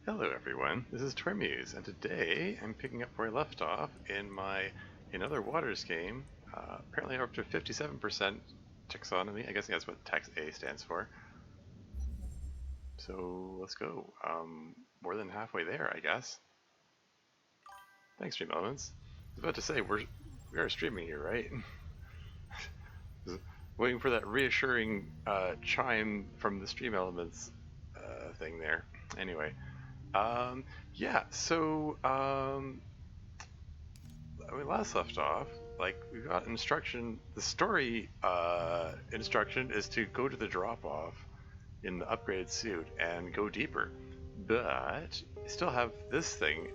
Hello everyone, this is Tormuse, and today I'm picking up where I left off in my Another Waters game. Apparently up to 57% taxonomy. I guess that's what tax A stands for. So let's go. More than halfway there, I guess. Thanks, Stream Elements. I was about to say, we are streaming here, right? Waiting for that reassuring chime from the Stream Elements thing there. Anyway. Yeah, so, we last left off, like, we got instruction, the story, instruction is to go to the drop-off in the upgraded suit and go deeper, but you still have this thing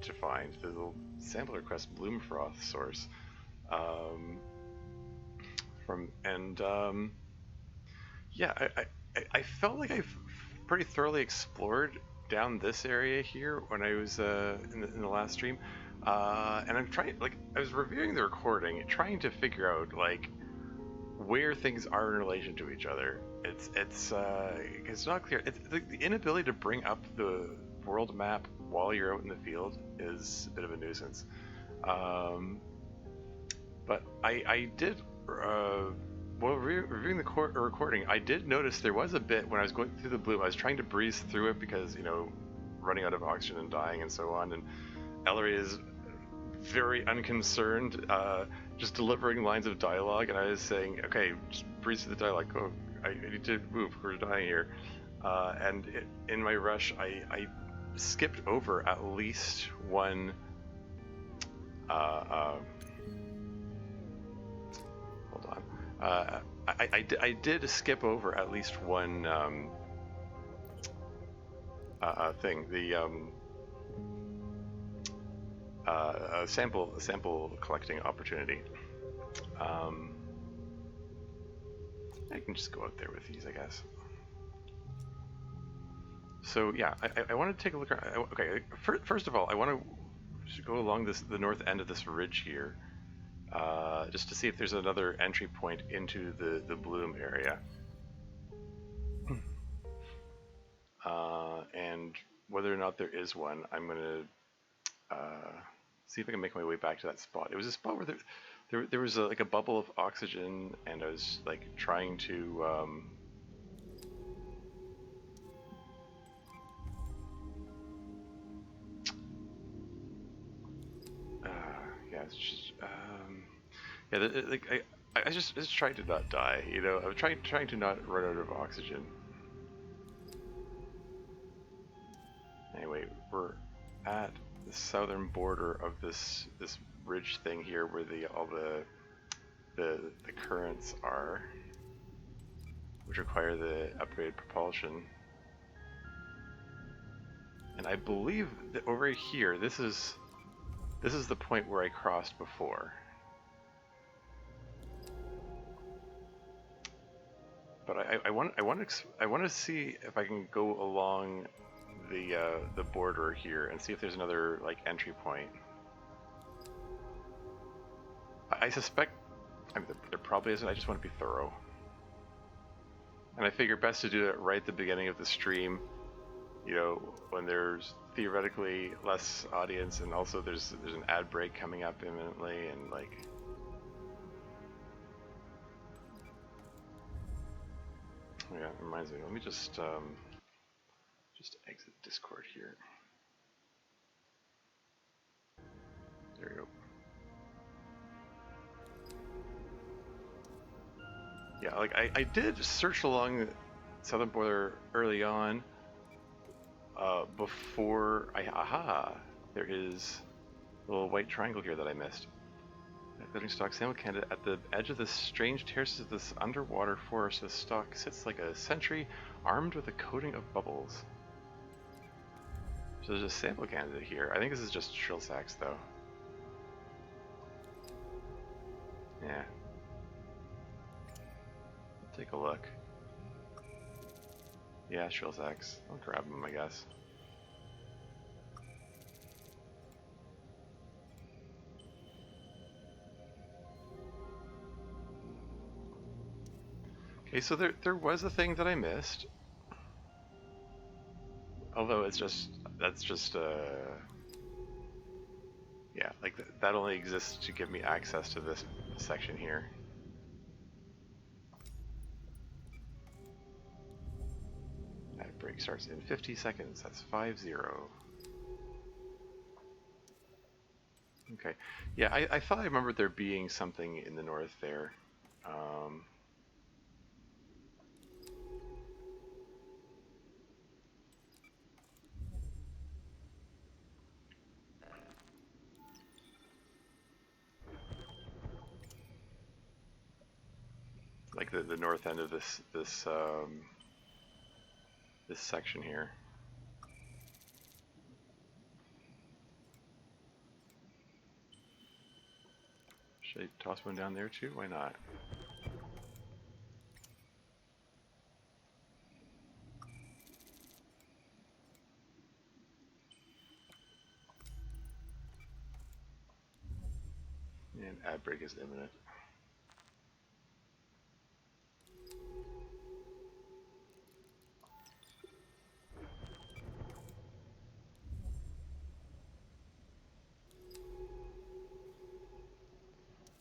to find, the little sample request bloom froth source, yeah, I felt like I've pretty thoroughly explored down this area here when I was in the last stream, and I'm trying, like, I was reviewing the recording, trying to figure out like where things are in relation to each other. It's not clear. It's the inability to bring up the world map while you're out in the field is a bit of a nuisance. But I did. While reviewing the recording, I did notice there was a bit when I was going through the bloom, I was trying to breeze through it because, you know, running out of oxygen and dying and so on, and Ellery is very unconcerned, just delivering lines of dialogue, and I was saying, okay, just breeze through the dialogue, oh, I need to move, we're dying here. In my rush, I skipped over at least one, hold on. I did skip over at least one thing. The sample collecting opportunity. I can just go out there with these, I guess. So yeah, I want to take a look. Okay, first of all, I want to go along the north end of this ridge here. Just to see if there's another entry point into the bloom area. And whether or not there is one, I'm going to see if I can make my way back to that spot. It was a spot where there was like a bubble of oxygen, and I was like trying to... yeah, it's just... yeah, like I just tried to not die, you know. I'm trying to not run out of oxygen. Anyway, we're at the southern border of this ridge thing here, where all the currents are, which require the upgraded propulsion. And I believe that over here, this is the point where I crossed before. But I want to see if I can go along the border here and see if there's another like entry point. I suspect, I mean, there probably isn't. I just want to be thorough, and I figure best to do it right at the beginning of the stream. You know, when there's theoretically less audience, and also there's an ad break coming up imminently, and like. Yeah, it reminds me. Let me just exit Discord here. There we go. Yeah, like I did search along the southern border early on. Before there is a little white triangle here that I missed. Building stock sample candidate at the edge of the strange terraces of this underwater forest. The stock sits like a sentry, armed with a coating of bubbles. So there's a sample candidate here. I think this is just shrill sacs, though. Yeah. Take a look. Yeah, shrill sacs. I'll grab them, I guess. Okay, so there was a thing that I missed. Although it's just that's just yeah, like that only exists to give me access to this section here. That break starts in 50 seconds. That's 5-0. Okay. Yeah, I thought I remembered there being something in the north there. Um, like the north end of this section here. Should I toss one down there too? Why not? And ad break is imminent.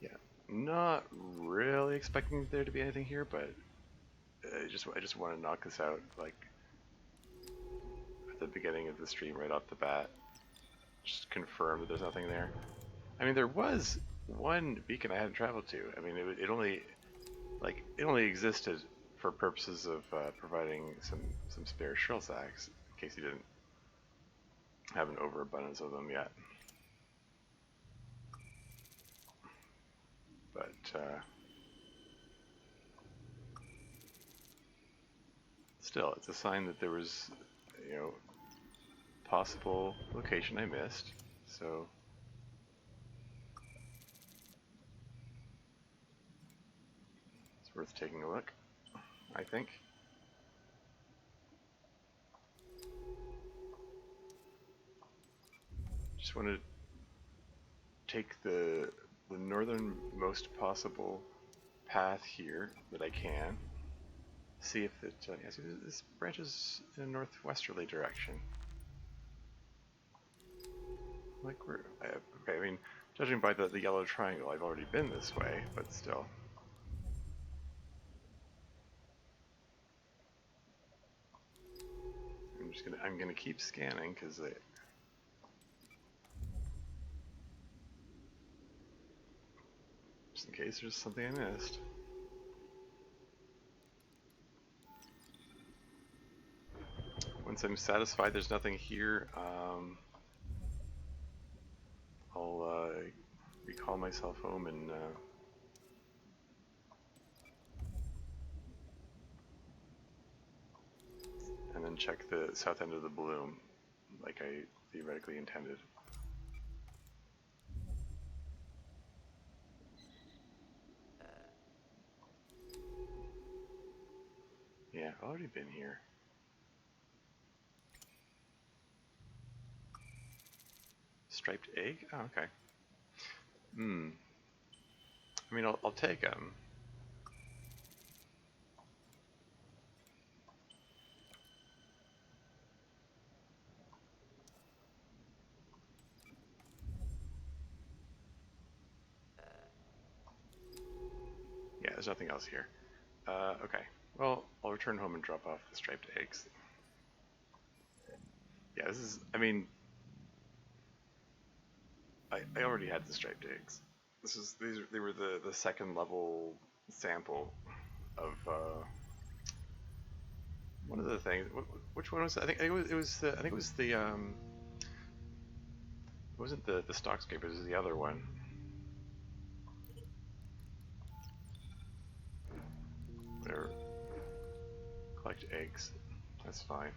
Yeah, not really expecting there to be anything here, but I just want to knock this out like at the beginning of the stream right off the bat. Just confirm that there's nothing there. I mean, there was one beacon I hadn't traveled to. I mean, it only existed for purposes of providing some spare shrill sacks in case you didn't have an overabundance of them yet. But still, it's a sign that there was, you know, possible location I missed. So it's worth taking a look, I think. Just want to take the northernmost possible path here that I can. See if it, yeah, see, this branches in a northwesterly direction. Like okay, I mean, judging by the yellow triangle, I've already been this way, but still. I'm gonna keep scanning because just in case there's something I missed. Once I'm satisfied there's nothing here, I'll recall myself home and then check the south end of the bloom, like I theoretically intended. Yeah, I've already been here. Striped egg? Oh, okay. I mean, I'll take them. Yeah, there's nothing else here. Okay. Well, I'll return home and drop off the striped eggs. Yeah, this is, I mean, I already had the striped eggs. They were the second level sample of one of the things. Which one was it? I think it was the I think it was the it wasn't the stock scraper, it was the other one. Whatever. Collect eggs. That's fine.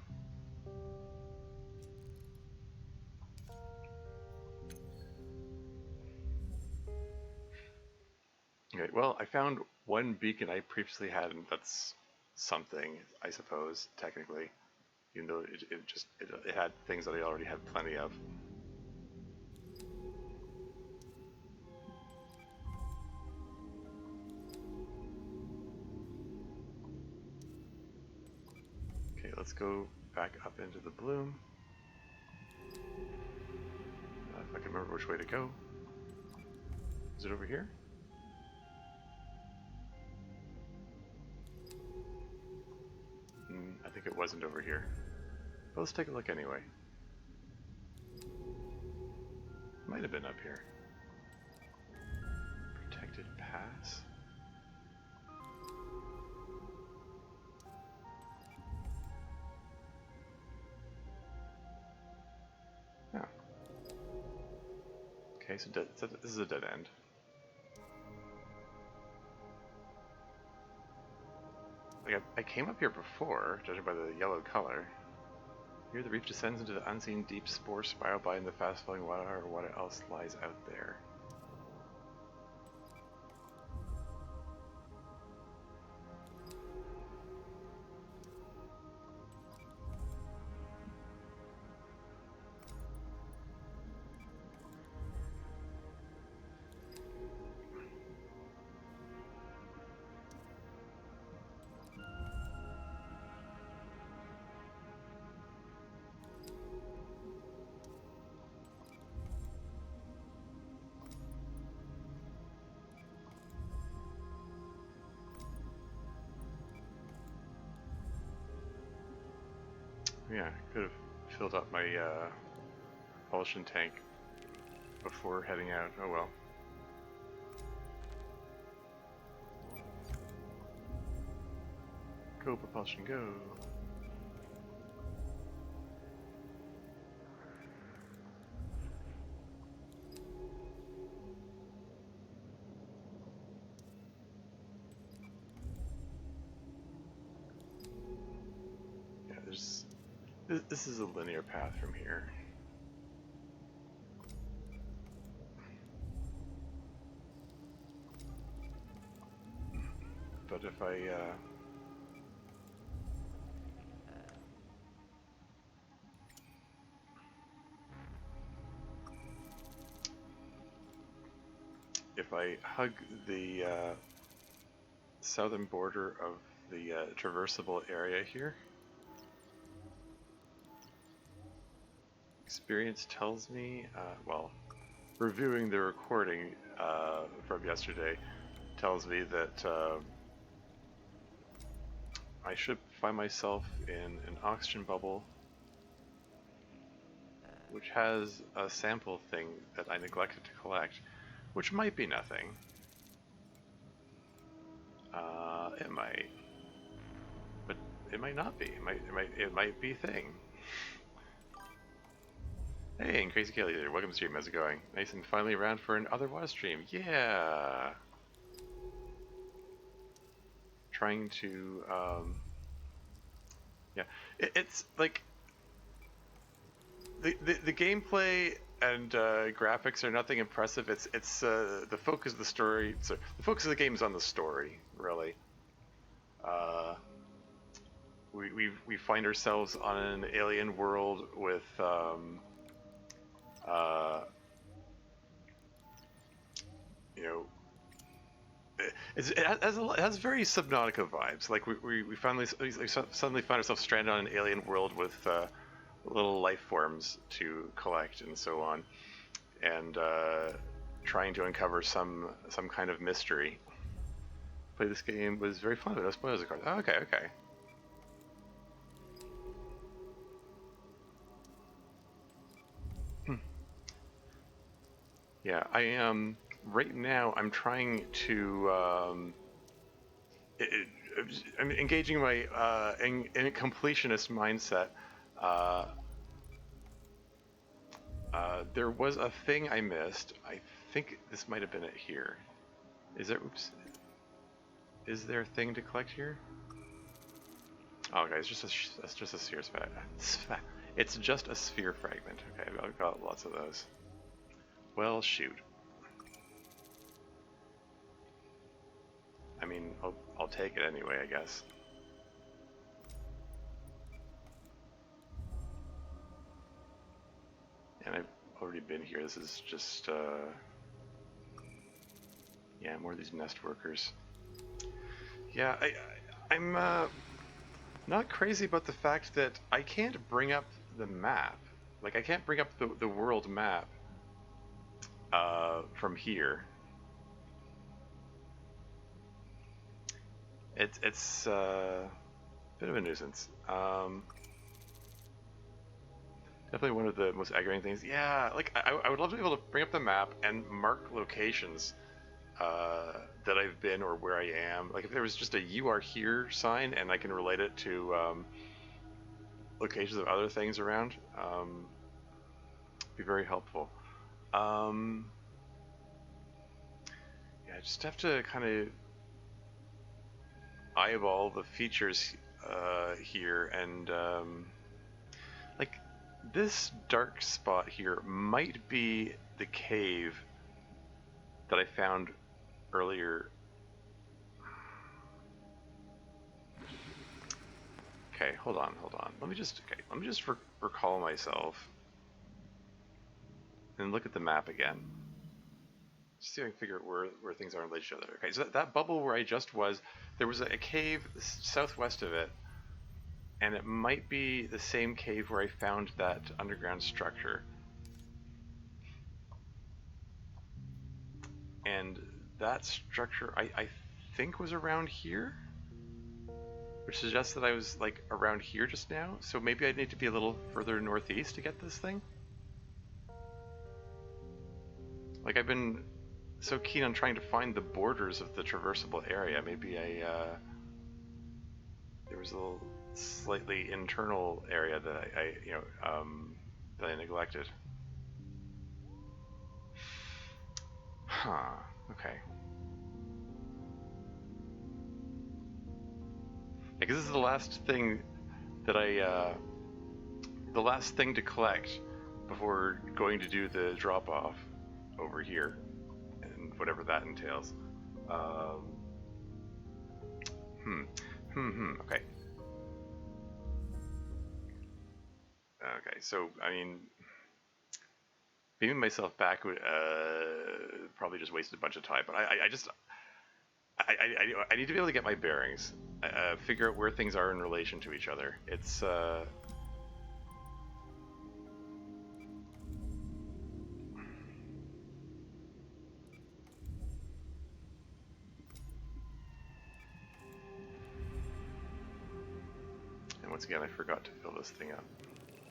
Okay, well, I found one beacon I previously had, and that's something, I suppose, technically. Even though it had things that I already had plenty of. Okay, let's go back up into the bloom. which way to go. Is it over here? I think it wasn't over here. But let's take a look anyway. Might have been up here. Protected pass? Oh. Okay, so this is a dead end. Like I came up here before, judging by the yellow color. Here the reef descends into the unseen deep spore spiral by in the fast-flowing water, or what else lies out there. Yeah, I could have filled up my propulsion tank before heading out. Oh well. Go propulsion, go! Yeah, this is a linear path from here. But if I hug the southern border of the traversable area here, experience tells me, well, reviewing the recording from yesterday tells me that I should find myself in an oxygen bubble which has a sample thing that I neglected to collect, which might be nothing. It might, but it might not be. It might be a thing. Hey, and Crazy Kelly there. Welcome to the stream. How's it going? Nice and finally around for another water stream. Yeah. Trying to, yeah, it's like the gameplay and graphics are nothing impressive. It's the focus of the story. So the focus of the game is on the story, really. We find ourselves on an alien world with you know, it has very Subnautica vibes. Like we suddenly find ourselves stranded on an alien world with little life forms to collect and so on, and trying to uncover some kind of mystery. Play this game was very fun, but no spoilers of course. Oh, okay. Yeah, I am right now. I'm trying to. I'm engaging my in a completionist mindset. There was a thing I missed. I think this might have been it here. Is there? Oops. Is there a thing to collect here? Oh, okay, it's just a sphere fragment. It's just a sphere fragment. Okay, I've got lots of those. Well, shoot. I mean, I'll take it anyway, I guess. And I've already been here. This is just, yeah, more of these nest workers. Yeah, I'm not crazy about the fact that I can't bring up the map. Like, I can't bring up the world map from here. It's a bit of a nuisance. Definitely one of the most aggravating things. Yeah, like I would love to be able to bring up the map and mark locations that I've been or where I am. Like if there was just a "You are here" sign and I can relate it to locations of other things around, be very helpful. Yeah, I just have to kind of eyeball the features here, and like this dark spot here might be the cave that I found earlier. Okay, hold on. Let me just recall myself and look at the map again. Just see if I can figure out where things are in relation to each other. Okay, so that bubble where I just was, there was a cave southwest of it, and it might be the same cave where I found that underground structure. And that structure, I think, was around here, which suggests that I was like around here just now. So maybe I need to be a little further northeast to get this thing. Like I've been so keen on trying to find the borders of the traversable area. Maybe there was a little slightly internal area that that I neglected. Huh. Okay. Because this is the last thing that the last thing to collect before going to do the drop off over here, and whatever that entails. Okay. Okay. So I mean, beaming myself back would probably just wasted a bunch of time. But I need to be able to get my bearings, figure out where things are in relation to each other. It's and once again I forgot to fill this thing up.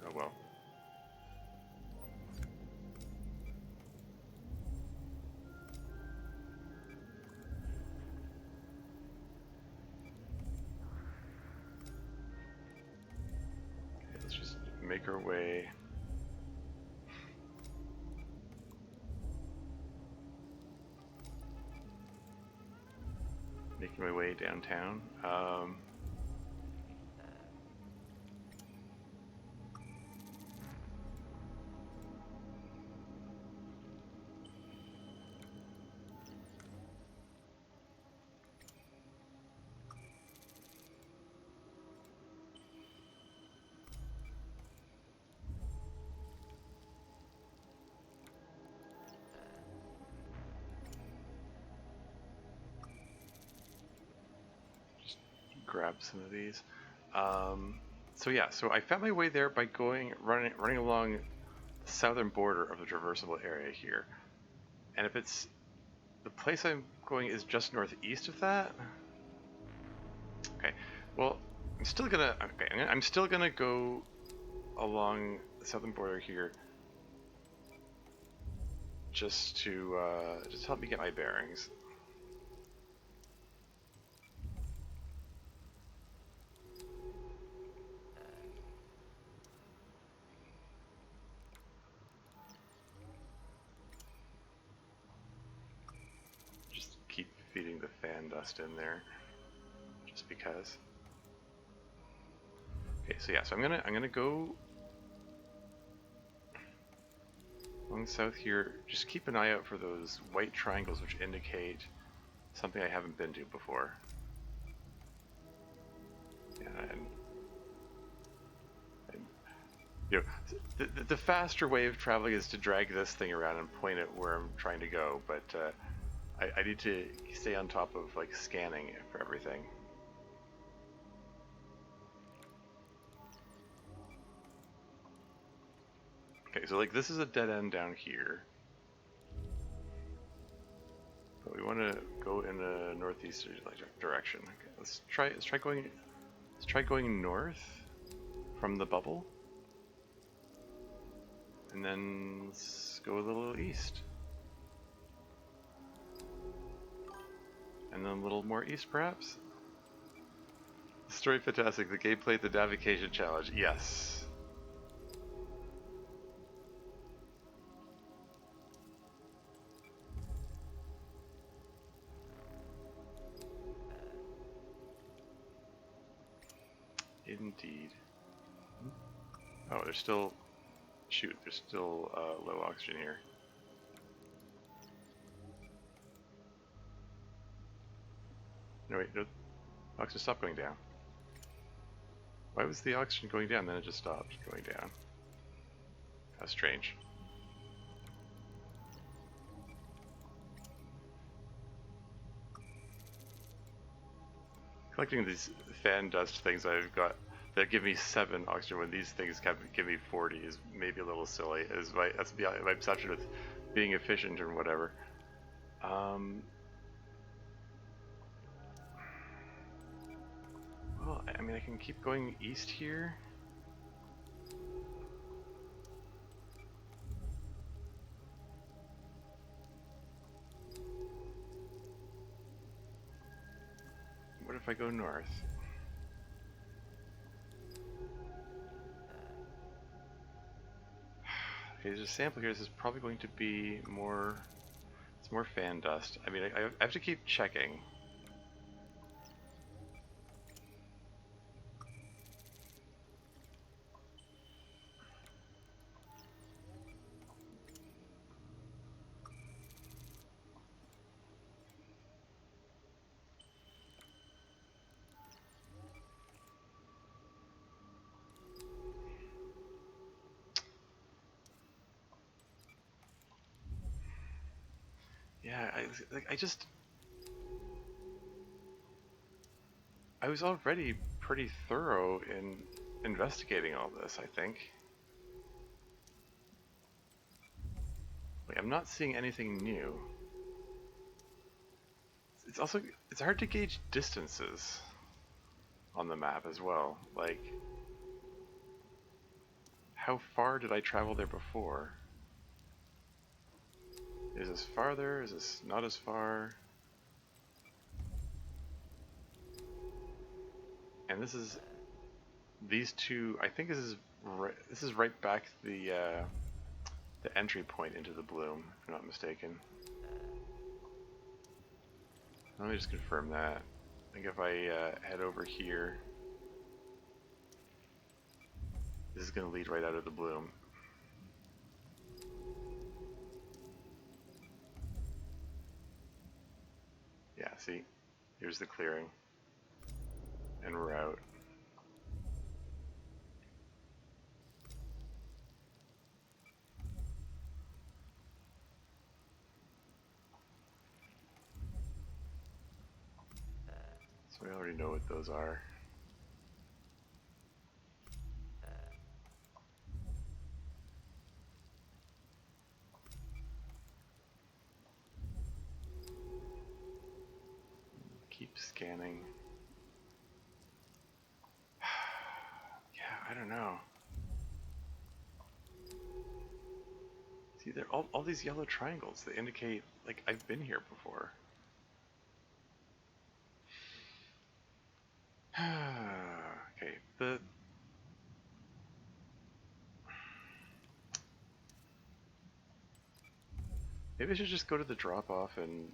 Oh well. Okay, let's just make our way. Making my way downtown. Grab some of these. So yeah, so I found my way there by running along the southern border of the traversable area here. And if it's the place I'm going is just northeast of that. Okay, well, I'm still gonna go along the southern border here, just to help me get my bearings. Keep feeding the fan dust in there, just because. Okay, so yeah, so I'm gonna go along south here. Just keep an eye out for those white triangles, which indicate something I haven't been to before. And you know, the faster way of traveling is to drag this thing around and point it where I'm trying to go, but I need to stay on top of like scanning for everything. Okay, so like this is a dead end down here. we want to go in a northeasterly direction. Okay, let's try going north from the bubble, and then let's go a little east, and then a little more east, perhaps. Story fantastic. The gameplay, the navigation challenge. Yes. Indeed. Oh, there's still... Shoot, there's still low oxygen here. No, wait, no. Oxygen stopped going down. Why was the oxygen going down, then it just stopped going down? That's strange. Collecting these fan dust things I've got that give me 7 oxygen when these things give me 40 is maybe a little silly. That's my obsession with being efficient or whatever. Well, I mean, I can keep going east here. What if I go north? Okay, there's a sample here. This is probably going to be more... It's more fan dust. I mean, I have to keep checking. Yeah, I was already pretty thorough in investigating all this, I think. Like, I'm not seeing anything new. It's hard to gauge distances on the map as well. Like, how far did I travel there before? Is this farther? Is this not as far? And this is these two. I think this is right back the entry point into the bloom, if I'm not mistaken. Let me just confirm that. I think if I head over here, this is going to lead right out of the bloom. Yeah, see? Here's the clearing. And we're out. So we already know what those are. Keep scanning. Yeah, I don't know. See, they're all these yellow triangles. They indicate, like, I've been here before. Okay, maybe I should just go to the drop-off and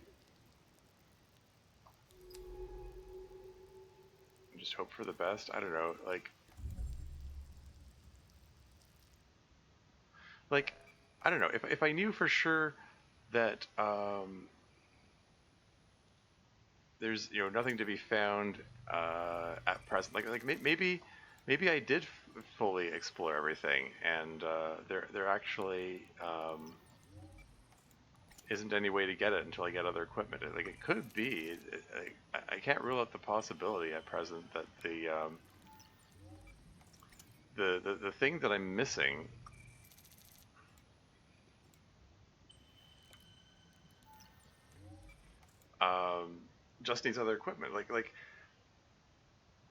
just hope for the best. I don't know, like I don't know, if I knew for sure that there's nothing to be found at present, like maybe I did fully explore everything, and there actually isn't any way to get it until I get other equipment. Like, it could be. I can't rule out the possibility at present that the thing that I'm missing just needs other equipment.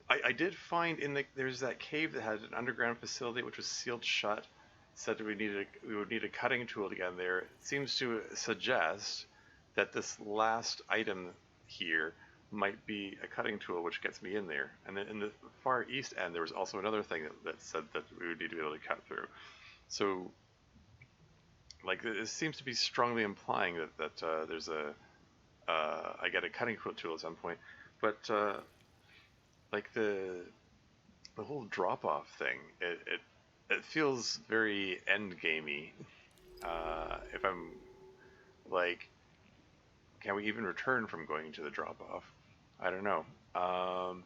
I did find there's that cave that had an underground facility which was sealed shut. Said we would need a cutting tool to get in there. It seems to suggest that this last item here might be a cutting tool which gets me in there. And then in the far east end there was also another thing that said that we would need to be able to cut through. So like it seems to be strongly implying that there's I get a cutting tool at some point, but like the whole drop off thing, it feels very end gamey. If I'm like, can we even return from going to the drop off? I don't know. Um,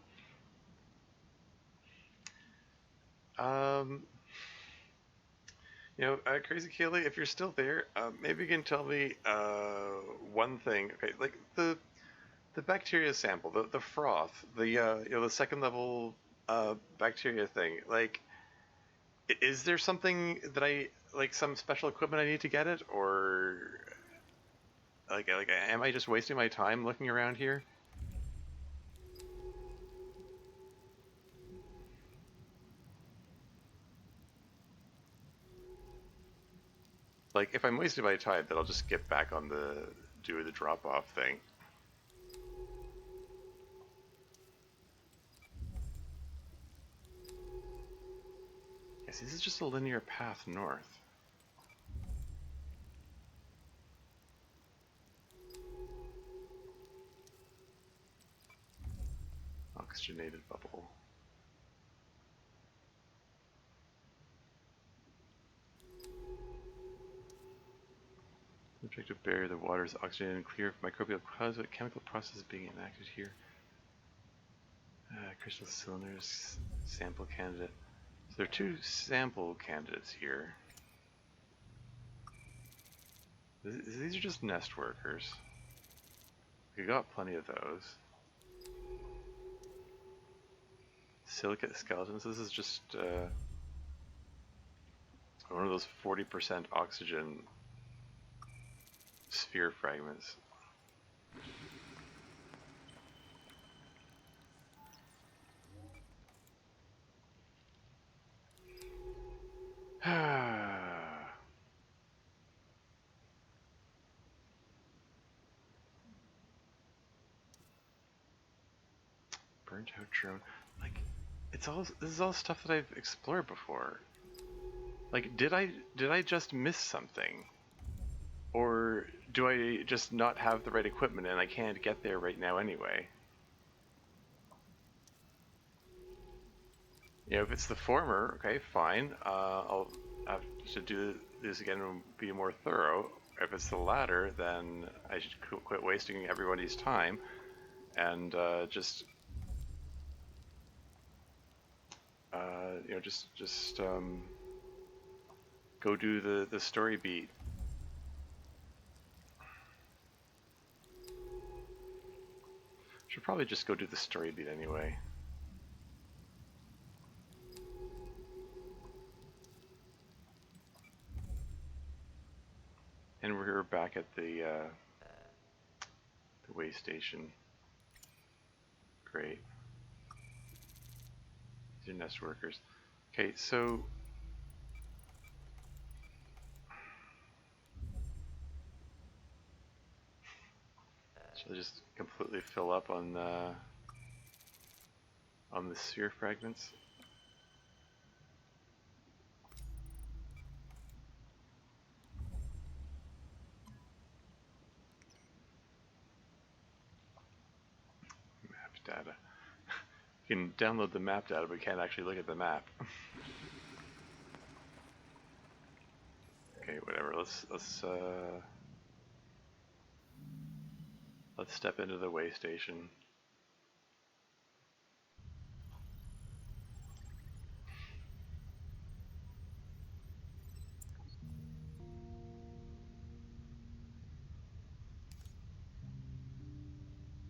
Crazy Kaylee, if you're still there, maybe you can tell me one thing. Okay, like the bacteria sample, the froth, the second level bacteria thing. Like, is there something that I like some special equipment I need to get it, or like am I just wasting my time looking around here? Like, if I'm wasting my time, then I'll just get back on the drop off thing. Yes, this is just a linear path north. Oxygenated bubble. Objective barrier, the water is oxygenated and clear of microbial clouds, but chemical process is being enacted here. Crystal cylinders, sample candidate. So there are two sample candidates here. These are just nest workers. We got plenty of those. Silicate skeletons. This is just one of those 40% oxygen sphere fragments. Burnt out drone. Like, this is all stuff that I've explored before. Like, did I just miss something? Or do I just not have the right equipment and I can't get there right now anyway? If it's the former, okay, fine. I'll have to do this again and be more thorough. If it's the latter, then I should quit wasting everybody's time and just go do the story beat. Should probably just go do the story beat anyway. And we're back at the way station. Great. These are nest workers. Okay, so should I just completely fill up on the sphere fragments? Map data. You can download the map data, but you can't actually look at the map. Okay, whatever. Let's step into the way station.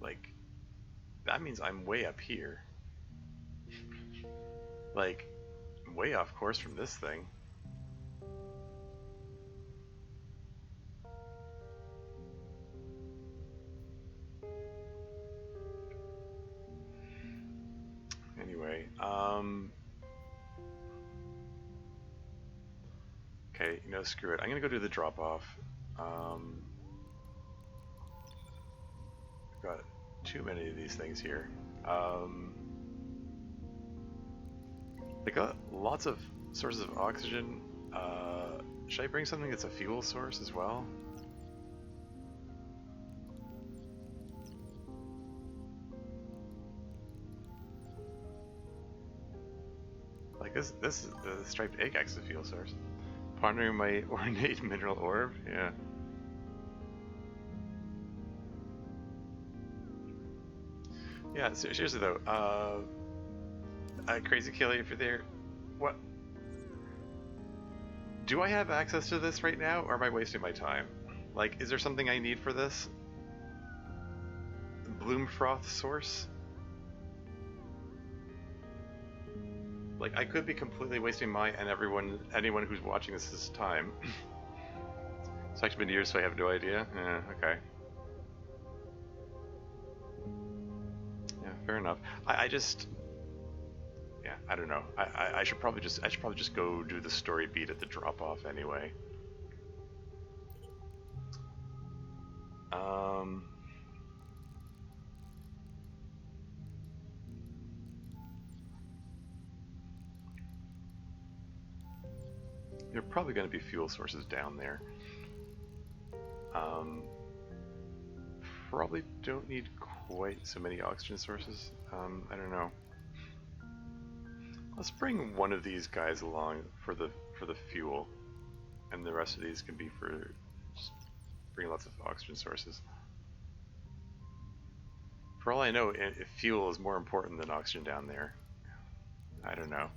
Like, that means I'm way up here. Like, way off course from this thing. Okay, you know, screw it. I'm gonna go do the drop off. I've got too many of these things here. They got lots of sources of oxygen. Should I bring something that's a fuel source as well? Like this the striped egg acts as a fuel source. Pondering my ornate mineral orb, yeah. Yeah, seriously though, Crazy Kelly, if you're there, what? Do I have access to this right now, or am I wasting my time? Like, is there something I need for this? Bloom froth source? Like, I could be completely wasting my and anyone who's watching this time. It's actually been years, so I have no idea. Yeah, okay. Yeah, fair enough. I just, yeah, I don't know. I should probably just go do the story beat at the drop off anyway. There are probably going to be fuel sources down there. Probably don't need quite so many oxygen sources. I don't know. Let's bring one of these guys along for the fuel, and the rest of these can be for just bring lots of oxygen sources. For all I know, if fuel is more important than oxygen down there. I don't know.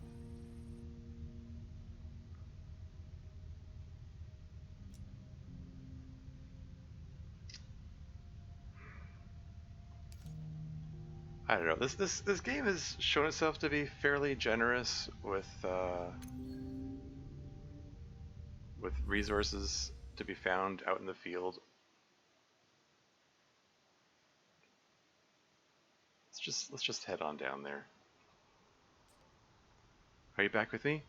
I don't know. This game has shown itself to be fairly generous with resources to be found out in the field. Let's just head on down there. Are you back with me?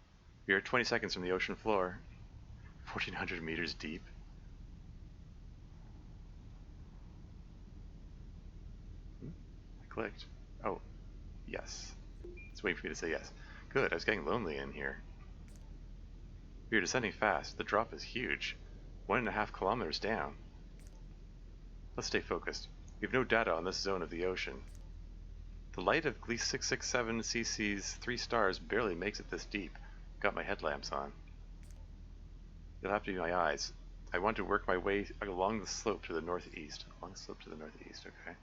We are 20 seconds from the ocean floor. 1,400 meters deep. I clicked. Oh, yes. It's waiting for me to say yes. Good, I was getting lonely in here. We are descending fast. The drop is huge. 1.5 kilometers down. Let's stay focused. We have no data on this zone of the ocean. The light of Gliese 667 CC's 3 stars barely makes it this deep. Got my headlamps on. You'll have to be my eyes. I want to work my way along the slope to the northeast. Along the slope to the northeast, okay.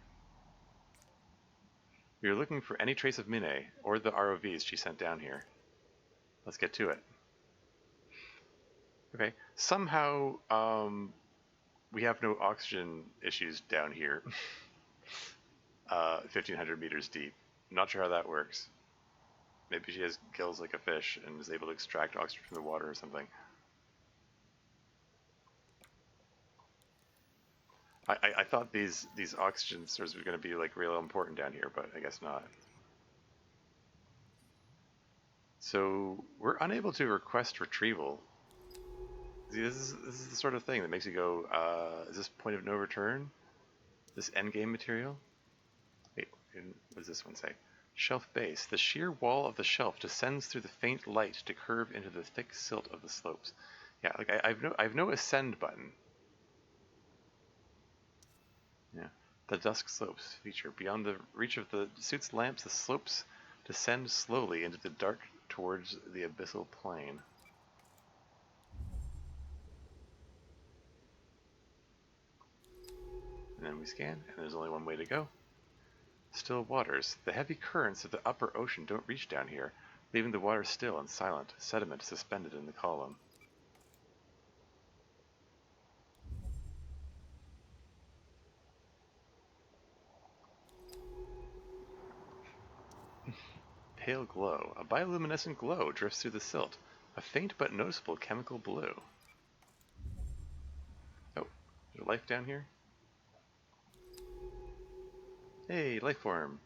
We are looking for any trace of Minae, or the ROVs she sent down here. Let's get to it. Okay, somehow, we have no oxygen issues down here. 1,500 meters deep. Not sure how that works. Maybe she has gills like a fish and is able to extract oxygen from the water or something. I thought these oxygen sources were going to be like real important down here, but I guess not. So we're unable to request retrieval. See, this is the sort of thing that makes you go, is this point of no return? This endgame material? Wait, what does this one say? Shelf base. The sheer wall of the shelf descends through the faint light to curve into the thick silt of the slopes. Yeah, like I've no ascend button. Yeah. The dusk slopes feature. Beyond the reach of the suit's lamps, the slopes descend slowly into the dark towards the abyssal plain. And then we scan, and there's only one way to go. Still waters. The heavy currents of the upper ocean don't reach down here, leaving the water still and silent, sediment suspended in the column. Pale glow. A bioluminescent glow drifts through the silt. A faint but noticeable chemical blue. Oh, is there life down here? Hey, life form.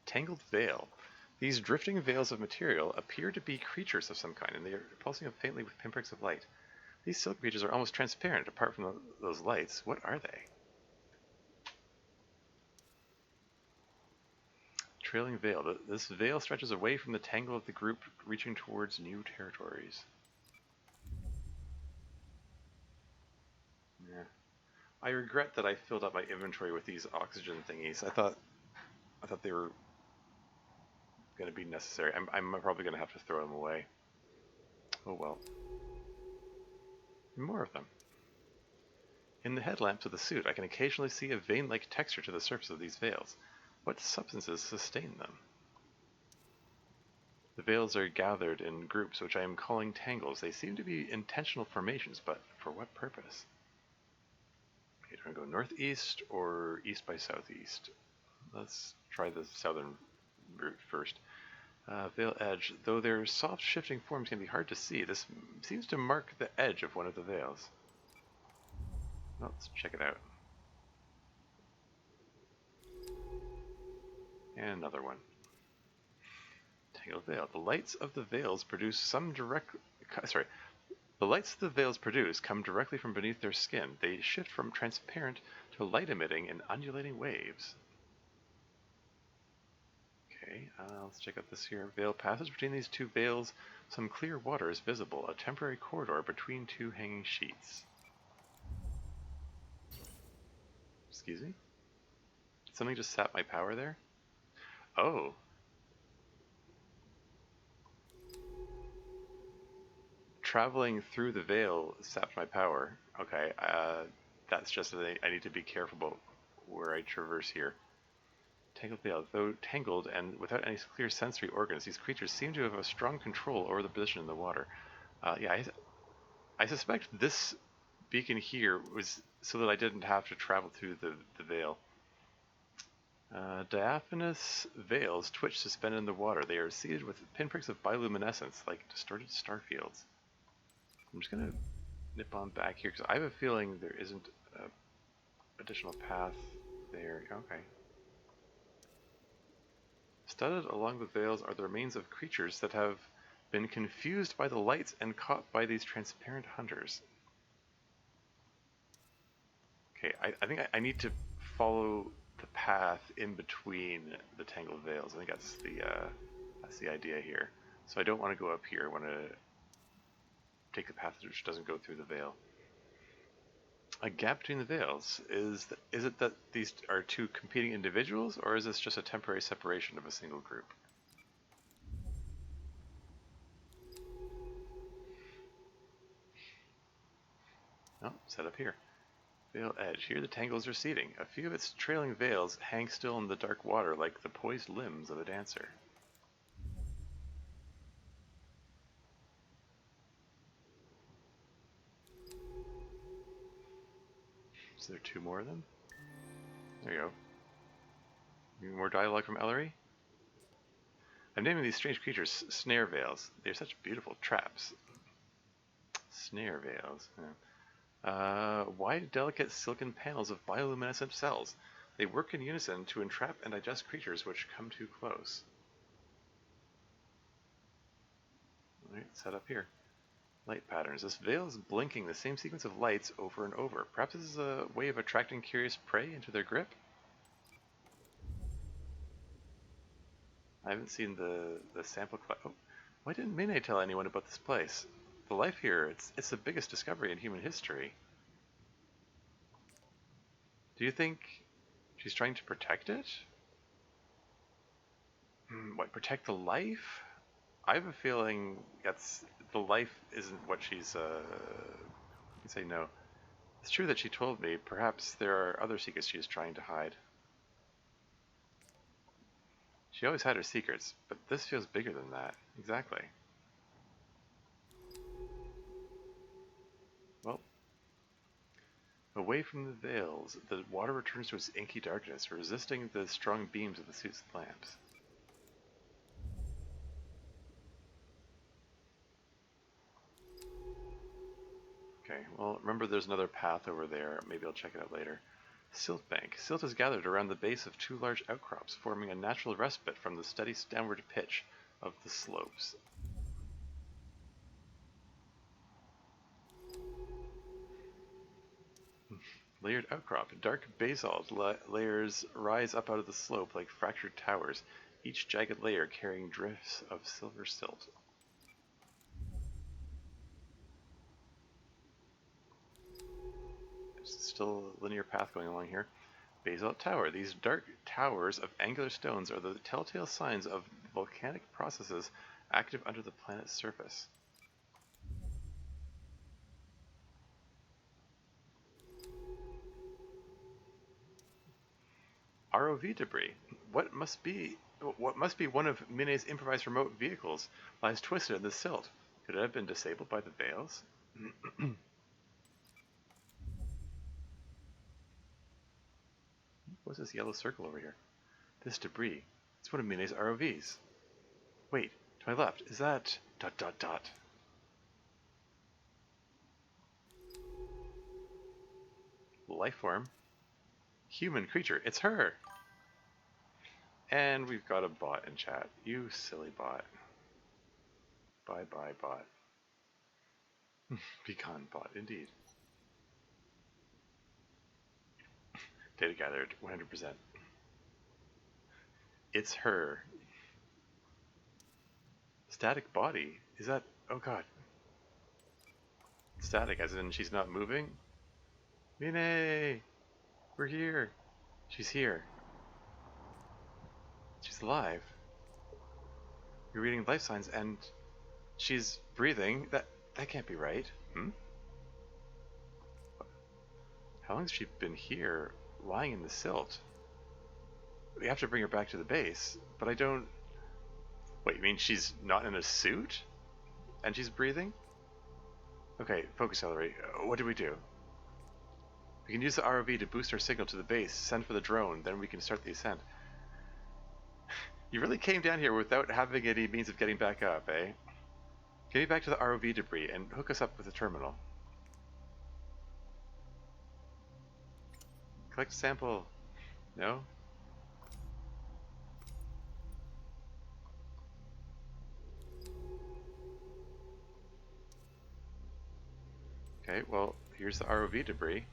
Tangled veil. These drifting veils of material appear to be creatures of some kind, and they are pulsing up faintly with pinpricks of light. These silk creatures are almost transparent apart from those lights. What are they? Trailing veil. This veil stretches away from the tangle of the group, reaching towards new territories. Yeah. I regret that I filled up my inventory with these oxygen thingies. I thought they were going to be necessary. I'm probably going to have to throw them away. Oh well. More of them. In the headlamps of the suit, I can occasionally see a vein-like texture to the surface of these veils. What substances sustain them? The veils are gathered in groups, which I am calling tangles. They seem to be intentional formations, but for what purpose? Okay, do I go northeast or east by southeast? Let's try the southern route first. Veil edge. Though their soft shifting forms can be hard to see, this seems to mark the edge of one of the veils. Well, let's check it out. And another one. Tangled veil. The lights of the veils produce some direct... Sorry. The lights the veils produce come directly from beneath their skin. They shift from transparent to light-emitting in undulating waves. Okay, let's check out this here. Veil passage. Between these two veils, some clear water is visible, a temporary corridor between two hanging sheets. Excuse me? Did something just sap my power there? Oh. Traveling through the veil sapped my power. Okay, that's just that I need to be careful about where I traverse here. Tangled veil. Though tangled and without any clear sensory organs, these creatures seem to have a strong control over the position in the water. Yeah, I suspect this beacon here was so that I didn't have to travel through the veil. Diaphanous veils twitch suspended in the water. They are seeded with pinpricks of bioluminescence, like distorted star fields. I'm just going to nip on back here, because I have a feeling there isn't an additional path there. Okay. Studded along the veils are the remains of creatures that have been confused by the lights and caught by these transparent hunters. Okay, I think I need to follow the path in between the tangled veils. I think that's the idea here. So I don't want to go up here. I want to take the path which doesn't go through the veil. A gap between the veils. Is it that these are two competing individuals, or is this just a temporary separation of a single group? Oh, set up here. Veil edge. Here the tangles are receding. A few of its trailing veils hang still in the dark water like the poised limbs of a dancer. Is there two more of them? There you go. More dialogue from Ellery? I'm naming these strange creatures snare veils. They're such beautiful traps. Snare veils. Yeah. Wide, delicate silken panels of bioluminescent cells. They work in unison to entrap and digest creatures which come too close. Alright, set up here. Light patterns. This veil is blinking the same sequence of lights over and over. Perhaps this is a way of attracting curious prey into their grip? I haven't seen the sample. Oh, why didn't Minae tell anyone about this place? The life here, it's the biggest discovery in human history. Do you think she's trying to protect it? What, protect the life? I have a feeling that's the life isn't what she's. You can say no. It's true that she told me. Perhaps there are other secrets she is trying to hide. She always had her secrets, but this feels bigger than that. Exactly. Well, away from the veils, the water returns to its inky darkness, resisting the strong beams of the suit's lamps. Okay, well, remember there's another path over there. Maybe I'll check it out later. Silt bank. Silt is gathered around the base of two large outcrops, forming a natural respite from the steady downward pitch of the slopes. Layered outcrop. Dark basalt layers rise up out of the slope like fractured towers, each jagged layer carrying drifts of silver silt. There's still a linear path going along here. Basalt tower. These dark towers of angular stones are the telltale signs of volcanic processes active under the planet's surface. ROV debris. What must be one of Minae's improvised remote vehicles lies twisted in the silt. Could it have been disabled by the veils? What's this yellow circle over here? This debris. It's one of Minae's ROVs. Wait, to my left, is that ... Lifeform. Human creature. It's her! And we've got a bot in chat. You silly bot. Bye-bye, bot. Be gone, bot, indeed. Data gathered, 100%. It's her. Static body? Is that... oh god. Static, as in she's not moving? Minae! We're here! She's here. She's alive. You're reading life signs and she's breathing. That can't be right. Hmm? How long has she been here, lying in the silt? We have to bring her back to the base, but I don't... Wait, you mean she's not in a suit? And she's breathing? Okay, focus accelerate. What do we do? We can use the ROV to boost our signal to the base, send for the drone, then we can start the ascent. You really came down here without having any means of getting back up, eh? Get me back to the ROV debris and hook us up with the terminal. Collect sample. No? Okay, well, here's the ROV debris.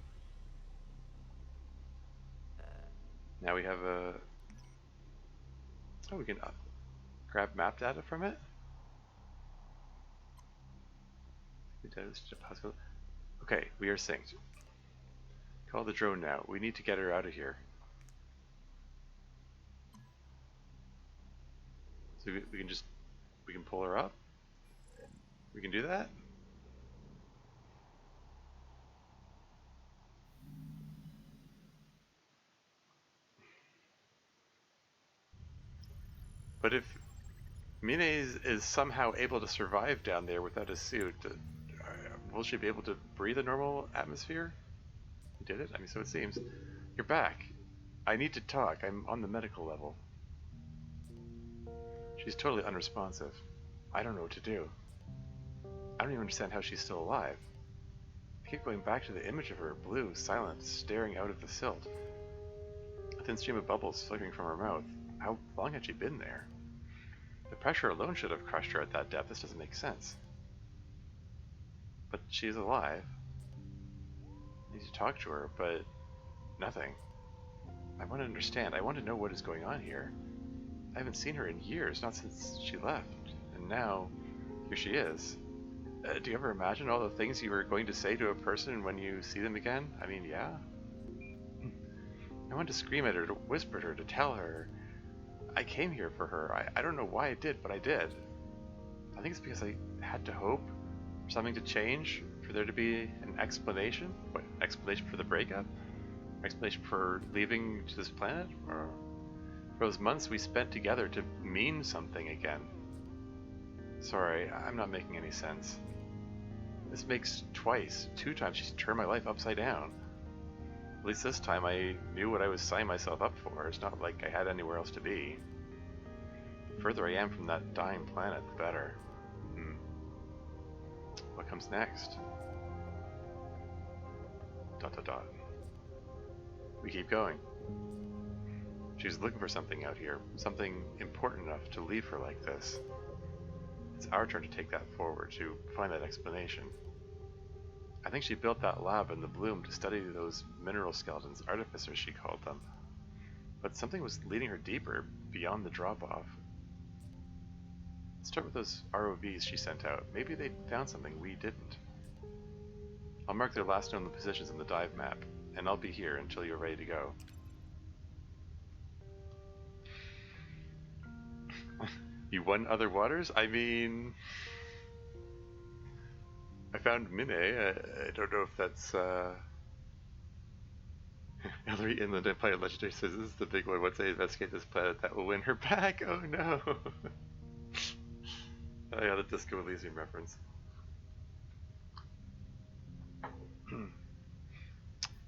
Now we have a... oh, we can grab map data from it? Okay, we are synced. Call the drone now. We need to get her out of here. So we can pull her up? We can do that? But if Minae is somehow able to survive down there without a suit, will she be able to breathe a normal atmosphere? You did it? I mean, so it seems. You're back. I need to talk. I'm on the medical level. She's totally unresponsive. I don't know what to do. I don't even understand how she's still alive. I keep going back to the image of her, blue, silent, staring out of the silt. A thin stream of bubbles filtering from her mouth. How long had she been there? The pressure alone should have crushed her at that depth. This doesn't make sense. But she's alive. I need to talk to her, but nothing. I want to understand. I want to know what is going on here. I haven't seen her in years, not since she left. And now, here she is. Do you ever imagine all the things you were going to say to a person when you see them again? I mean, yeah. I wanted to scream at her, to whisper to her, to tell her. I came here for her. I don't know why I did, but I did. I think it's because I had to hope for something to change, for there to be an explanation. What, explanation for the breakup? Explanation for leaving to this planet? Or for those months we spent together to mean something again? Sorry, I'm not making any sense. This makes two times she's turned my life upside down. At least this time I knew what I was signing myself up for. It's not like I had anywhere else to be. The further I am from that dying planet, the better. What comes next? ... We keep going. She was looking for something out here, something important enough to leave her like this. It's our turn to take that forward, to find that explanation. I think she built that lab in the Bloom to study those mineral skeletons, artificers she called them. But something was leading her deeper, beyond the drop-off. Let's start with those ROVs she sent out. Maybe they found something we didn't. I'll mark their last known positions on the dive map, and I'll be here until you're ready to go. You won other waters? I mean... I found Minae. I don't know if that's, Ellery Inland Empire Legendary says this is the big one. Once I investigate this planet, that will win her back. Oh no! Oh yeah, the Disco Elysium reference.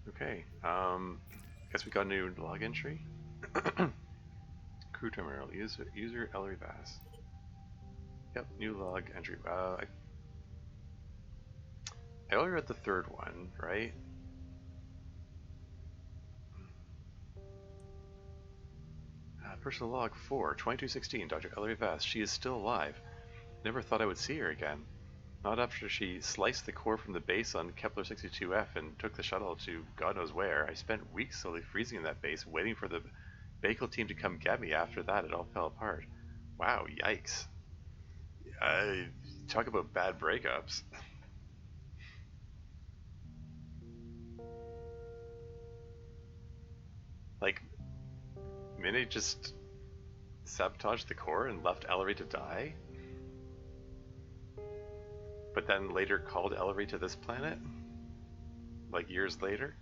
Okay, guess we got a new log entry. Crew terminal, user Ellery Bass. Yep, new log entry. I only read the third one, right? Personal log 4, 2216, Dr. Ellery Bass. She is still alive. Never thought I would see her again. Not after she sliced the core from the base on Kepler 62F and took the shuttle to God knows where. I spent weeks slowly freezing in that base, waiting for the Bakel team to come get me. After that, it all fell apart. Wow, yikes. Talk about bad breakups. Like, Minae just sabotaged the core and left Ellery to die? But then later called Ellery to this planet? Like years later?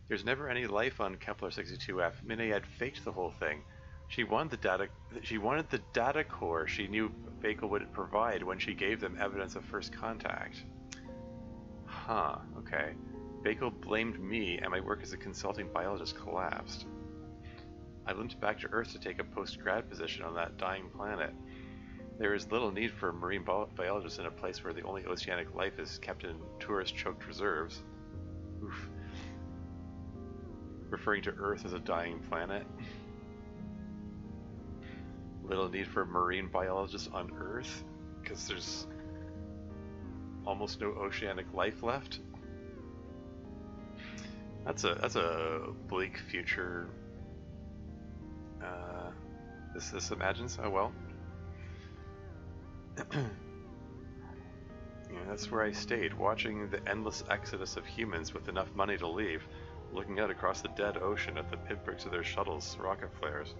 There's never any life on Kepler 62F. Minae had faked the whole thing. She wanted the data core she knew Bakel would provide when she gave them evidence of first contact. Huh, okay. Bakel blamed me and my work as a consulting biologist collapsed. I limped back to Earth to take a post-grad position on that dying planet. There is little need for marine biologists in a place where the only oceanic life is kept in tourist-choked reserves. Oof. Referring to Earth as a dying planet. Little need for marine biologists on Earth, because there's almost no oceanic life left. That's a bleak future. This imagines. Oh well. Yeah, that's where I stayed, watching the endless exodus of humans with enough money to leave, looking out across the dead ocean at the pinpricks of their shuttles' rocket flares.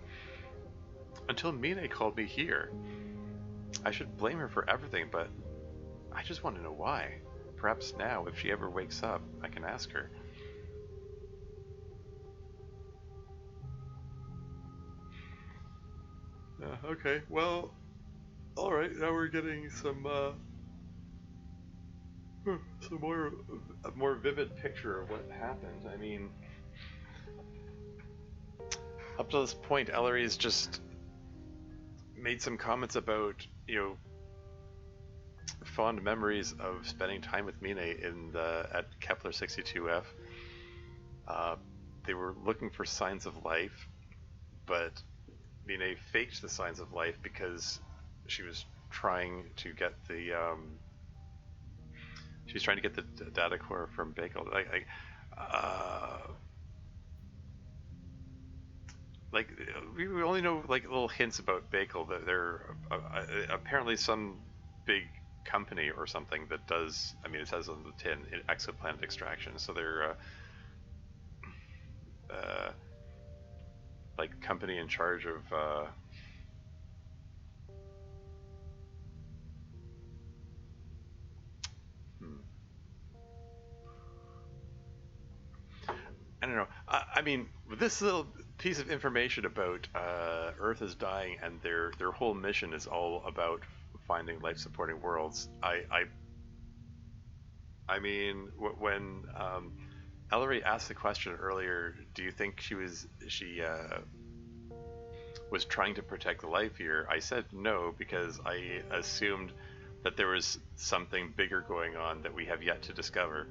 Until Minae called me here. I should blame her for everything, but I just want to know why. Perhaps now, if she ever wakes up, I can ask her. Okay, well, alright, now we're getting some a more vivid picture of what happened. I mean, up to this point, Ellery's just made some comments about, fond memories of spending time with Minae at Kepler 62F. They were looking for signs of life, but Minae faked the signs of life because she was trying to get the data core from Bakel. We only know like little hints about Bakel, that they're apparently some big company or something that does. I mean, it says on the tin, exoplanet extraction. So they're like company in charge of. I don't know. I mean, this little piece of information about Earth is dying and their whole mission is all about finding life-supporting worlds. I mean, when Ellery asked the question earlier, do you think she was trying to protect the life here? I said no, because I assumed that there was something bigger going on that we have yet to discover.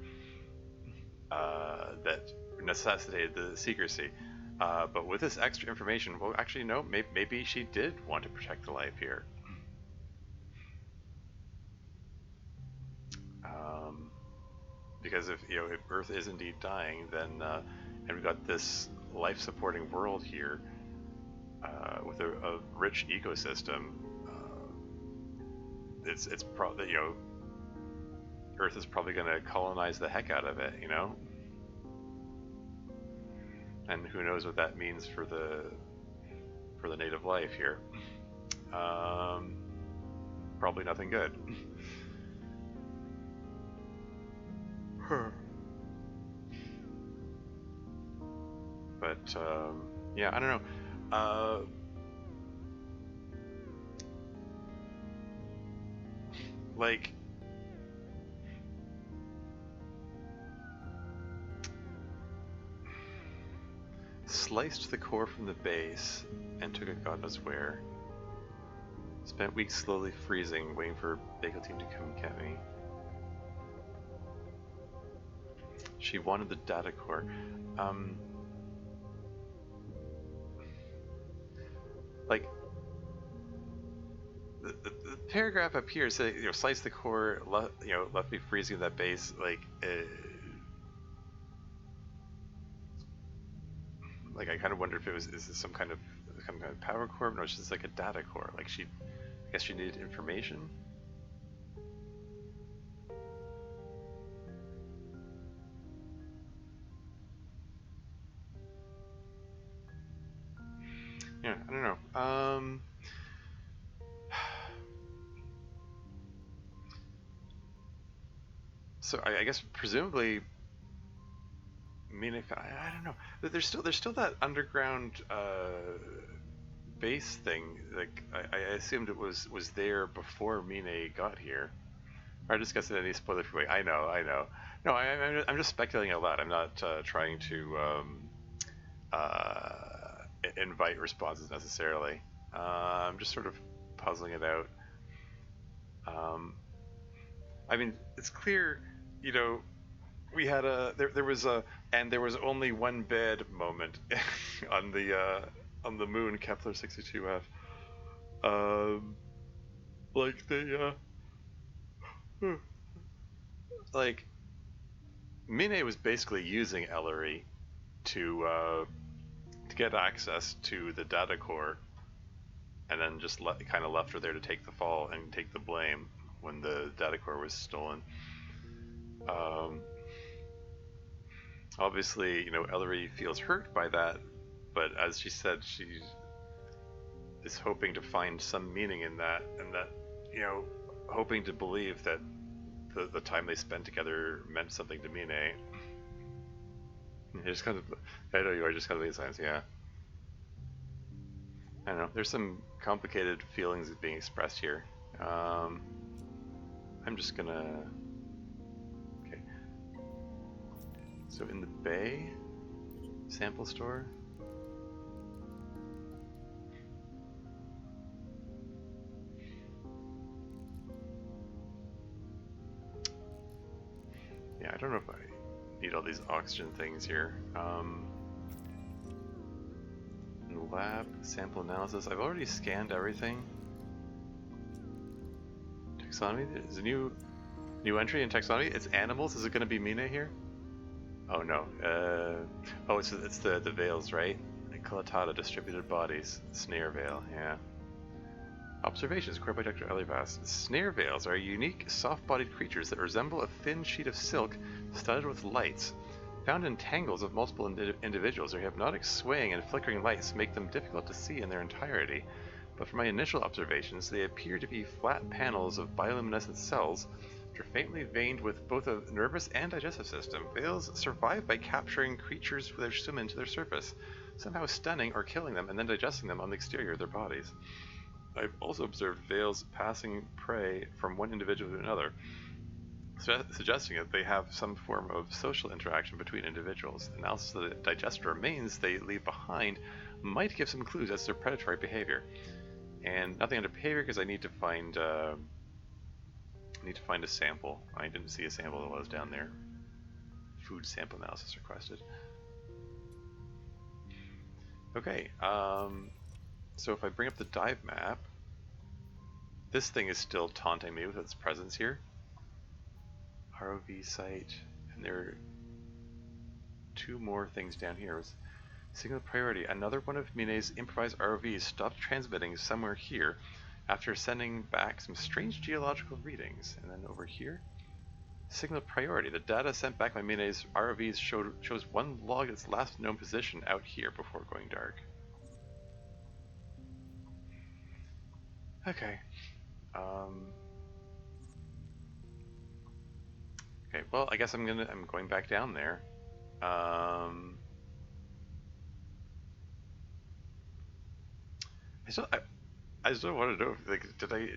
that necessitated the secrecy. But with this extra information, well, actually, no, maybe she did want to protect the life here. Because if Earth is indeed dying, then and we've got this life-supporting world here with a rich ecosystem, it's probably Earth is probably going to colonize the heck out of it, and who knows what that means for the native life here. Probably nothing good. But yeah, I don't know. Like, sliced the core from the base and took it God knows where. Spent weeks slowly freezing, waiting for Bagel Team to come get me. She wanted the data core. Like, the paragraph up here says, slice the core, left me freezing at that base. Like, I kind of wonder if is this some kind of power core? No, it's just like a data core. Like I guess she needed information. Yeah, I don't know. So I guess presumably, I don't know. There's still that underground base thing. Like I assumed it was there before Minae got here. I discussed it in any spoiler-free way. I know. No, I'm just speculating a lot. I'm not trying to invite responses necessarily. I'm just sort of puzzling it out. I mean, it's clear, we had there was only one bed moment on the moon Kepler 62F. Like like Minae was basically using Ellery to get access to the data core, and then just kind of left her there to take the fall and take the blame when the data core was stolen. Obviously, Ellery feels hurt by that, but as she said, she is hoping to find some meaning in that, and that, hoping to believe that the time they spent together meant something to Minae. Just kind of, I know you are just kind of making sense, yeah. I don't know, there's some complicated feelings being expressed here. I'm just gonna... Okay. So in the bay, sample store. Yeah, I don't know if I need all these oxygen things here. In the lab, sample analysis. I've already scanned everything. Taxonomy. There's a new entry in taxonomy. It's animals. Is it going to be Minae here? Oh no. Oh, it's the veils, right? Collatata, distributed bodies, snare veil. Yeah. Observations recorded by Dr. Elivas. Snare veils are unique, soft-bodied creatures that resemble a thin sheet of silk studded with lights. Found in tangles of multiple individuals, their hypnotic swaying and flickering lights make them difficult to see in their entirety. But from my initial observations, they appear to be flat panels of bioluminescent cells, which are faintly veined with both a nervous and digestive system. Veils survive by capturing creatures that swim into their surface, somehow stunning or killing them and then digesting them on the exterior of their bodies. I've also observed veils passing prey from one individual to another, suggesting that they have some form of social interaction between individuals. Analysis of the digested remains they leave behind might give some clues as to their predatory behavior. And nothing under behavior because I need to find a sample. I didn't see a sample that was down there. food sample analysis requested. Okay, so if I bring up the dive map, this thing is still taunting me with its presence here. ROV site, and there are 2 more things down here. Signal priority. Another one of Minae's improvised ROVs stopped transmitting somewhere here after sending back some strange geological readings. And then over here, signal priority. The data sent back by Minae's ROVs shows one log its last known position out here before going dark. Okay. Okay. Well, I guess I'm going back down there. I just don't want to know. Like, did I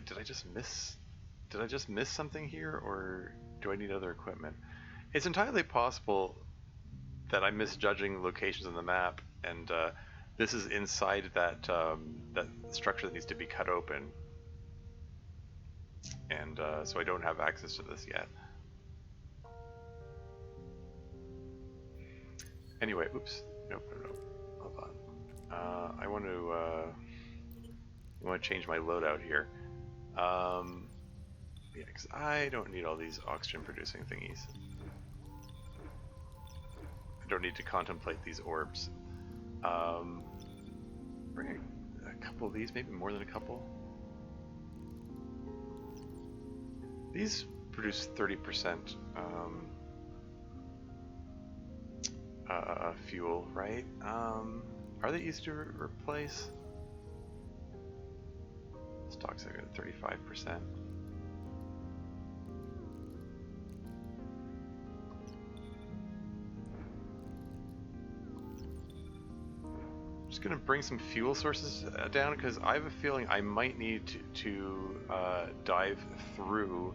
just miss something here, or do I need other equipment? It's entirely possible that I'm misjudging locations on the map, and this is inside that that structure that needs to be cut open, and so I don't have access to this yet. Anyway, oops, nope. Hold on. I want to change my loadout here. Yeah, because I don't need all these oxygen-producing thingies. I don't need to contemplate these orbs. Bring a couple of these, maybe more than a couple. These produce 30% fuel, right? Are they easy to replace? Stocks are at 35%. Just gonna bring some fuel sources down because I have a feeling I might need to dive through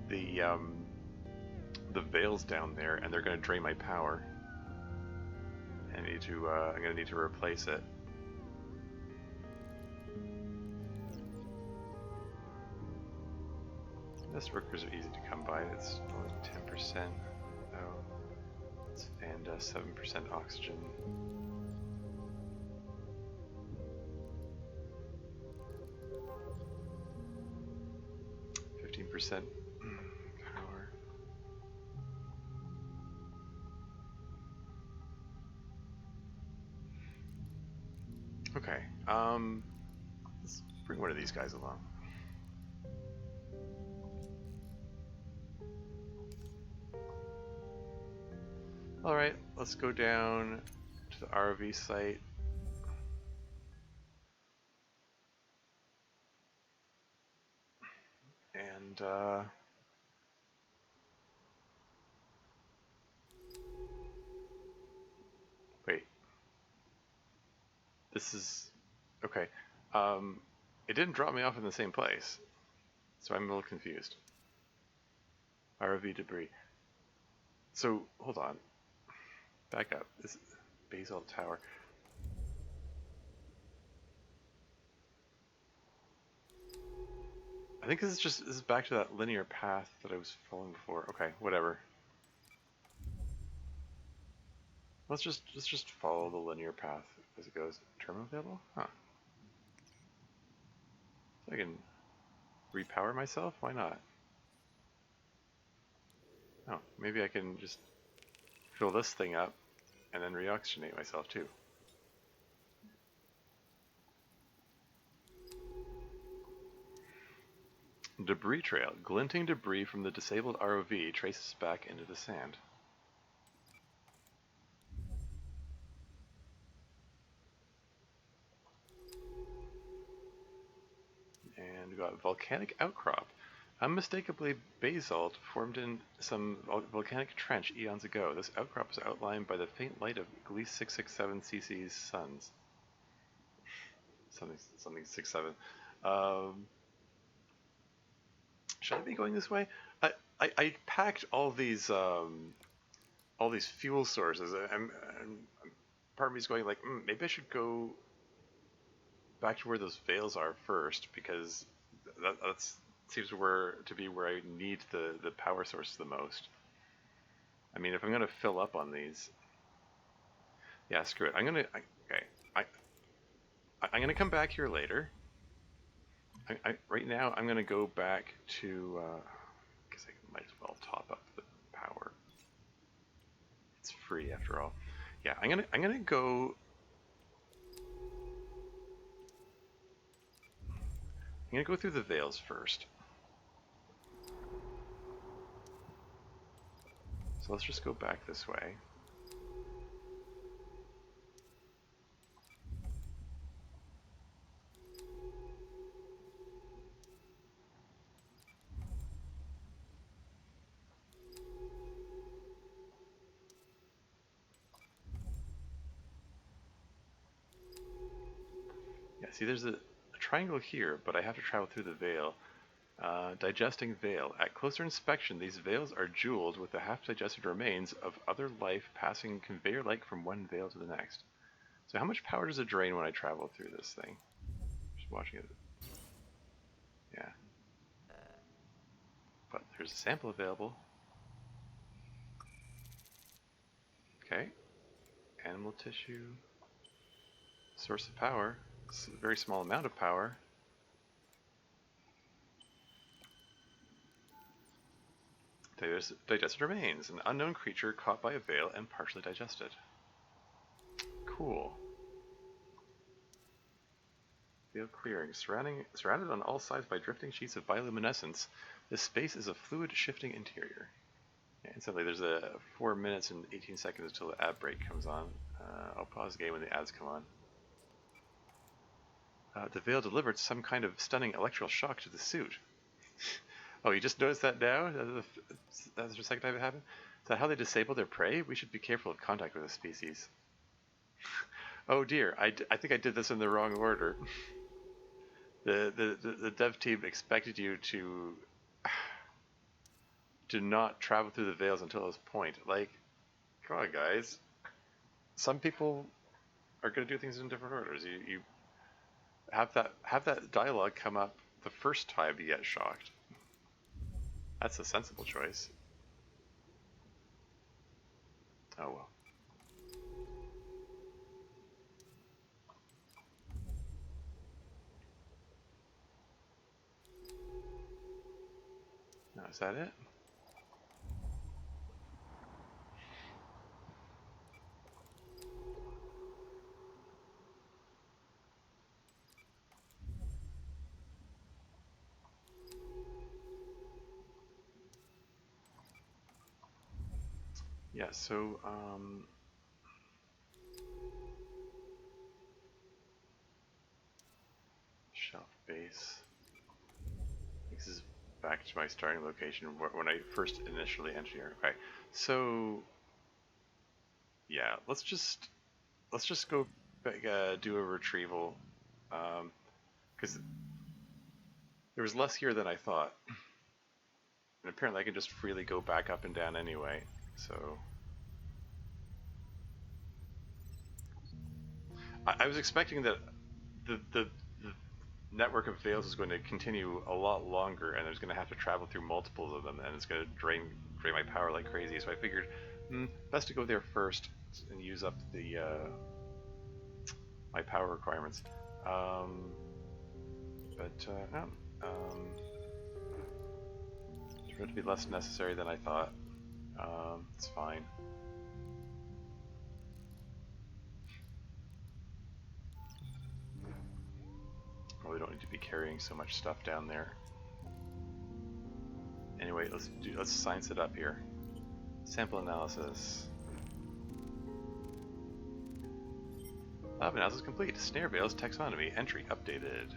the veils down there, and they're gonna drain my power. I'm gonna need to replace it. Nest workers are easy to come by. It's only 10%. Oh, and 7% oxygen. Percent power. Okay, let's bring one of these guys along. Alright, let's go down to the ROV site. And wait, this is okay. It didn't drop me off in the same place, so I'm a little confused. ROV debris. So hold on, back up. This basalt tower. I think this is back to that linear path that I was following before. Okay, whatever. Let's just follow the linear path as it goes. Terminal available? Huh. So I can repower myself? Why not? Oh, maybe I can just fill this thing up and then reoxygenate myself too. Debris trail. Glinting debris from the disabled ROV traces back into the sand. And we got volcanic outcrop. Unmistakably basalt formed in some volcanic trench eons ago. This outcrop is outlined by the faint light of Gliese 667 cc's suns. Something 67. Should I be going this way? I packed all these fuel sources. Part of me is going like, maybe I should go back to where those veils are first, because that seems to be where I need the power source the most. I mean, if I'm gonna fill up on these, yeah, screw it. Okay, I'm gonna come back here later. Right now, I'm gonna go back to, because I might as well top up the power. It's free after all. Yeah, I'm gonna go. I'm gonna go through the veils first. So let's just go back this way. Yeah, see, there's a triangle here, but I have to travel through the veil. Digesting veil. At closer inspection, these veils are jeweled with the half-digested remains of other life passing conveyor-like from one veil to the next. So how much power does it drain when I travel through this thing? Just watching it. Yeah. But there's a sample available. Okay. Animal tissue. Source of power. It's a very small amount of power. Digested remains. An unknown creature caught by a veil and partially digested. Cool. Veil clearing. Surrounded on all sides by drifting sheets of bioluminescence, this space is a fluid shifting interior. Yeah, instantly, there's a 4 minutes and 18 seconds until the ad break comes on. I'll pause the game when the ads come on. The veil delivered some kind of stunning electrical shock to the suit. Oh, you just noticed that now? That's the second time it happened? Is that how they disable their prey? We should be careful of contact with this species. Oh dear, I think I did this in the wrong order. The dev team expected you to not travel through the veils until this point. Like, come on guys. Some people are going to do things in different orders. You have that dialogue come up the first time you get shocked. That's a sensible choice. Oh well. Now, is that it? Yeah, so, shelf base. This is back to my starting location when I first initially entered here. Okay, so, yeah, let's just go back, do a retrieval, because there was less here than I thought. And apparently I can just freely go back up and down anyway, so... I was expecting that the network of veils is going to continue a lot longer, and there's going to have to travel through multiples of them, and it's going to drain my power like crazy. So I figured, best to go there first and use up the my power requirements. But no, it turned to be less necessary than I thought. It's fine. Well, we don't need to be carrying so much stuff down there. Anyway, let's science it up here. Sample analysis. Lab analysis complete. Snare veils taxonomy entry updated.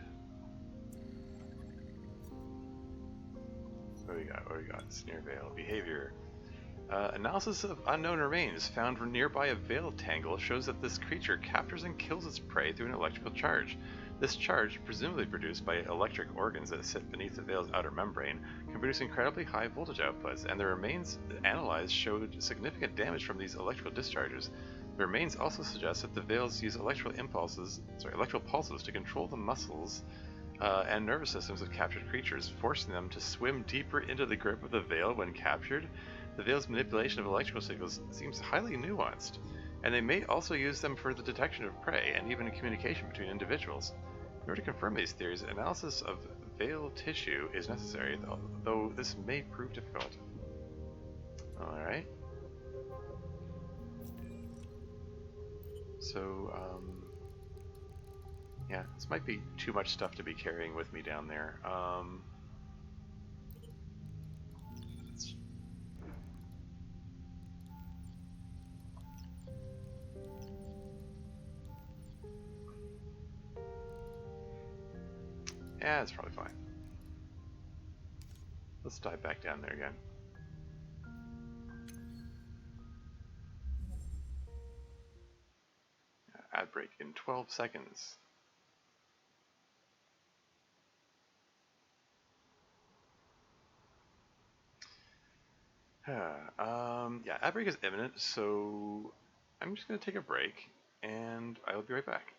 What do we got? What do we got? Snare veil behavior. Analysis of unknown remains found nearby a veil tangle shows that this creature captures and kills its prey through an electrical charge. This charge, presumably produced by electric organs that sit beneath the veil's outer membrane, can produce incredibly high voltage outputs, and the remains analyzed showed significant damage from these electrical discharges. The remains also suggest that the veils use electrical pulses to control the muscles and nervous systems of captured creatures, forcing them to swim deeper into the grip of the veil when captured. The Veil's manipulation of electrical signals seems highly nuanced, and they may also use them for the detection of prey and even communication between individuals. In order to confirm these theories, analysis of Veil tissue is necessary, though this may prove difficult. Alright. So, yeah, this might be too much stuff to be carrying with me down there. Yeah, it's probably fine. Let's dive back down there again. Ad break in 12 seconds. Yeah, ad break is imminent, so I'm just going to take a break, and I'll be right back.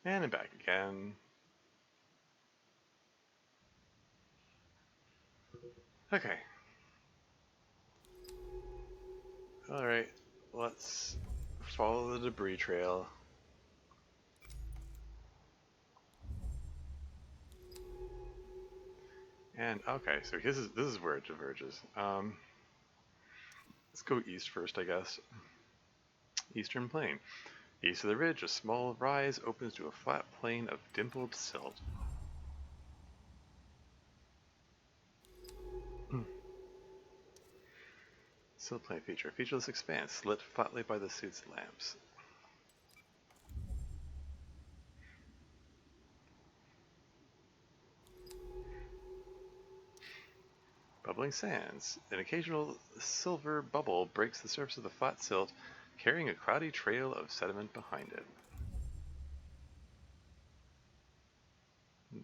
And then back again. Okay. Alright, let's follow the debris trail. And okay, so this is where it diverges. Let's go east first, I guess. Eastern Plain. East of the ridge, a small rise opens to a flat plain of dimpled silt. Silt plain feature. Featureless expanse, lit flatly by the suit's lamps. Bubbling sands. An occasional silver bubble breaks the surface of the flat silt, carrying a cloudy trail of sediment behind it.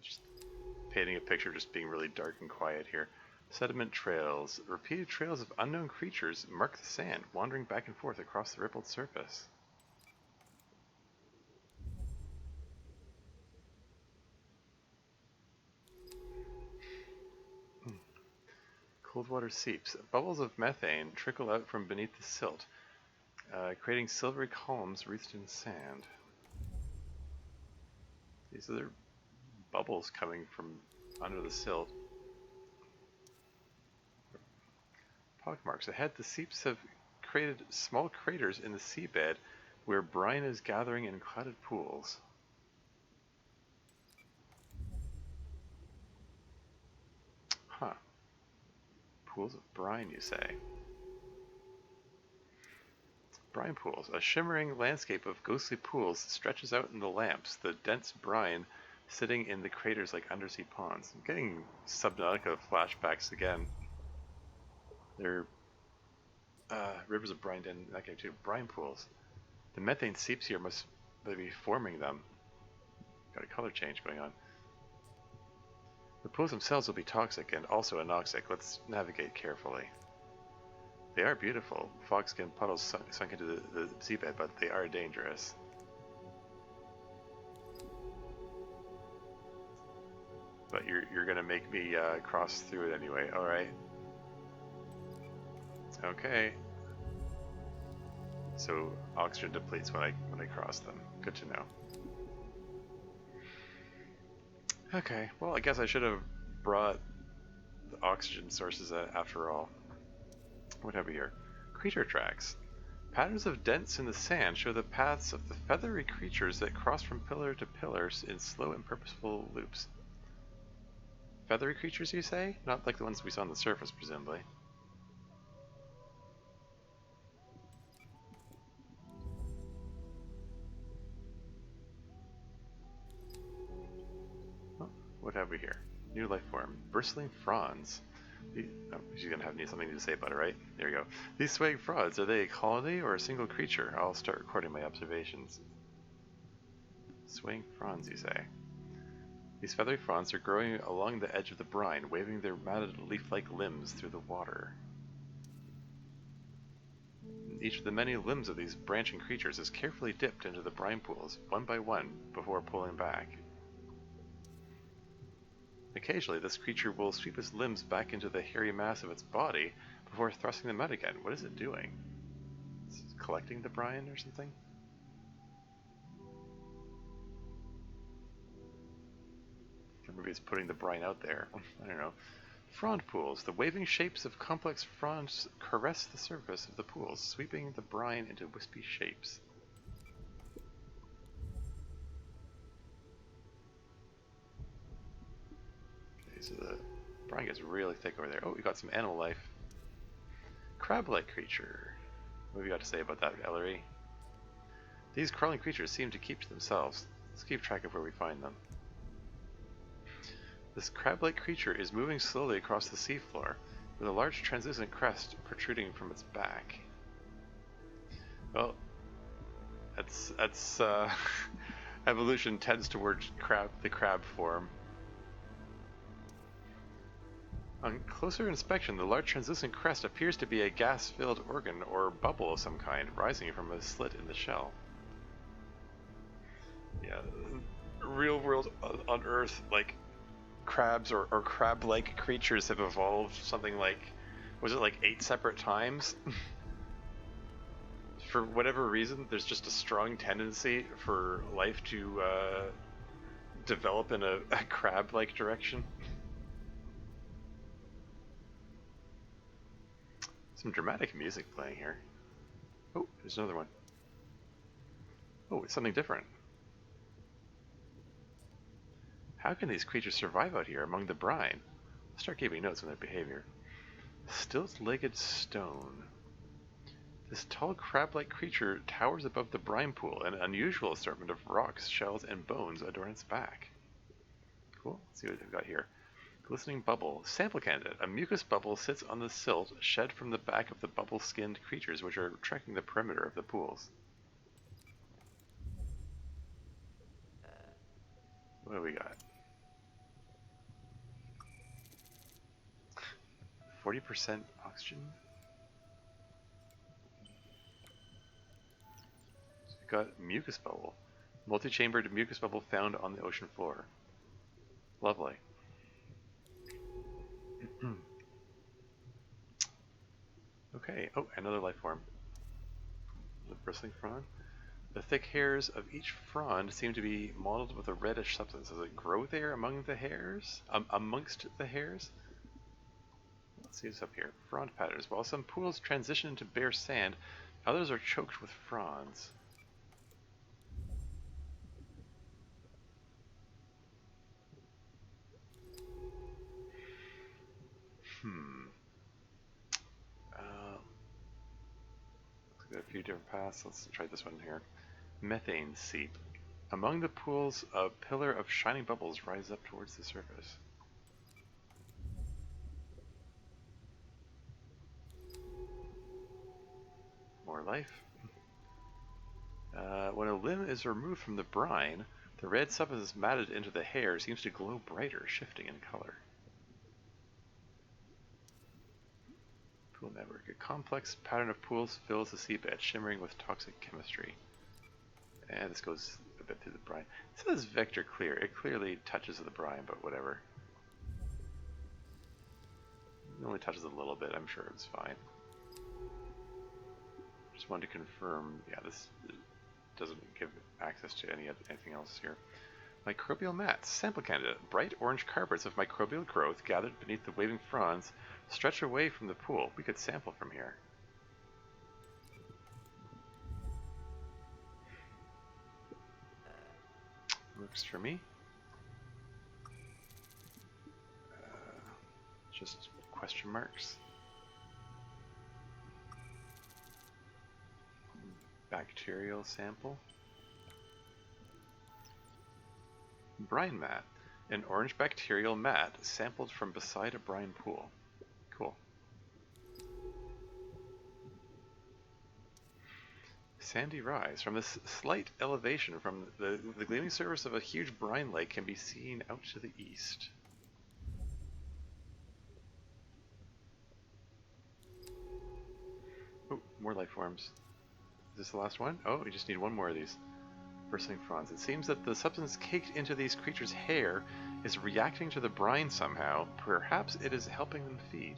Just painting a picture of just being really dark and quiet here. Sediment trails. Repeated trails of unknown creatures mark the sand, wandering back and forth across the rippled surface. Cold water seeps. Bubbles of methane trickle out from beneath the silt, creating silvery columns wreathed in sand. These are bubbles coming from under the silt. Pockmarks. Ahead, the seeps have created small craters in the seabed where brine is gathering in clouded pools. Huh. Pools of brine, you say? Brine pools. A shimmering landscape of ghostly pools stretches out in the lamps, the dense brine sitting in the craters like undersea ponds. I'm getting Subnautica flashbacks again. They're rivers of brine in that game too. Brine pools. The methane seeps here must be forming them. Got a color change going on. The pools themselves will be toxic and also anoxic. Let's navigate carefully. They are beautiful. Fogskin puddles sunk into the seabed, but they are dangerous. But you're gonna make me cross through it anyway. All right. Okay. So oxygen depletes when I cross them. Good to know. Okay. Well, I guess I should have brought the oxygen sources after all. What have we here? Creature tracks. Patterns of dents in the sand show the paths of the feathery creatures that cross from pillar to pillar in slow and purposeful loops. Feathery creatures, you say? Not like the ones we saw on the surface, presumably. Oh, what have we here? New life form. Bristling fronds. Oh, she's gonna have something to say about it, right? There we go. These swaying frogs, are they a colony or a single creature? I'll start recording my observations. Swaying fronds, you say? These feathery fronds are growing along the edge of the brine, waving their matted leaf-like limbs through the water. Each of the many limbs of these branching creatures is carefully dipped into the brine pools, one by one, before pulling back. Occasionally, this creature will sweep its limbs back into the hairy mass of its body before thrusting them out again. What is it doing? Is it collecting the brine or something? Or maybe it's putting the brine out there. I don't know. Frond pools. The waving shapes of complex fronds caress the surface of the pools, sweeping the brine into wispy shapes. So the brine gets really thick over there. Oh, we got some animal life. Crab-like creature. What have you got to say about that, Ellery? These crawling creatures seem to keep to themselves. Let's keep track of where we find them. This crab-like creature is moving slowly across the seafloor, with a large translucent crest protruding from its back. Well, that's evolution tends towards the crab form. On closer inspection, the large translucent crest appears to be a gas-filled organ or bubble of some kind, rising from a slit in the shell. Yeah, real world on Earth, like crabs or crab-like creatures have evolved something like, was it like 8 separate times? For whatever reason, there's just a strong tendency for life to develop in a crab-like direction. Some dramatic music playing here. Oh, there's another one. Oh, it's something different. How can these creatures survive out here among the brine? I'll start keeping notes on their behavior. Stilt-legged stone. This tall crab-like creature towers above the brine pool, and an unusual assortment of rocks, shells, and bones adorn its back. Cool. Let's see what they've got here. Glistening bubble. Sample candidate. A mucus bubble sits on the silt shed from the back of the bubble-skinned creatures which are trekking the perimeter of the pools. What do we got? 40% oxygen? So we've got mucus bubble. Multi-chambered mucus bubble found on the ocean floor. Lovely. Okay. Oh, another life form. The bristling frond. The thick hairs of each frond seem to be mottled with a reddish substance. Does it grow there among the hairs? Amongst the hairs? Let's see what's up here. Frond patterns. While some pools transition into bare sand, others are choked with fronds. Got a few different paths. Let's try this one here. Methane seep. Among the pools, a pillar of shining bubbles rises up towards the surface. More life. When a limb is removed from the brine, the red substance matted into the hair seems to glow brighter, shifting in color. Pool network. A complex pattern of pools fills the seabed, shimmering with toxic chemistry. And this goes a bit through the brine. It says vector clear. It clearly touches the brine, but whatever. It only touches a little bit. I'm sure it's fine. Just wanted to confirm. Yeah, this doesn't give access to anything else here. Microbial mats. Sample candidate. Bright orange carpets of microbial growth gathered beneath the waving fronds stretch away from the pool. We could sample from here. Works for me. Just question marks. Bacterial sample. Brine mat. An orange bacterial mat sampled from beside a brine pool. Cool. Sandy rise. From this slight elevation from the gleaming surface of a huge brine lake can be seen out to the east. Oh, more life forms. Is this the last one? Oh, we just need one more of these. Bristling fronds. It seems that the substance caked into these creatures' hair is reacting to the brine somehow. Perhaps it is helping them feed.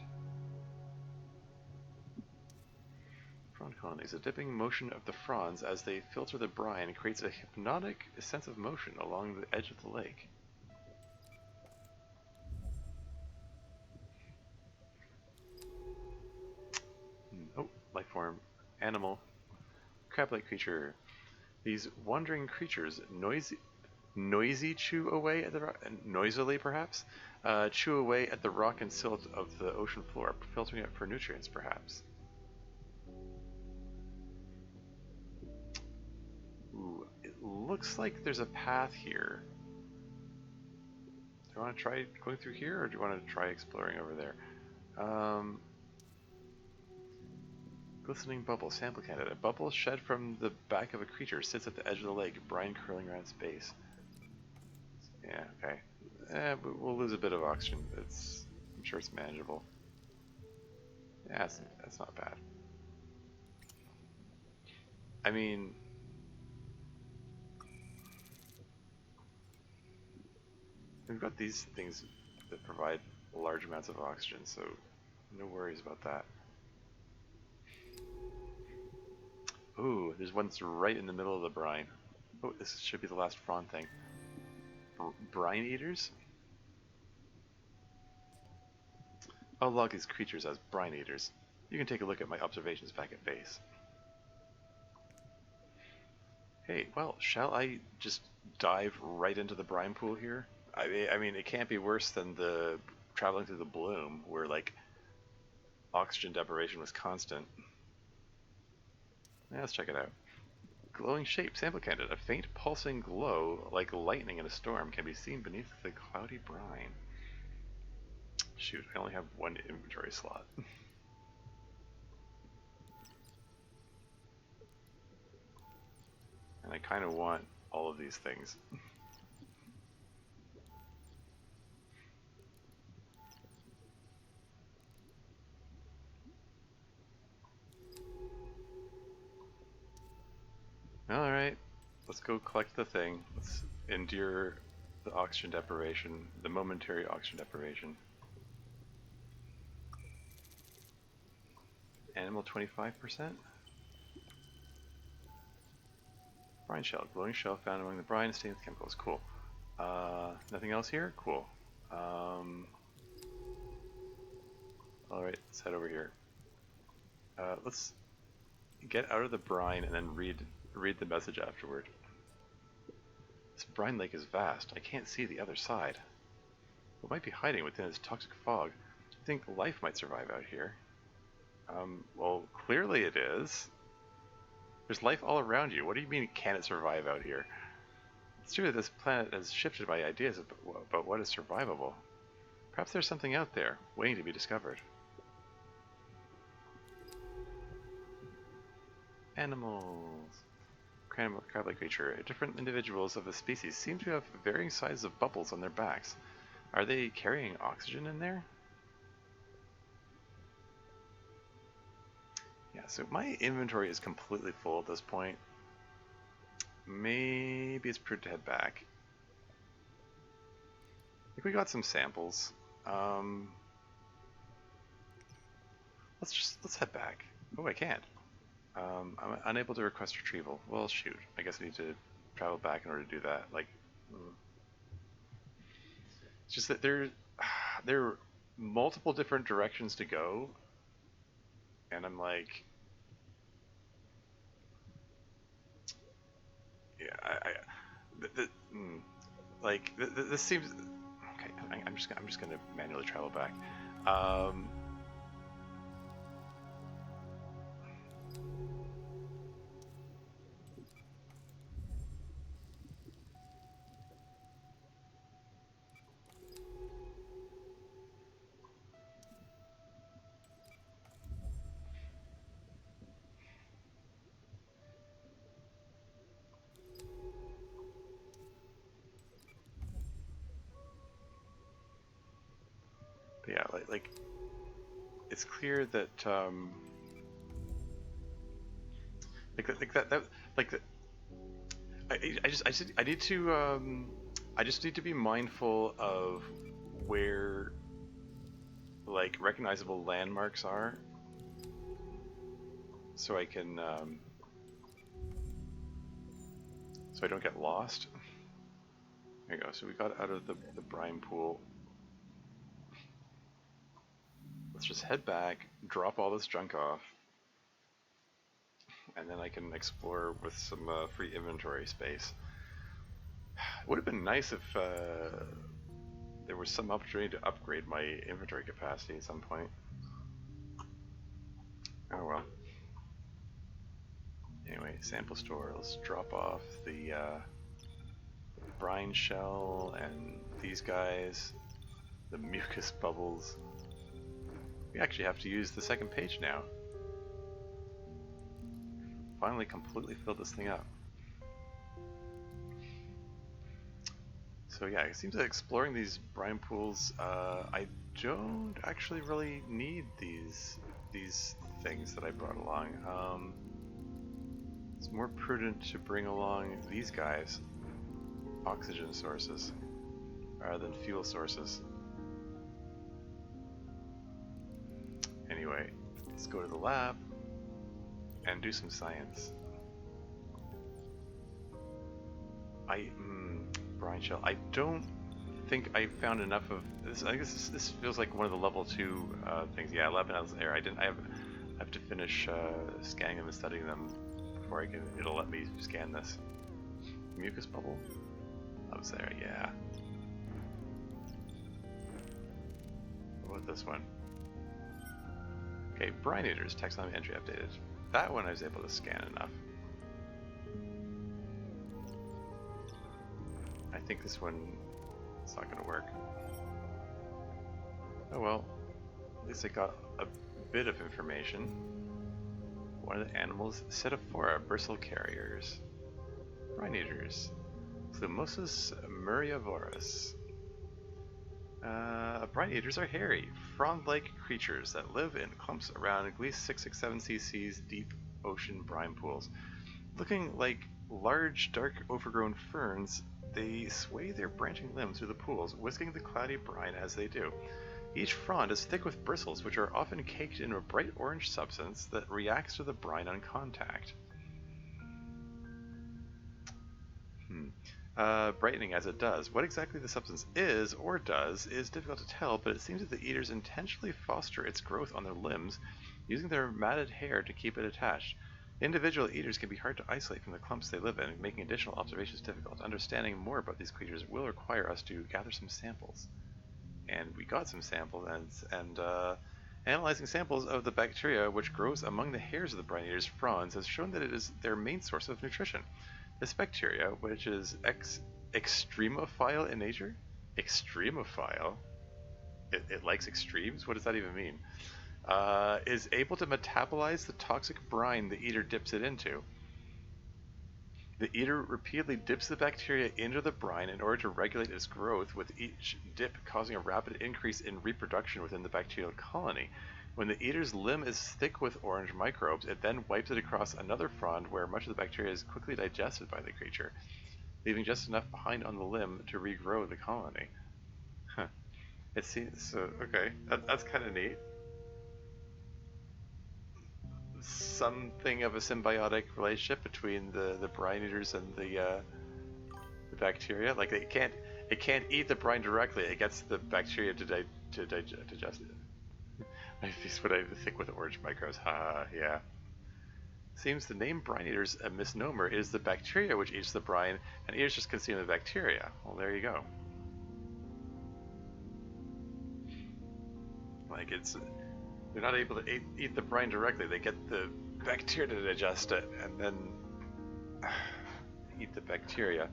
Frond colonies. A dipping motion of the fronds as they filter the brine creates a hypnotic sense of motion along the edge of the lake. Oh, life form. Animal. Crab-like creature. These wandering creatures noisily chew away at the noisily perhaps chew away at the rock and silt of the ocean floor, filtering it for nutrients perhaps. Ooh, it looks like there's a path here. Do you want to try going through here, or do you want to try exploring over there? Glistening bubble, sample candidate. A bubble shed from the back of a creature sits at the edge of the lake, brine curling around its base. Yeah, okay. We'll lose a bit of oxygen. I'm sure it's manageable. Yeah, that's not bad. I mean, We've got these things that provide large amounts of oxygen, so no worries about that. Ooh, there's one that's right in the middle of the brine. Oh, this should be the last prawn thing. Brine eaters? I'll log these creatures as brine eaters. You can take a look at my observations back at base. Hey, well, shall I just dive right into the brine pool here? I mean, it can't be worse than the traveling through the bloom, where like oxygen deprivation was constant. Yeah, let's check it out. Glowing shape, sample candidate. A faint pulsing glow, like lightning in a storm, can be seen beneath the cloudy brine. Shoot, I only have one inventory slot. And I kind of want all of these things. Alright, let's go collect the thing. Let's endure the oxygen deprivation, the momentary oxygen deprivation. Animal 25%? Brine shell. Glowing shell found among the brine stained with chemicals. Cool. Nothing else here? Cool. Alright, let's head over here. Let's get out of the brine and then read the message afterward. This brine lake is vast. I can't see the other side. What might be hiding within this toxic fog? I think life might survive out here. Well, clearly it is. There's life all around you. What do you mean, can it survive out here? It's true that this planet has shifted my ideas about what is survivable. Perhaps there's something out there, waiting to be discovered. Animals. Crab-like creature. Different individuals of the species seem to have varying sizes of bubbles on their backs. Are they carrying oxygen in there? Yeah, so my inventory is completely full at this point. Maybe it's prudent to head back. I think we got some samples. Let's head back. Oh, I can't. I'm unable to request retrieval. Well, shoot. I guess I need to travel back in order to do that. Like, it's just that there are multiple different directions to go, and I'm like, yeah, this seems okay. I'm just gonna manually travel back. But yeah, like it's clear that I just need to be mindful of where like recognizable landmarks are, so I can so I don't get lost. There you go. So we got out of the brine pool. Let's just head back, drop all this junk off, and then I can explore with some free inventory space. It would have been nice if there was some opportunity to upgrade my inventory capacity at some point. Oh well. Anyway, sample store. Let's drop off the brine shell and these guys, the mucus bubbles. We actually have to use the second page now. Finally completely filled this thing up. So yeah, it seems that exploring these brine pools, I don't actually really need these things that I brought along. It's more prudent to bring along these guys, oxygen sources. rather than fuel sources. Anyway, let's go to the lab and do some science. Brine shell. I don't think I found enough of this. I guess this feels like one of the level 2 things. Yeah, 11 ounces of air. I have to finish scanning them and studying them before it'll let me scan this. Mucus bubble? That was there, yeah. What about this one? Okay, brine eaters, taxonomy entry updated. That one I was able to scan enough. I think this one is not going to work. Oh well, at least I got a bit of information. One of the animals, Setophora, bristle carriers. Brine eaters. Plumosus muriavorus. Brine eaters are hairy, frond-like creatures that live in clumps around at least 667 cc's deep ocean brine pools. Looking like large, dark, overgrown ferns, they sway their branching limbs through the pools, whisking the cloudy brine as they do. Each frond is thick with bristles, which are often caked in a bright orange substance that reacts to the brine on contact. Brightening as it does. What exactly the substance is, or does, is difficult to tell, but it seems that the eaters intentionally foster its growth on their limbs, using their matted hair to keep it attached. Individual eaters can be hard to isolate from the clumps they live in, making additional observations difficult. Understanding more about these creatures will require us to gather some samples. And we got some samples, and analyzing samples of the bacteria which grows among the hairs of the brine eaters' fronds has shown that it is their main source of nutrition. This bacteria, which is extremophile in nature? Extremophile? It likes extremes? What does that even mean? Is able to metabolize the toxic brine the eater dips it into. The eater repeatedly dips the bacteria into the brine in order to regulate its growth, with each dip causing a rapid increase in reproduction within the bacterial colony. When the eater's limb is thick with orange microbes, it then wipes it across another frond where much of the bacteria is quickly digested by the creature, leaving just enough behind on the limb to regrow the colony. Huh. It seems so. Okay, that's kind of neat. Something of a symbiotic relationship between the brine eaters and the bacteria. Like it can't eat the brine directly. It gets the bacteria to digest it. My face what I think with orange microbes. Haha, yeah. Seems the name brine eaters a misnomer. It is the bacteria which eats the brine, and eaters just consume the bacteria. Well, there you go. Like they're not able to eat the brine directly. They get the bacteria to digest it, and then eat the bacteria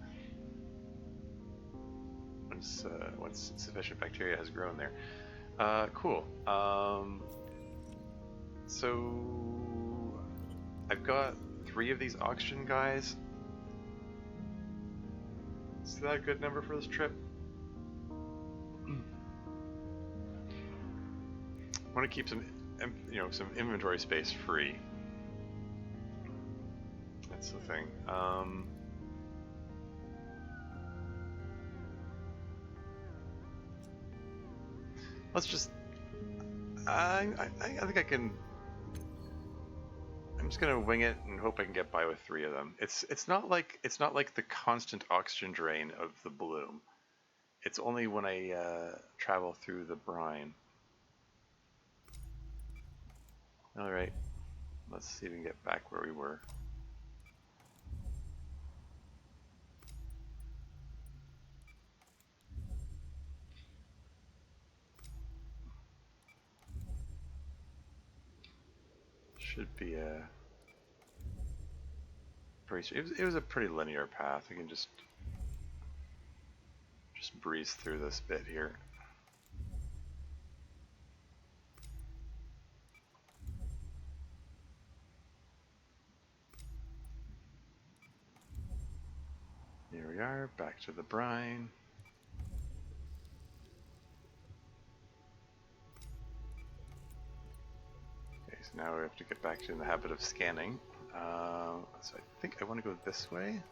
once sufficient bacteria has grown there. Cool. So I've got 3 of these oxygen guys. Is that a good number for this trip? I want to keep some inventory space free. That's the thing. Let's just. I think I can. I'm just gonna wing it and hope I can get by with 3 of them. It's not like the constant oxygen drain of the bloom. It's only when I travel through the brine. All right, let's see if we can get back where we were. Should be a pretty. It was a pretty linear path. We can just breeze through this bit here. Here we are, back to the brine. Okay, so now we have to get back to the habit of scanning. So I think I want to go this way.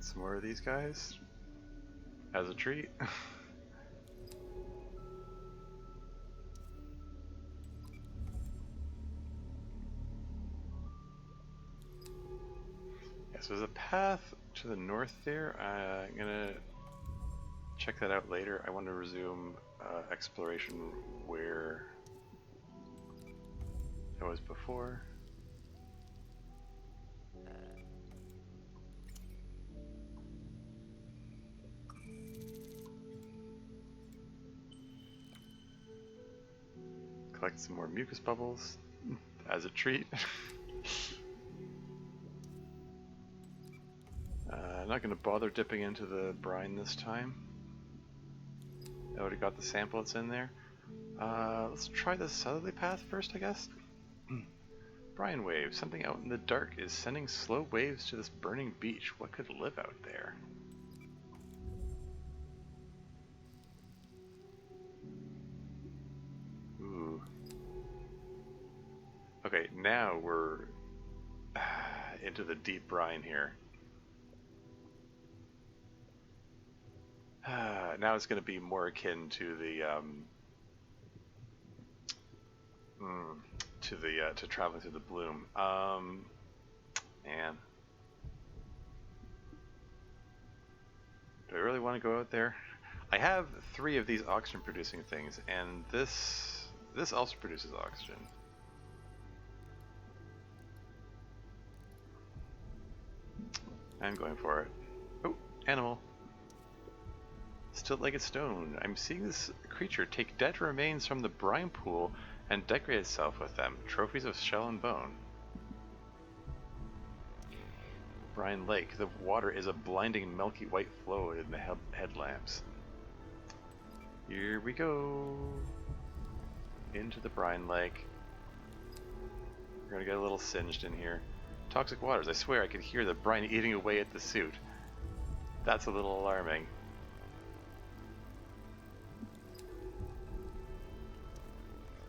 Get some more of these guys as a treat. So there's a path to the north there. I'm gonna check that out later. I want to resume exploration where I was before. Collect some more mucus bubbles as a treat. I'm not going to bother dipping into the brine this time. I already got the sample that's in there. Let's try the southerly path first, I guess. Brine wave. Something out in the dark is sending slow waves to this burning beach. What could live out there? Ooh. Okay, now we're into the deep brine here. Now it's going to be more akin to the to traveling through the bloom. Man, do I really want to go out there? I have 3 of these oxygen-producing things, and this also produces oxygen. I'm going for it. Oh, animal. Stilt-legged stone. I'm seeing this creature take dead remains from the brine pool and decorate itself with them. Trophies of shell and bone. Brine lake. The water is a blinding milky white flow in the headlamps. Here we go. Into the brine lake. We're gonna get a little singed in here. Toxic waters. I swear I could hear the brine eating away at the suit. That's a little alarming.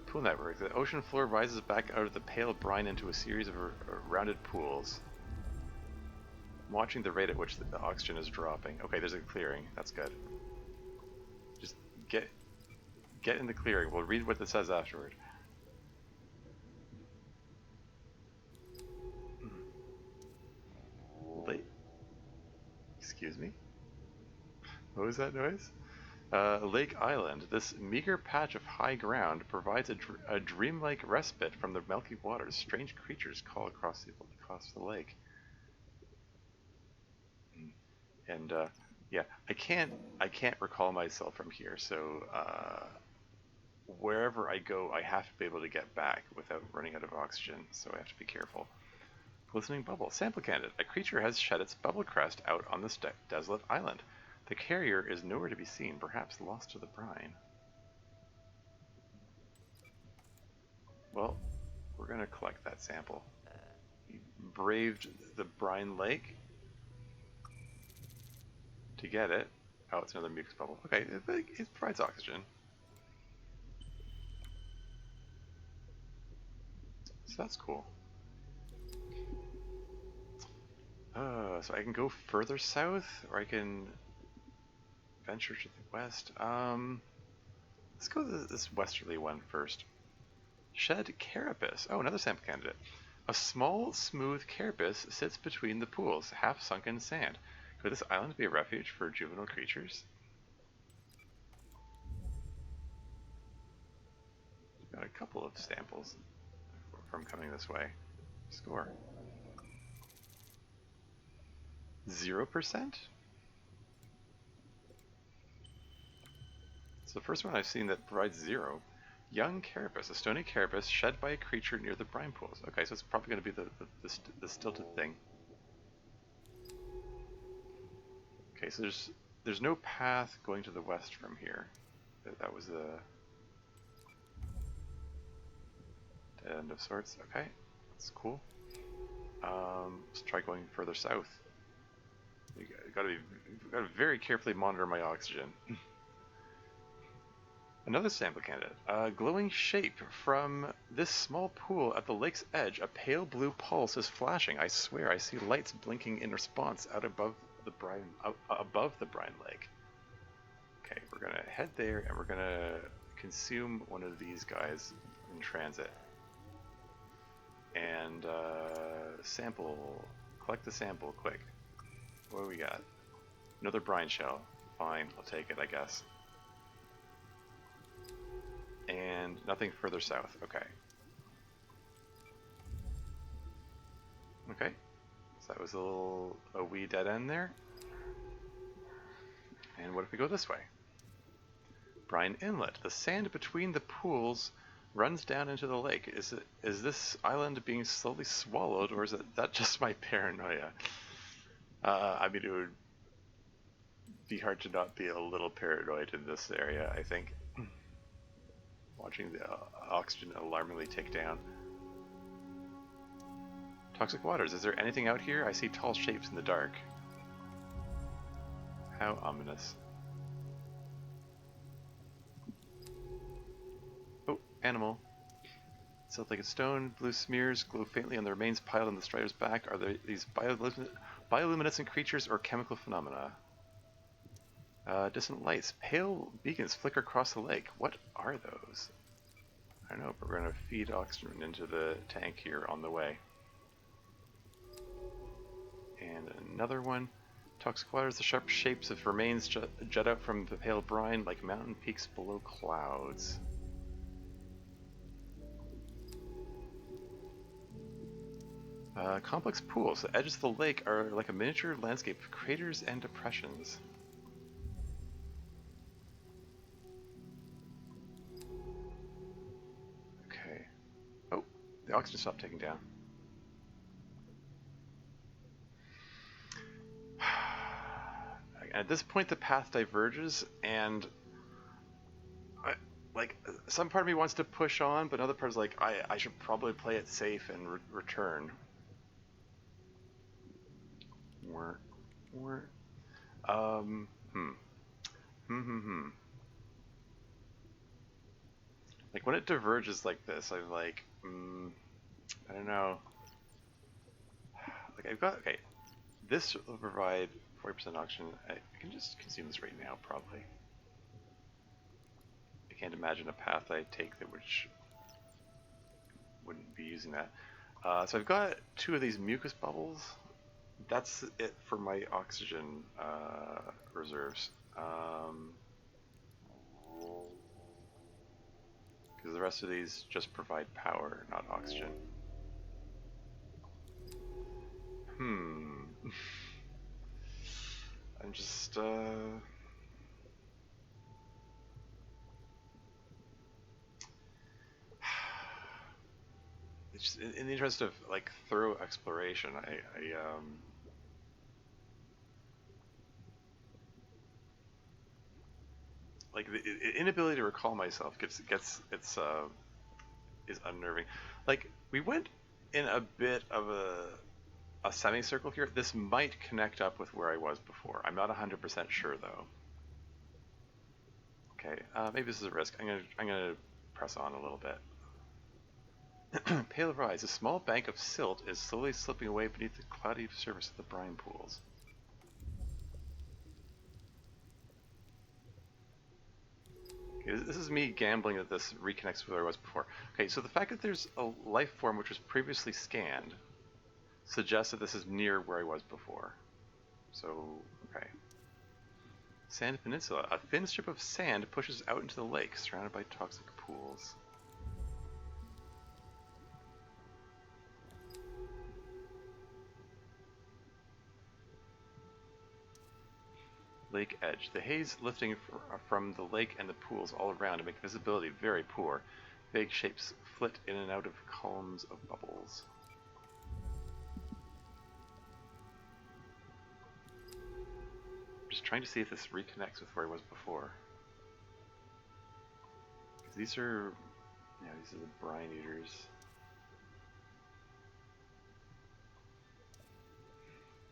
Pool network. The ocean floor rises back out of the pale brine into a series of rounded pools. I'm watching the rate at which the oxygen is dropping. Okay, there's a clearing. That's good. Just get in the clearing. We'll read what this says afterward. Excuse me? What was that noise? Lake Island. This meager patch of high ground provides a dreamlike respite from the milky waters. Strange creatures call across the lake. And yeah, I can't recall myself from here. So wherever I go, I have to be able to get back without running out of oxygen. So I have to be careful. Glistening bubble. Sample candidate. A creature has shed its bubble crest out on this desolate island. The carrier is nowhere to be seen, perhaps lost to the brine. Well, we're going to collect that sample. He braved the brine lake to get it. Oh, it's another mucus bubble. Okay, it provides oxygen. So that's cool. So I can go further south, or I can venture to the west. Let's go to this westerly one first. Shed carapace. Oh, another sample candidate. A small, smooth carapace sits between the pools, half sunk in sand. Could this island be a refuge for juvenile creatures? Got a couple of samples from coming this way. Score. 0%? It's the first one I've seen that provides 0. Young carapace, a stony carapace shed by a creature near the brine pools. Okay, so it's probably going to be the stilted thing. Okay, so there's no path going to the west from here. That was the dead end of sorts. Okay, that's cool. Let's try going further south. You gotta very carefully monitor my oxygen. Another sample candidate. A glowing shape from this small pool at the lake's edge. A pale blue pulse is flashing. I swear I see lights blinking in response out above the brine, above the brine lake. Okay, we're gonna head there and we're gonna consume one of these guys in transit. And sample, collect the sample quick. What do we got? Another brine shell. Fine, I'll take it, I guess. And nothing further south. Okay. Okay. So that was a wee dead end there. And what if we go this way? Brine Inlet. The sand between the pools runs down into the lake. Is this island being slowly swallowed, or is that just my paranoia? I mean, it would be hard to not be a little paranoid in this area, I think. Watching the oxygen alarmingly tick down. Toxic waters. Is there anything out here? I see tall shapes in the dark. How ominous. Oh, animal. Silted like a stone, blue smears glow faintly on the remains piled on the strider's back. Are there these bioluminescent creatures or chemical phenomena? Distant lights. Pale beacons flicker across the lake. What are those? I don't know, but we're going to feed oxygen into the tank here on the way. And another one. Toxic waters. The sharp shapes of remains jut out from the pale brine like mountain peaks below clouds. Complex pools. The edges of the lake are like a miniature landscape of craters and depressions. Okay. Oh, the oxygen stopped taking down. At this point, the path diverges, and some part of me wants to push on, but another part is like, I should probably play it safe and return. Like when it diverges like this, I'm like, I don't know. Like I've got, okay, this will provide 40% oxygen. I can just consume this right now, probably. I can't imagine a path I take that wouldn't be using that. So I've got 2 of these mucus bubbles. That's it for my oxygen reserves. Because the rest of these just provide power, not oxygen. I'm just, it's just, in the interest of, like, thorough exploration, like, the inability to recall myself is unnerving. Like, we went in a bit of a semicircle here. This might connect up with where I was before. I'm not 100% sure though. Okay, maybe this is a risk. I'm gonna press on a little bit. Pale rise. A small bank of silt is slowly slipping away beneath the cloudy surface of the brine pools. Okay, this is me gambling that this reconnects with where I was before. Okay, so the fact that there's a life form which was previously scanned suggests that this is near where I was before. So, okay. Sand Peninsula. A thin strip of sand pushes out into the lake, surrounded by toxic pools. Lake edge. The haze lifting from the lake and the pools all around to make visibility very poor. Vague shapes flit in and out of columns of bubbles. I'm just trying to see if this reconnects with where I was before. Because these are the brine eaters.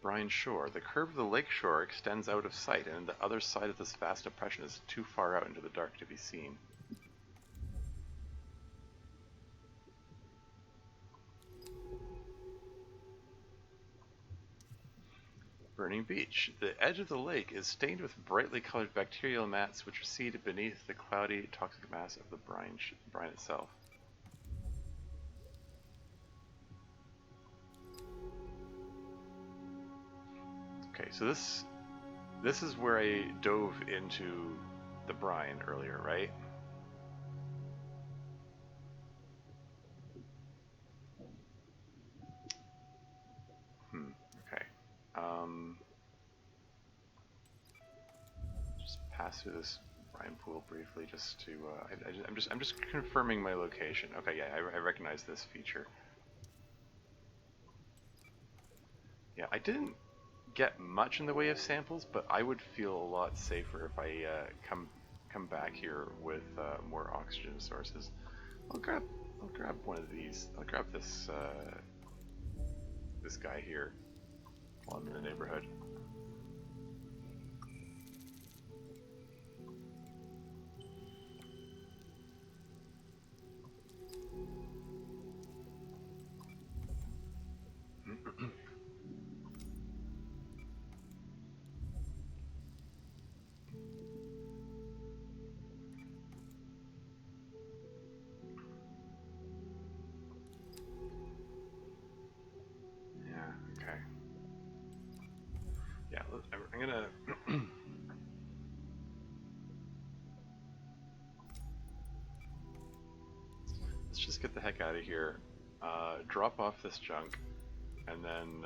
Brine shore. The curve of the lake shore extends out of sight, and the other side of this vast depression is too far out into the dark to be seen. Burning beach. The edge of the lake is stained with brightly colored bacterial mats which recede beneath the cloudy, toxic mass of the brine itself. Okay, so this is where I dove into the brine earlier, right? Okay. Just pass through this brine pool briefly, just to. I'm just confirming my location. Okay, yeah, I recognize this feature. Yeah, I didn't get much in the way of samples, but I would feel a lot safer if I come back here with more oxygen sources. I'll grab one of these. I'll grab this this guy here while I'm in the neighborhood. Yeah, I'm gonna. Let's just get the heck out of here. Drop off this junk, and then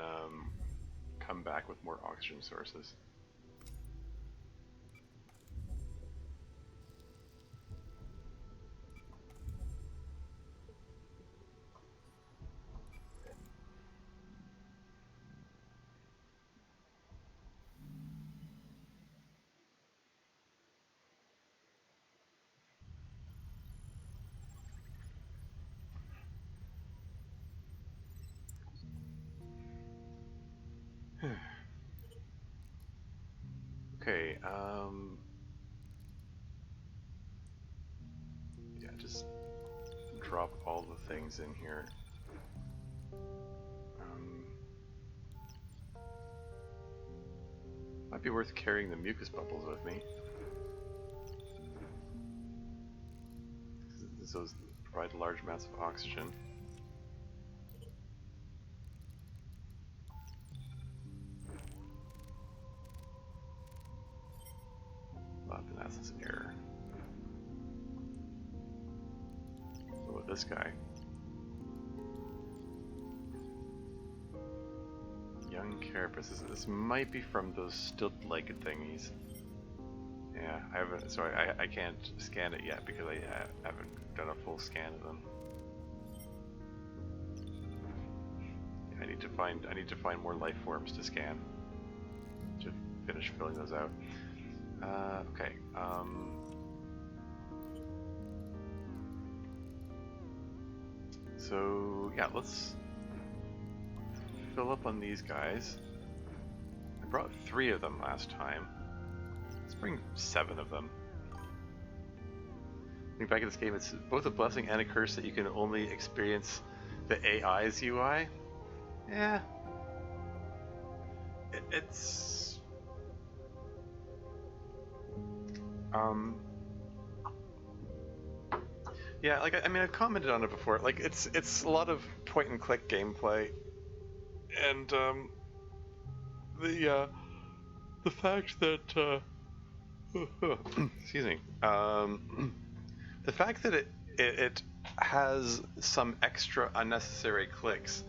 come back with more oxygen sources. Okay, yeah, just drop all the things in here. Might be worth carrying the mucus bubbles with me. Those provide large amounts of oxygen. That's air. So with this guy. Young carapace. This might be from those stilt-legged thingies. Yeah, I haven't. So I can't scan it yet because I haven't done a full scan of them. I need to find more life forms to scan to finish filling those out. Okay. So yeah, let's fill up on these guys. I brought 3 of them last time. Let's bring 7 of them. Looking back at this game, it's both a blessing and a curse that you can only experience the AI's UI. Yeah. It's... Yeah, like, I mean, I've commented on it before. Like, it's a lot of point-and-click gameplay. And, the fact that, excuse me, the fact that it has some extra unnecessary clicks,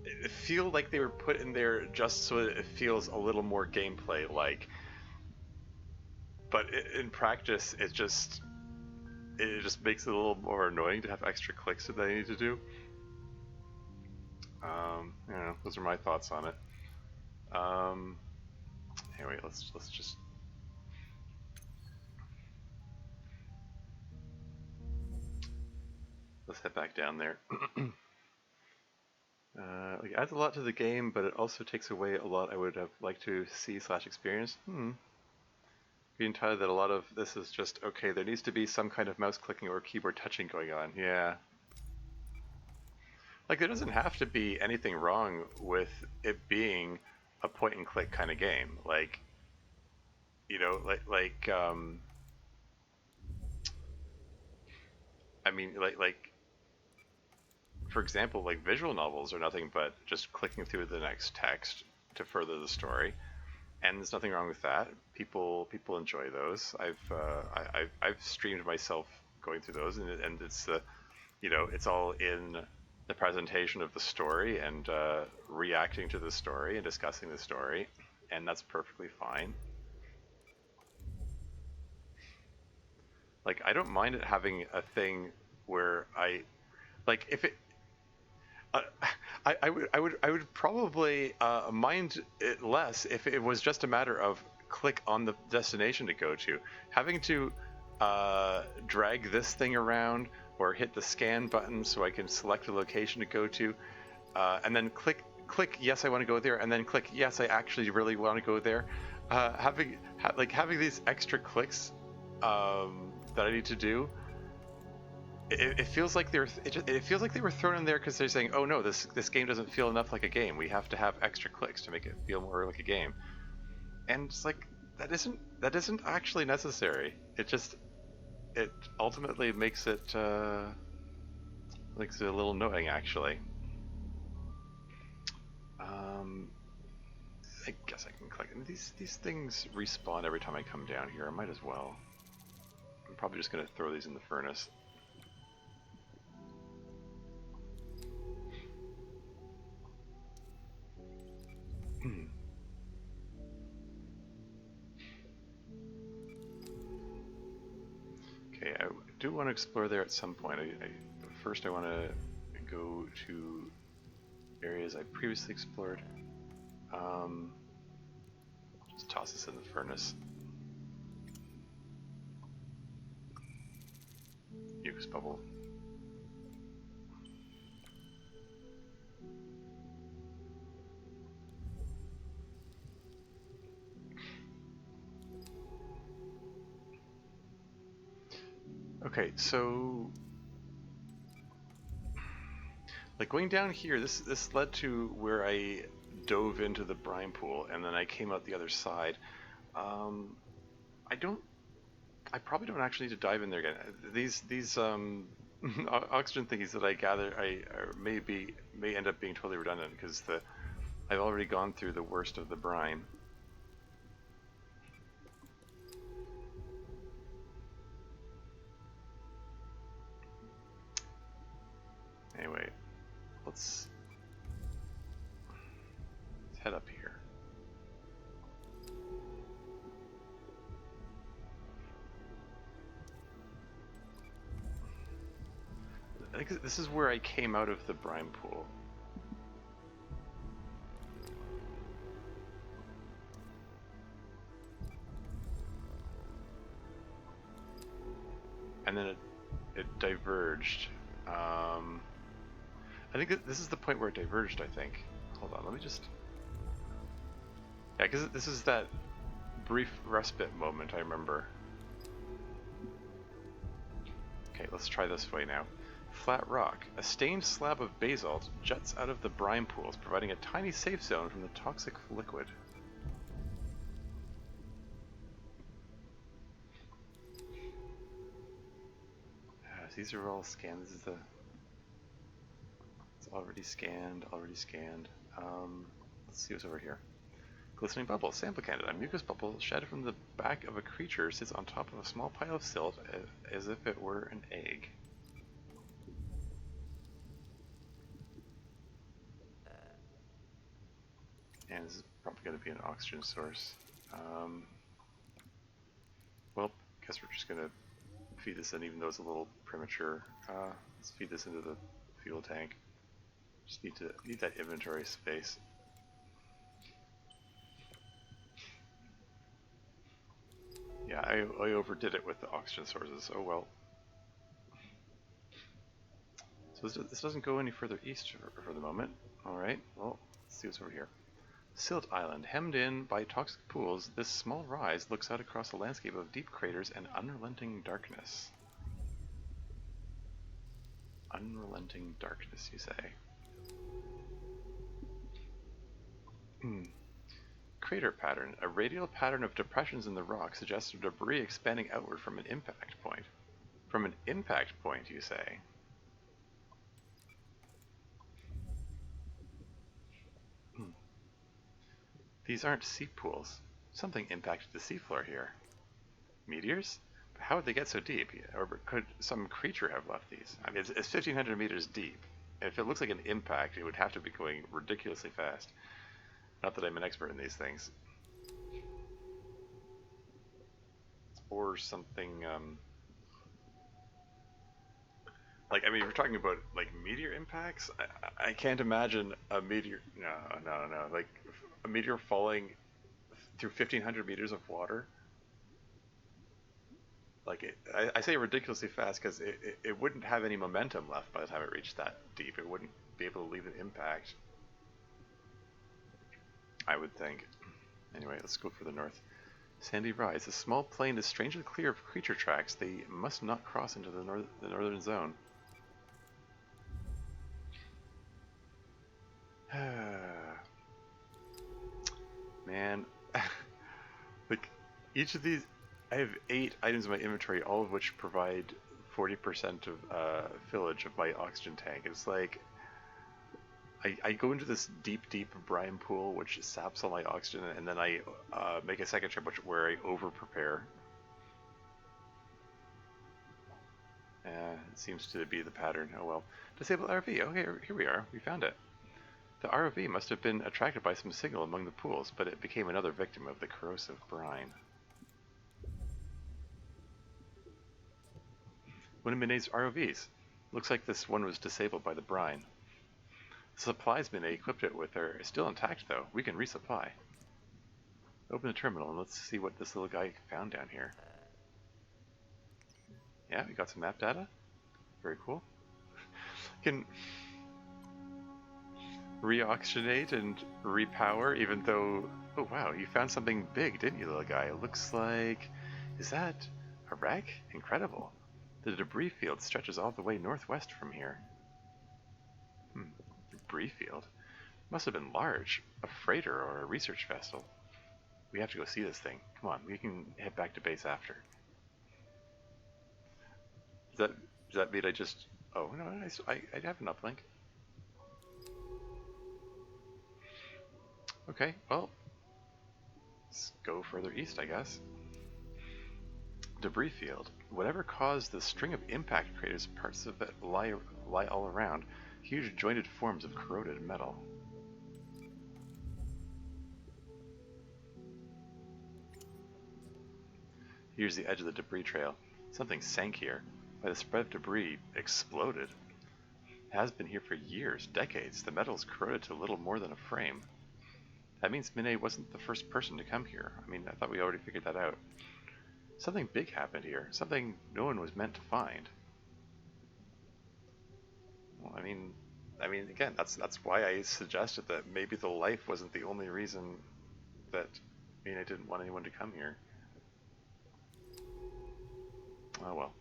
it feel like they were put in there just so that it feels a little more gameplay-like. But in practice, it just makes it a little more annoying to have extra clicks that I need to do. You know, those are my thoughts on it. Anyway, let's just. Let's head back down there. Like, it adds a lot to the game, but it also takes away a lot I would have liked to see/experience. Being entirely that a lot of this is just, okay, there needs to be some kind of mouse clicking or keyboard touching going on. Yeah. Like, there doesn't have to be anything wrong with it being a point and click kind of game. Like, I mean, for example, like visual novels are nothing but just clicking through the next text to further the story, and there's nothing wrong with that. People enjoy those. I've streamed myself going through those, and it's it's all in the presentation of the story and reacting to the story and discussing the story, and that's perfectly fine. Like, I don't mind it having a thing where like if it uh, I would probably mind it less if it was just a matter of click on the destination to go to. Having to drag this thing around or hit the scan button so I can select a location to go to, and then click yes I want to go there, and then click yes I actually really want to go there. Having these extra clicks that I need to do, it feels like it feels like they were thrown in there because they're saying, oh no, this game doesn't feel enough like a game. We have to have extra clicks to make it feel more like a game. And it's like that isn't actually necessary. It ultimately makes it a little annoying actually. Um, I guess I can click. I mean, these things respawn every time I come down here. I might as well. I'm probably just gonna throw these in the furnace. Okay, I do want to explore there at some point. First I want to go to areas I previously explored. Just toss this in the furnace. Mucus bubble. Okay, so like going down here, this led to where I dove into the brine pool, and then I came out the other side. I don't. I probably don't actually need to dive in there again. These oxygen thingies that I gather, may end up being totally redundant because I've already gone through the worst of the brine. Anyway, let's head up here. I think this is where I came out of the brine pool. And then it diverged. I think this is the point where it diverged, I think. Hold on, let me just... Yeah, because this is that brief respite moment I remember. Okay, let's try this way now. Flat rock. A stained slab of basalt juts out of the brine pools, providing a tiny safe zone from the toxic liquid. These are all scanned. This is the... It's already scanned, let's see what's over here. Glistening bubble, sample candidate. A mucus bubble shed from the back of a creature sits on top of a small pile of silt as if it were an egg. And this is probably going to be an oxygen source. Well, I guess we're just going to feed this in, even though it's a little premature. Let's feed this into the fuel tank. Just need that inventory space. Yeah, I overdid it with the oxygen sources. Oh well. So this doesn't go any further east for the moment. Alright, well, let's see what's over here. Silt Island. Hemmed in by toxic pools, this small rise looks out across a landscape of deep craters and unrelenting darkness. Unrelenting darkness, you say? Crater pattern. A radial pattern of depressions in the rock suggests debris expanding outward from an impact point. From an impact point, you say? These aren't sea pools. Something impacted the seafloor here. Meteors? How would they get so deep? Or could some creature have left these? I mean, it's 1,500 meters deep. If it looks like an impact, it would have to be going ridiculously fast. Not that I'm an expert in these things. Or something, like, I mean, if we're talking about, like, meteor impacts, I can't imagine a meteor, no, like, a meteor falling through 1,500 meters of water. Like, I say ridiculously fast because it wouldn't have any momentum left by the time it reached that deep. It wouldn't be able to leave an impact, I would think. Anyway, let's go for the north. Sandy Rise. The small plain is strangely clear of creature tracks. They must not cross into the northern zone. Man, like, each of these, I have 8 items in my inventory, all of which provide 40% of fillage of my oxygen tank. It's like, I go into this deep brine pool, which saps all my oxygen, and then I make a second trip where I over-prepare. It seems to be the pattern. Oh well. Disable RV. Okay, here we are. We found it. The ROV must have been attracted by some signal among the pools, but it became another victim of the corrosive brine. One of Minae's ROVs. Looks like this one was disabled by the brine. The supplies Minae equipped it with are still intact, though. We can resupply. Open the terminal and let's see what this little guy found down here. Yeah, we got some map data. Very cool. Can reoxygenate and repower, even though... Oh wow, you found something big, didn't you, little guy? It looks like... Is that a wreck? Incredible. The debris field stretches all the way northwest from here. Debris field? Must have been large. A freighter or a research vessel. We have to go see this thing. Come on, we can head back to base after. Does that mean I just... Oh, no, I have an uplink. Okay, well, let's go further east, I guess. Debris field. Whatever caused the string of impact craters, parts of it lie all around. Huge jointed forms of corroded metal. Here's the edge of the debris trail. Something sank here. By the spread of debris, exploded. It has been here for years, decades. The metal is corroded to little more than a frame. That means Minae wasn't the first person to come here. I mean, I thought we already figured that out. Something big happened here. Something no one was meant to find. Well, I mean, again, that's why I suggested that maybe the life wasn't the only reason that Minae didn't want anyone to come here. Oh well.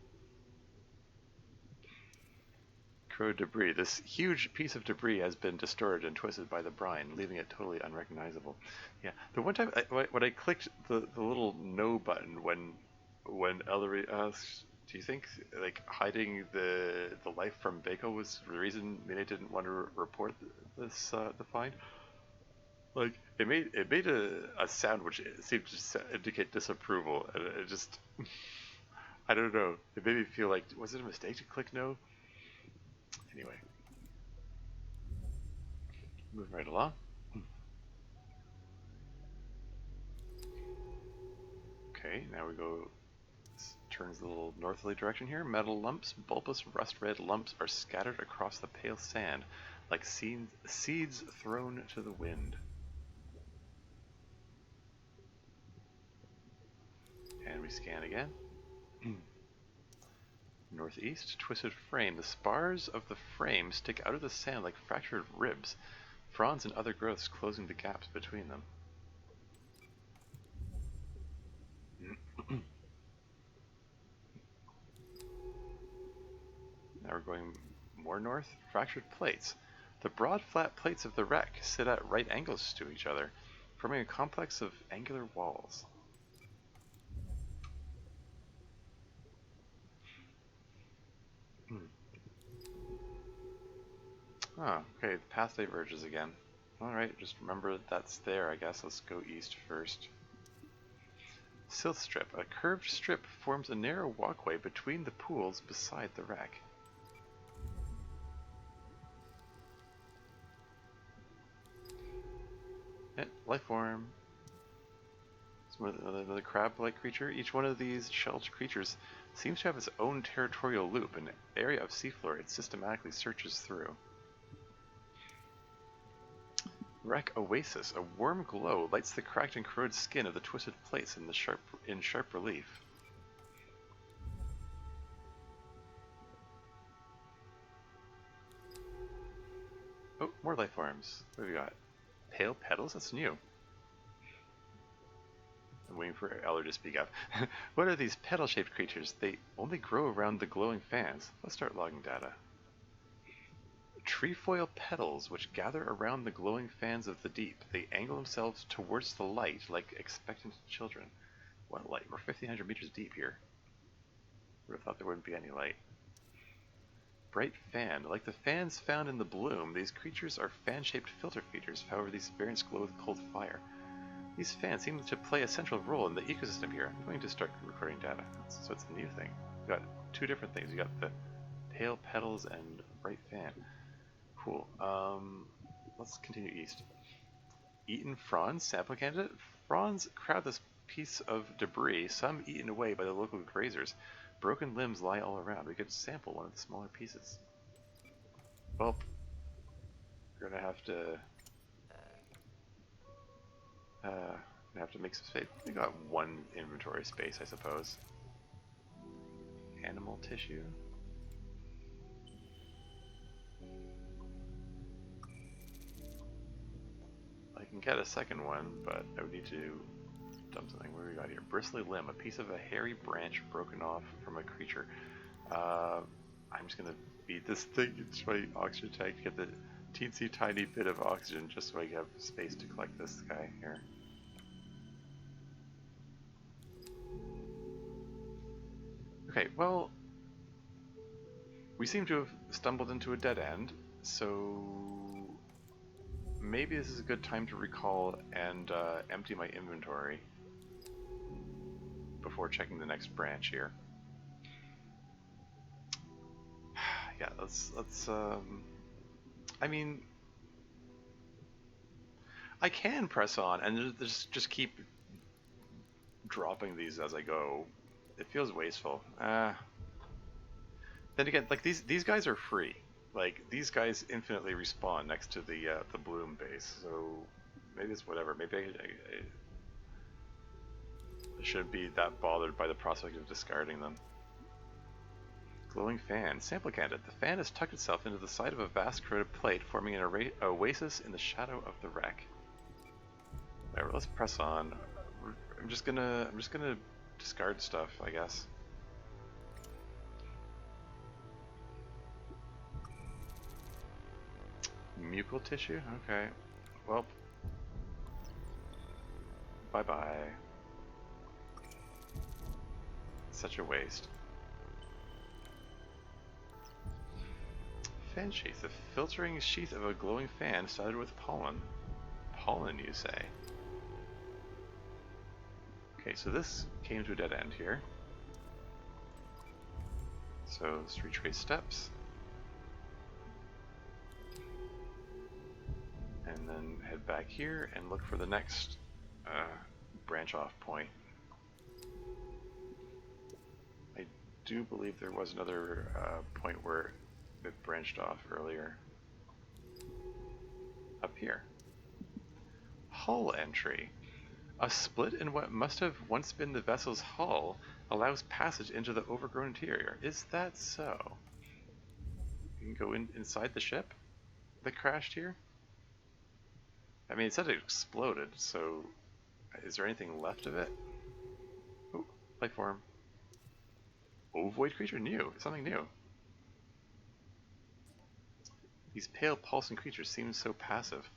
Corroded debris. This huge piece of debris has been distorted and twisted by the brine, leaving it totally unrecognizable. Yeah, the one time when I clicked the little no button when Ellery asked, "Do you think like hiding the life from Bako was the reason Minae didn't want to report this the find?" Like it made a sound which seemed to indicate disapproval, and it just I don't know. It made me feel like, was it a mistake to click no? Anyway, moving right along. Okay, now we go, turns the little northerly direction here. Metal lumps, bulbous rust red lumps are scattered across the pale sand, like seeds thrown to the wind. And we scan again. Northeast, twisted frame. The spars of the frame stick out of the sand like fractured ribs, fronds and other growths closing the gaps between them. Now we're going more north. Fractured plates. The broad flat plates of the wreck sit at right angles to each other, forming a complex of angular walls. Oh, okay, the path diverges again. Alright, just remember that's there, I guess. Let's go east first. Silt strip. A curved strip forms a narrow walkway between the pools beside the wreck. Life form. It's another crab-like creature. Each one of these shelled creatures seems to have its own territorial loop, an area of seafloor it systematically searches through. Wreck Oasis. A warm glow lights the cracked and corroded skin of the twisted plates in sharp relief. Oh, more life forms. What have we got? Pale petals? That's new. I'm waiting for Eller to speak up. What are these petal-shaped creatures? They only grow around the glowing fans. Let's start logging data. Trefoil petals which gather around the glowing fans of the deep. They angle themselves towards the light like expectant children. What light? We're 1,500 meters deep here. Would have thought there wouldn't be any light. Bright fan. Like the fans found in the bloom, these creatures are fan-shaped filter feeders. However, these variants glow with cold fire. These fans seem to play a central role in the ecosystem here. I'm going to start recording data. So it's a new thing. We've got two different things. You got the pale petals and bright fan. Cool. Let's continue east. Eaten fronds, sample candidate. Fronds crowd this piece of debris, some eaten away by the local grazers. Broken limbs lie all around. We could sample one of the smaller pieces. Well, we're gonna have to make some space. We got one inventory space, I suppose. Animal tissue. I can get a second one, but I would need to dump something. What do we got here? Bristly limb, a piece of a hairy branch broken off from a creature. I'm just gonna feed this thing into my oxygen tank to get the teensy tiny bit of oxygen just so I have space to collect this guy here. Okay, well, we seem to have stumbled into a dead end, so maybe this is a good time to recall and empty my inventory before checking the next branch here. Yeah, let's I mean, I can press on and just keep dropping these as I go. It feels wasteful. Then again, like these guys are free. Like these guys infinitely respawn next to the bloom base, so maybe it's whatever. Maybe I shouldn't be that bothered by the prospect of discarding them. Glowing fan. Sample candidate. The fan has tucked itself into the side of a vast corroded plate, forming an oasis in the shadow of the wreck. Alright, let's press on. I'm just gonna discard stuff, I guess. Mucal tissue? Okay. Well. Bye-bye. Such a waste. Fan sheath. The filtering sheath of a glowing fan studded with pollen. Pollen, you say? Okay, so this came to a dead end here. So let's retrace steps. And then head back here and look for the next branch off point. I do believe there was another point where it branched off earlier. Up here. Hull entry. A split in what must have once been the vessel's hull allows passage into the overgrown interior. Is that so? You can go inside the ship that crashed here? I mean, it said it exploded, so is there anything left of it? Oh, life form. Ovoid creature? New. Something new. These pale pulsing creatures seem so passive.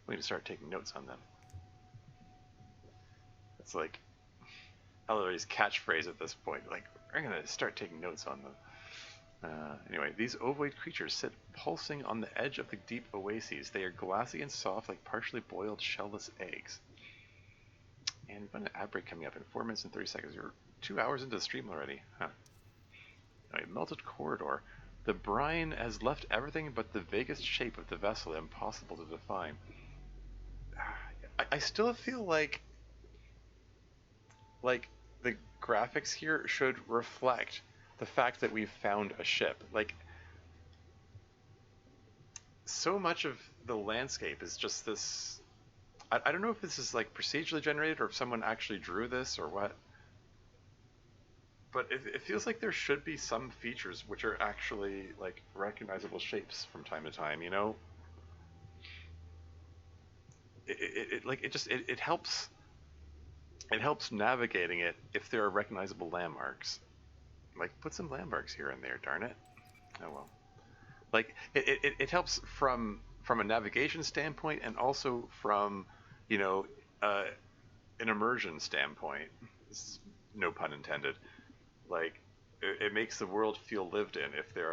We need to start taking notes on them. It's like Ellery's catchphrase at this point. Like, we're gonna start taking notes on them. Anyway, these ovoid creatures sit pulsing on the edge of the deep oases. They are glassy and soft like partially boiled shellless eggs. And we've got an ad break coming up in 4 minutes and 30 seconds. You're 2 hours into the stream already. Huh. Anyway, melted corridor. The brine has left everything but the vaguest shape of the vessel impossible to define. I still feel like the graphics here should reflect the fact that we've found a ship. Like, so much of the landscape is just this. I don't know if this is like procedurally generated or if someone actually drew this or what. But it feels like there should be some features which are actually like recognizable shapes from time to time, you know? It helps. It helps navigating it if there are recognizable landmarks. Like, put some landmarks here and there, darn it. Oh well. Like, it helps from a navigation standpoint and also from, you know, an immersion standpoint. This is no pun intended. Like, it makes the world feel lived in if there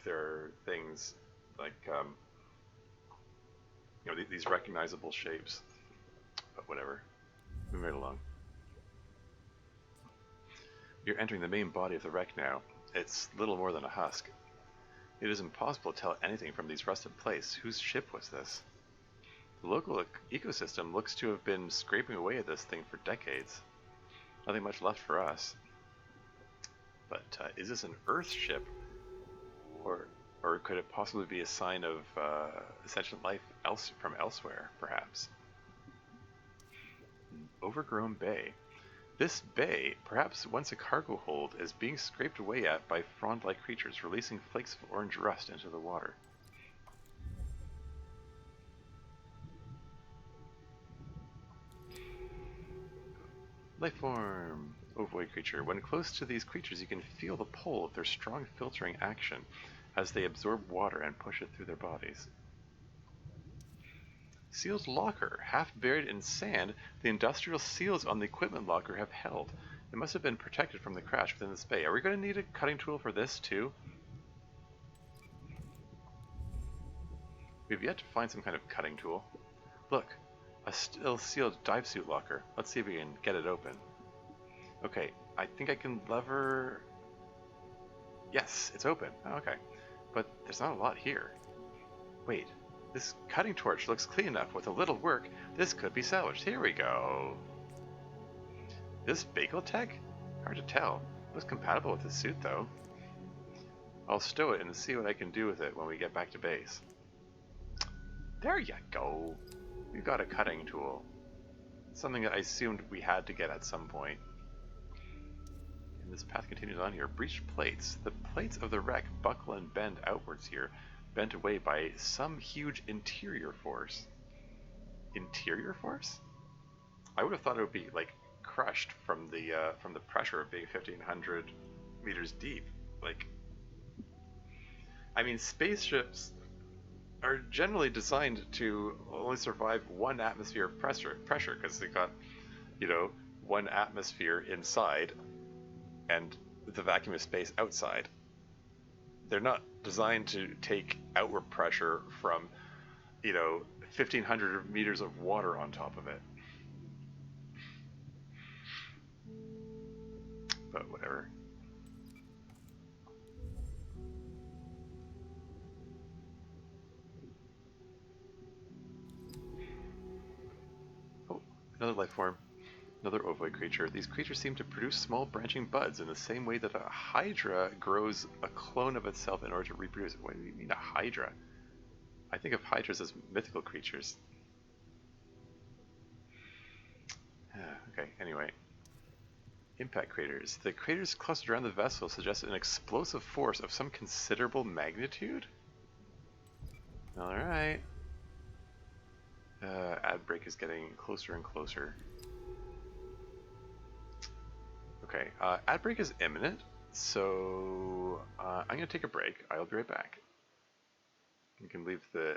are things like you know, these recognizable shapes. But whatever. Moving right along. You're entering the main body of the wreck now. It's little more than a husk. It is impossible to tell anything from these rusted plates. Whose ship was this? The local ecosystem looks to have been scraping away at this thing for decades. Nothing much left for us. But is this an Earth ship? Or could it possibly be a sign of sentient life from elsewhere, perhaps? Overgrown bay. This bay, perhaps once a cargo hold, is being scraped away at by frond-like creatures, releasing flakes of orange rust into the water. Lifeform. Ovoid creature. When close to these creatures, you can feel the pull of their strong filtering action as they absorb water and push it through their bodies. Sealed locker. Half buried in sand, the industrial seals on the equipment locker have held. It must have been protected from the crash within this bay. Are we going to need a cutting tool for this too? We've yet to find some kind of cutting tool. Look, a still sealed dive suit locker. Let's see if we can get it open. Okay, I think I can lever... Yes, it's open. Oh, okay. But there's not a lot here. Wait, this cutting torch looks clean enough. With a little work, this could be salvaged. Here we go. This bagel tech? Hard to tell. Looks compatible with the suit, though. I'll stow it and see what I can do with it when we get back to base. There you go. We've got a cutting tool. Something that I assumed we had to get at some point. And this path continues on here. Breached plates. The plates of the wreck buckle and bend outwards here, bent away by some huge interior force. Interior force? I would have thought it would be like crushed from the pressure of being 1,500 meters deep. Like, I mean, spaceships are generally designed to only survive 1 atmosphere of pressure because they've got, you know, 1 atmosphere inside and the vacuum of space outside. They're not designed to take outward pressure from, you know, 1,500 meters of water on top of it. But whatever. Oh, another life form. Another ovoid creature. These creatures seem to produce small branching buds in the same way that a hydra grows a clone of itself in order to reproduce. What do you mean a hydra? I think of hydras as mythical creatures. Okay, anyway. Impact craters. The craters clustered around the vessel suggest an explosive force of some considerable magnitude? Alright. Ad break is getting closer and closer. Okay, ad break is imminent, so I'm going to take a break. I'll be right back. You can leave the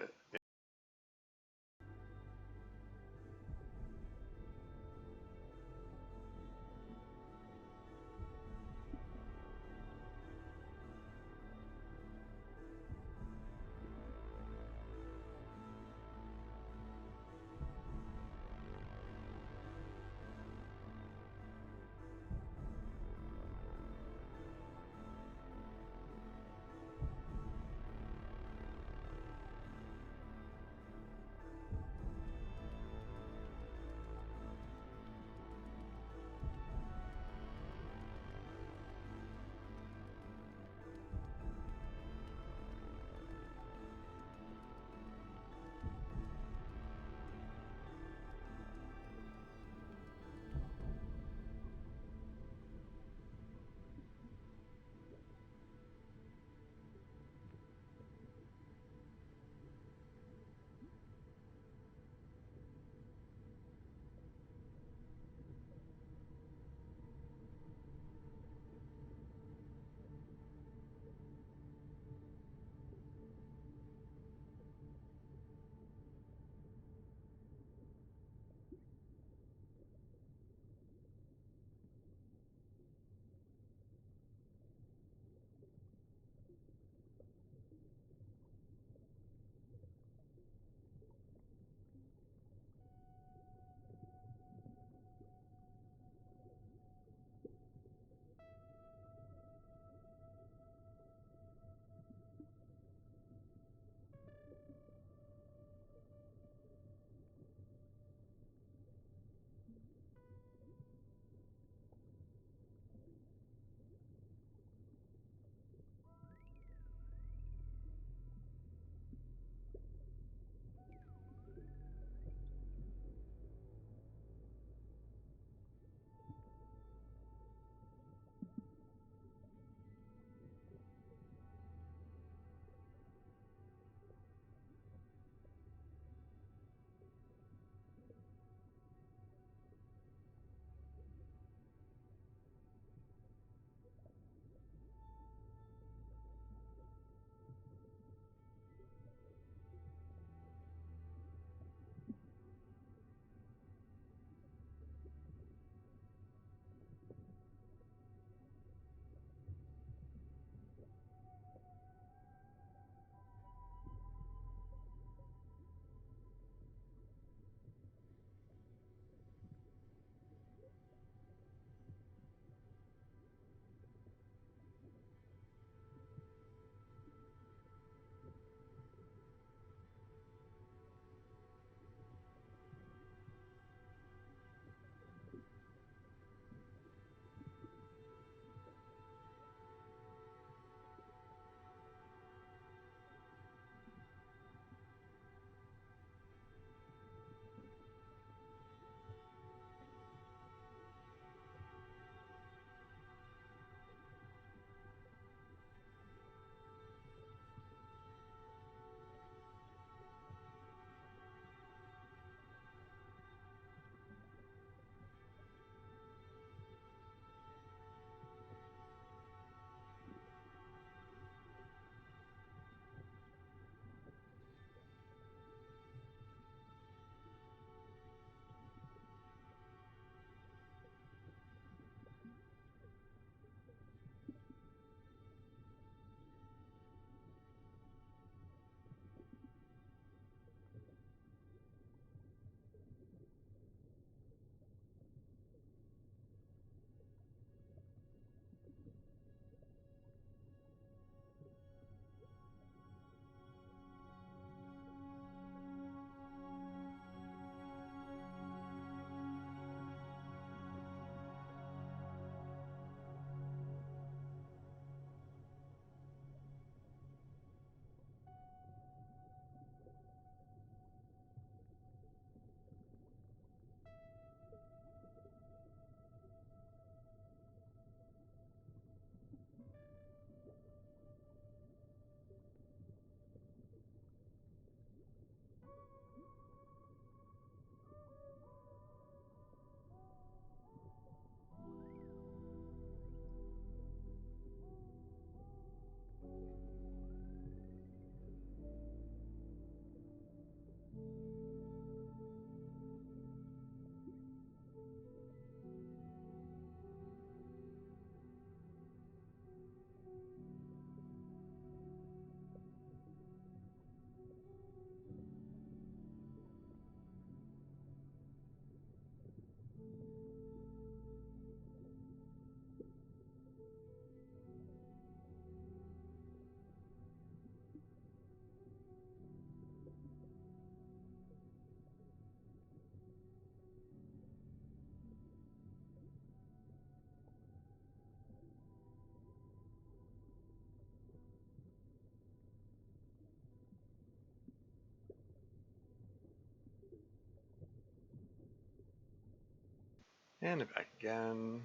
And back again.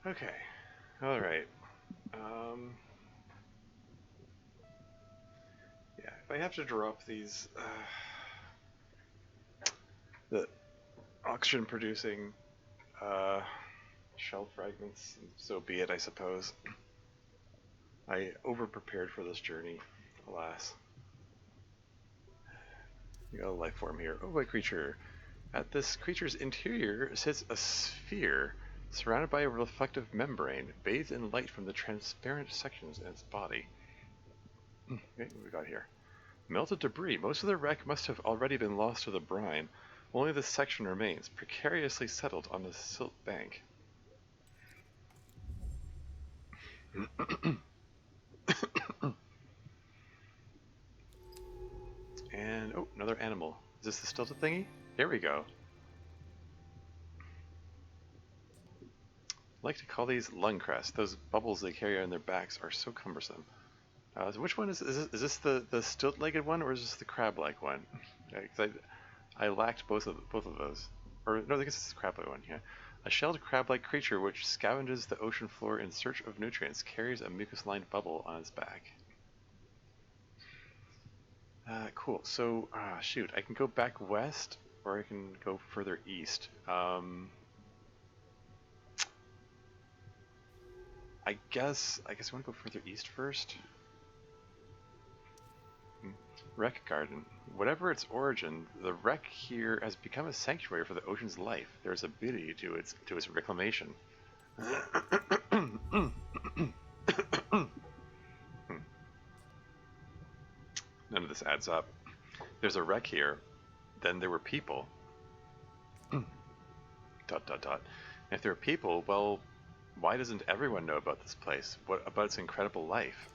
Okay. Alright. Yeah, if I have to drop these the oxygen producing shell fragments, so be it, I suppose. I over-prepared for this journey, alas. You got a life form here. Oh, a creature. At this creature's interior sits a sphere surrounded by a reflective membrane, bathed in light from the transparent sections in its body. Okay, what we got here? Melted debris. Most of the wreck must have already been lost to the brine. Only this section remains, precariously settled on the silt bank. And, oh, another animal. Is this the stilted thingy? Here we go. I like to call these lung crests. Those bubbles they carry on their backs are so cumbersome. So which one is this the stilt-legged one, or is this the crab-like one? Because I lacked both of those. Or no, I guess it's the crab-like one. Yeah, a shelled crab-like creature which scavenges the ocean floor in search of nutrients carries a mucus-lined bubble on its back. Cool. So shoot, I can go back west, or I can go further east. I guess I want to go further east first. Wreck Garden. Whatever its origin, the wreck here has become a sanctuary for the ocean's life. There is a beauty to its reclamation. None of this adds up. There's a wreck here. Then there were people. ... And if there are people, well, why doesn't everyone know about this place? What about its incredible life?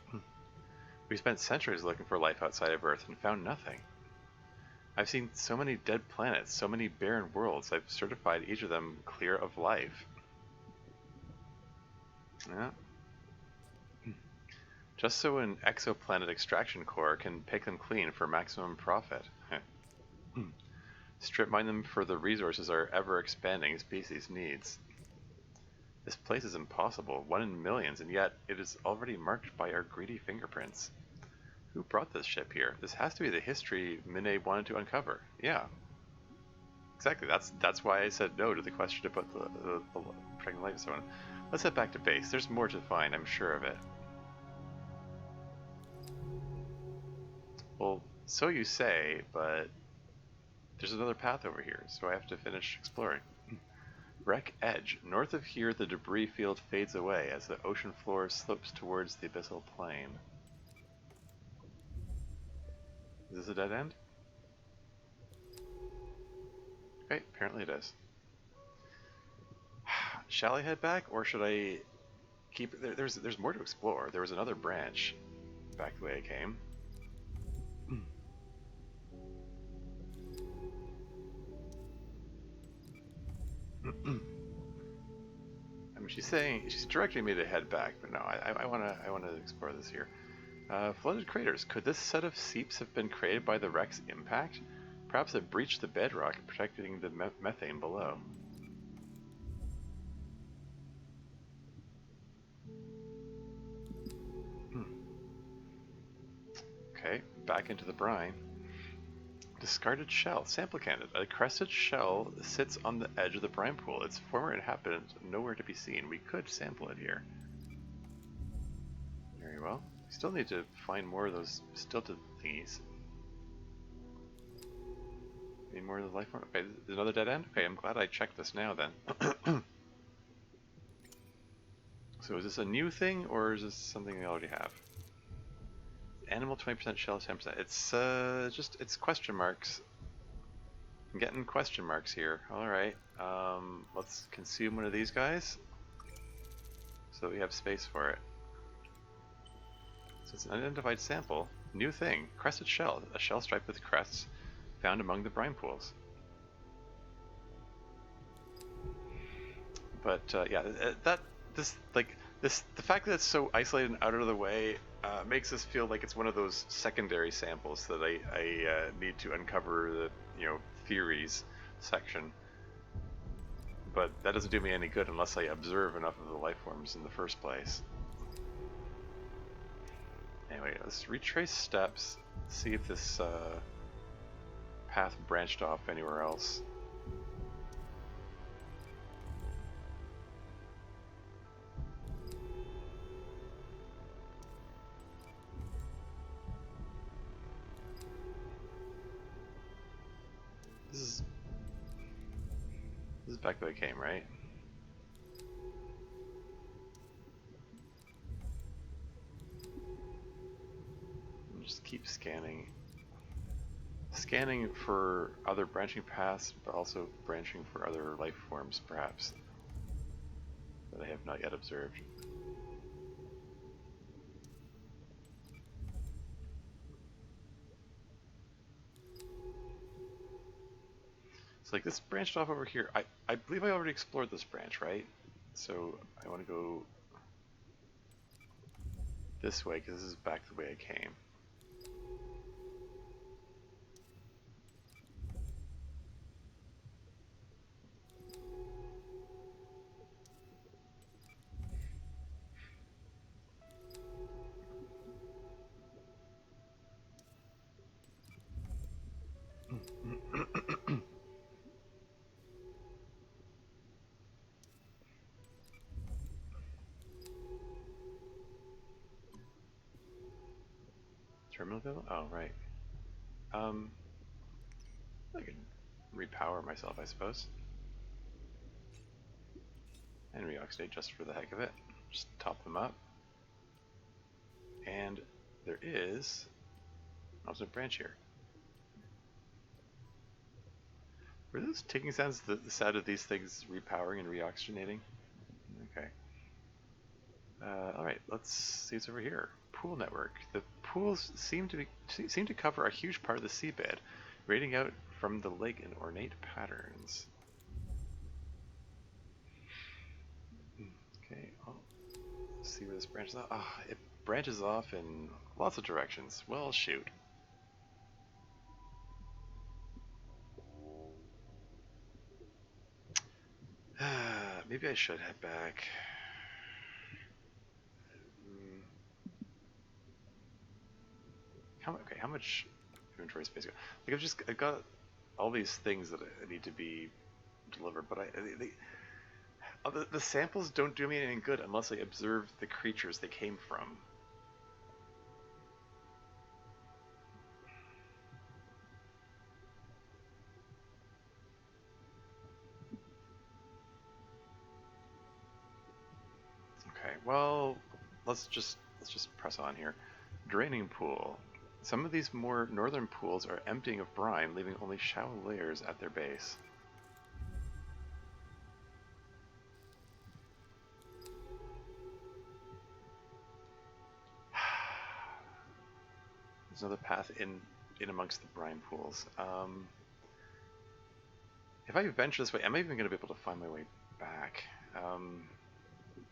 We spent centuries looking for life outside of Earth and found nothing. I've seen so many dead planets, so many barren worlds, I've certified each of them clear of life. Yeah. Just so an exoplanet extraction core can pick them clean for maximum profit. Strip mine them for the resources our ever-expanding species needs. This place is impossible, 1 in millions, and yet it is already marked by our greedy fingerprints. Who brought this ship here? This has to be the history Minae wanted to uncover. Yeah. Exactly, that's why I said no to the question about the protecting life and so on. Let's head back to base. There's more to find, I'm sure of it. Well, so you say, but there's another path over here, so I have to finish exploring. Wreck Edge. North of here, the debris field fades away as the ocean floor slopes towards the abyssal plain. Is this a dead end? Okay, apparently it is. Shall I head back, or should I keep... There's more to explore. There was another branch back the way I came. I mean, she's directing me to head back, but no, I want to explore this here. Flooded craters. Could this set of seeps have been created by the wreck's impact? Perhaps it breached the bedrock, protecting the methane below. Okay, back into the brine. Discarded shell. Sample candidate. A crested shell sits on the edge of the brine pool. Its former inhabitant nowhere to be seen. We could sample it here. Very well. We still need to find more of those stilted thingies. Need more of the life form. Okay, there's another dead end? Okay, I'm glad I checked this now then. So is this a new thing, or is this something we already have? Animal 20% shell 10%. It's question marks. I'm getting question marks here. Alright. Let's consume one of these guys so that we have space for it. So it's an unidentified sample. New thing. Crested shell. A shell striped with crests found among the brine pools. But yeah, the fact that it's so isolated and out of the way makes us feel like it's one of those secondary samples that I need to uncover the theories section. But that doesn't do me any good unless I observe enough of the life forms in the first place. Anyway, let's retrace steps, see if this path branched off anywhere else. This is back where I came, right? Just keep scanning. Scanning for other branching paths, but also branching for other life forms, perhaps, that I have not yet observed. It's like this branched off over here. I believe I already explored this branch, right? So I want to go this way, because this is back the way I came. Terminalville? Oh, right. I can repower myself, I suppose. And reoxidate just for the heck of it. Just top them up. And there is also a branch here. Were those ticking sounds the sound of these things repowering and reoxygenating? Okay. Alright, let's see what's over here. Pool network. The pools seem to cover a huge part of the seabed, radiating out from the lake in ornate patterns. Okay, let's see where this branches off. Ah, it branches off in lots of directions. Well, shoot. Maybe I should head back. How much inventory space? Like I've got all these things that I need to be delivered, but the samples don't do me any good unless I observe the creatures they came from. Okay, well, let's just press on here. Draining pool. Some of these more northern pools are emptying of brine, leaving only shallow layers at their base. There's another path in amongst the brine pools. If I venture this way, am I even going to be able to find my way back?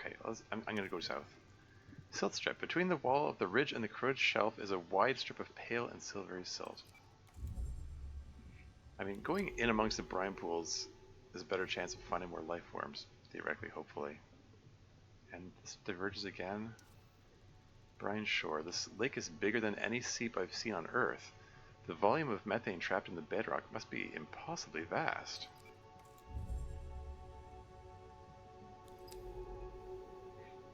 Okay, I'm going to go south. Silt strip. Between the wall of the ridge and the corroded shelf is a wide strip of pale and silvery silt. I mean, going in amongst the brine pools is a better chance of finding more life forms, theoretically, hopefully. And this diverges again. Brine shore. This lake is bigger than any seep I've seen on Earth. The volume of methane trapped in the bedrock must be impossibly vast.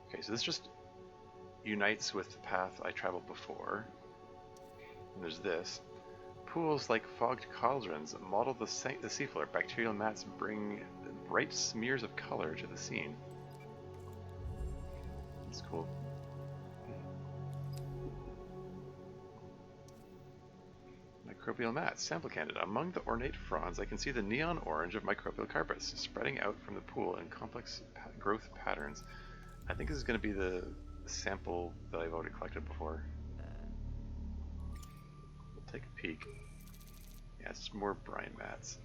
Okay, so this just unites with the path I traveled before. And there's this. Pools like fogged cauldrons model the seafloor. Bacterial mats bring bright smears of color to the scene. That's cool. Microbial mats. Sample candidate. Among the ornate fronds, I can see the neon orange of microbial carpets spreading out from the pool in complex growth patterns. I think this is going to be the sample that I've already collected before. We'll take a peek. Yeah, it's just more brine mats.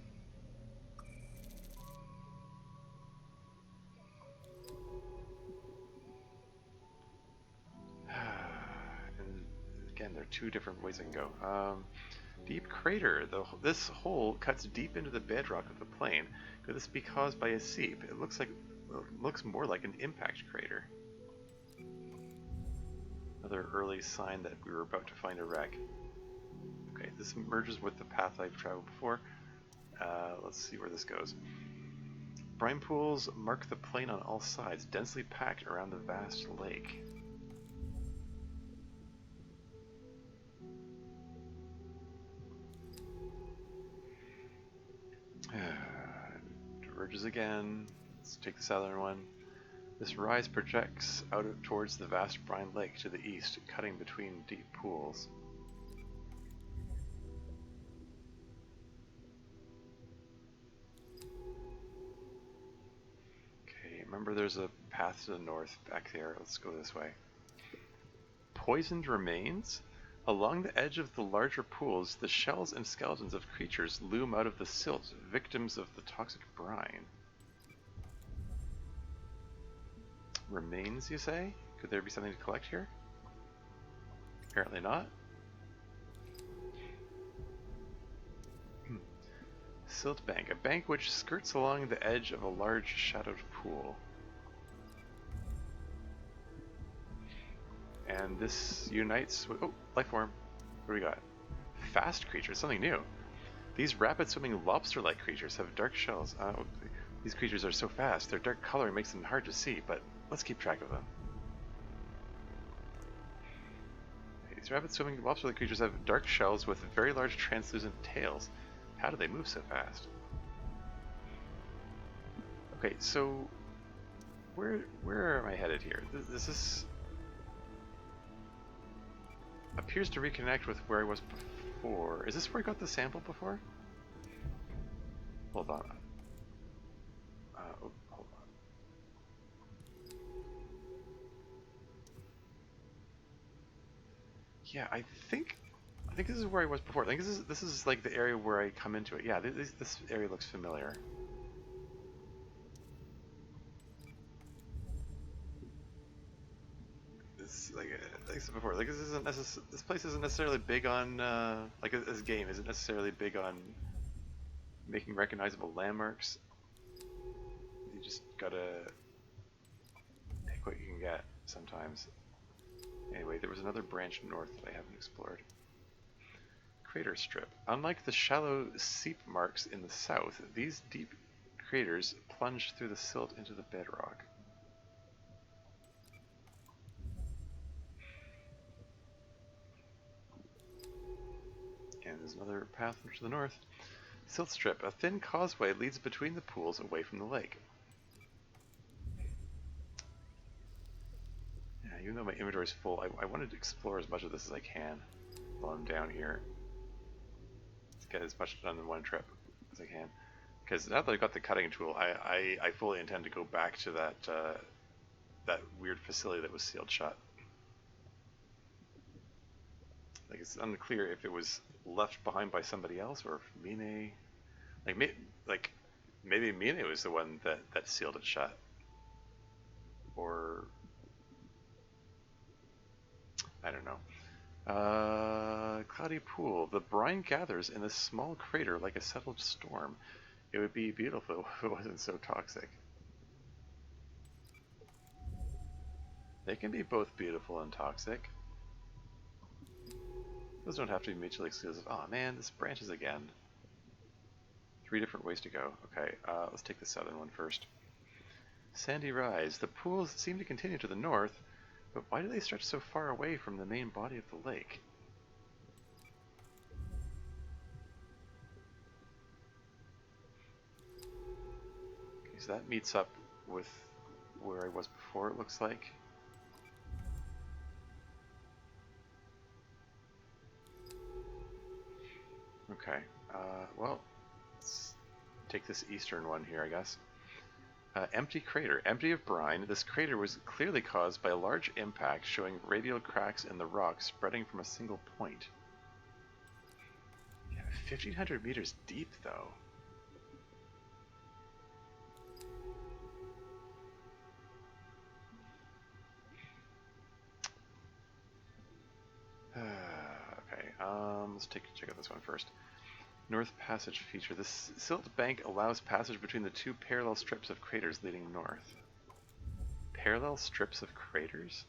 2 different ways I can go. Deep crater. This hole cuts deep into the bedrock of the plane. Could this be caused by a seep? It looks more like an impact crater. Another early sign that we were about to find a wreck. Okay, this merges with the path I've traveled before. Let's see where this goes. Brine pools mark the plain on all sides, densely packed around the vast lake. Diverges again. Let's take the southern one. This rise projects out towards the vast brine lake to the east, cutting between deep pools. Okay, remember there's a path to the north back there. Let's go this way. Poisoned remains? Along the edge of the larger pools, the shells and skeletons of creatures loom out of the silt, victims of the toxic brine. Remains, you say? Could there be something to collect here? Apparently not. Silt bank. A bank which skirts along the edge of a large shadowed pool. And this unites with... Oh, life form. What do we got? Fast creatures. Something new. These rapid-swimming lobster-like creatures have dark shells. These creatures are so fast. Their dark coloring makes them hard to see, but let's keep track of them. These rapid-swimming lobster-like creatures have dark shells with very large translucent tails. How do they move so fast? Okay, so where am I headed here? This is appears to reconnect with where I was before. Is this where I got the sample before? Hold on. Hold on. Yeah, I think this is where I was before. I think this is like the area where I come into it. Yeah, this area looks familiar. This like I said before, like this place isn't necessarily big on like this game isn't necessarily big on making recognizable landmarks. You just gotta take what you can get sometimes. Anyway, there was another branch north that I haven't explored. Crater strip. Unlike the shallow seep marks in the south, these deep craters plunge through the silt into the bedrock. And there's another path to the north. Silt strip. A thin causeway leads between the pools away from the lake. Yeah, even though my inventory is full, I wanted to explore as much of this as I can while I'm down here. Let's get as much done in one trip as I can. Because now that I've got the cutting tool, I fully intend to go back to that weird facility that was sealed shut. Like, it's unclear if it was left behind by somebody else or if Minae... Like, maybe Minae was the one that sealed it shut. Or... I don't know. Cloudy pool. The brine gathers in a small crater like a settled storm. It would be beautiful if it wasn't so toxic. They can be both beautiful and toxic. Those don't have to be mutually exclusive. Oh man, this branches again. 3 different ways to go. Okay, let's take the southern one first. Sandy Rise. The pools seem to continue to the north, but why do they stretch so far away from the main body of the lake? Okay, so that meets up with where I was before, it looks like. Okay, well, let's take this eastern one here, I guess. Empty crater. Empty of brine, this crater was clearly caused by a large impact showing radial cracks in the rock spreading from a single point. Yeah, 1,500 meters deep, though. let's check out this one first. North Passage feature. This silt bank allows passage between the two parallel strips of craters leading north. Parallel strips of craters?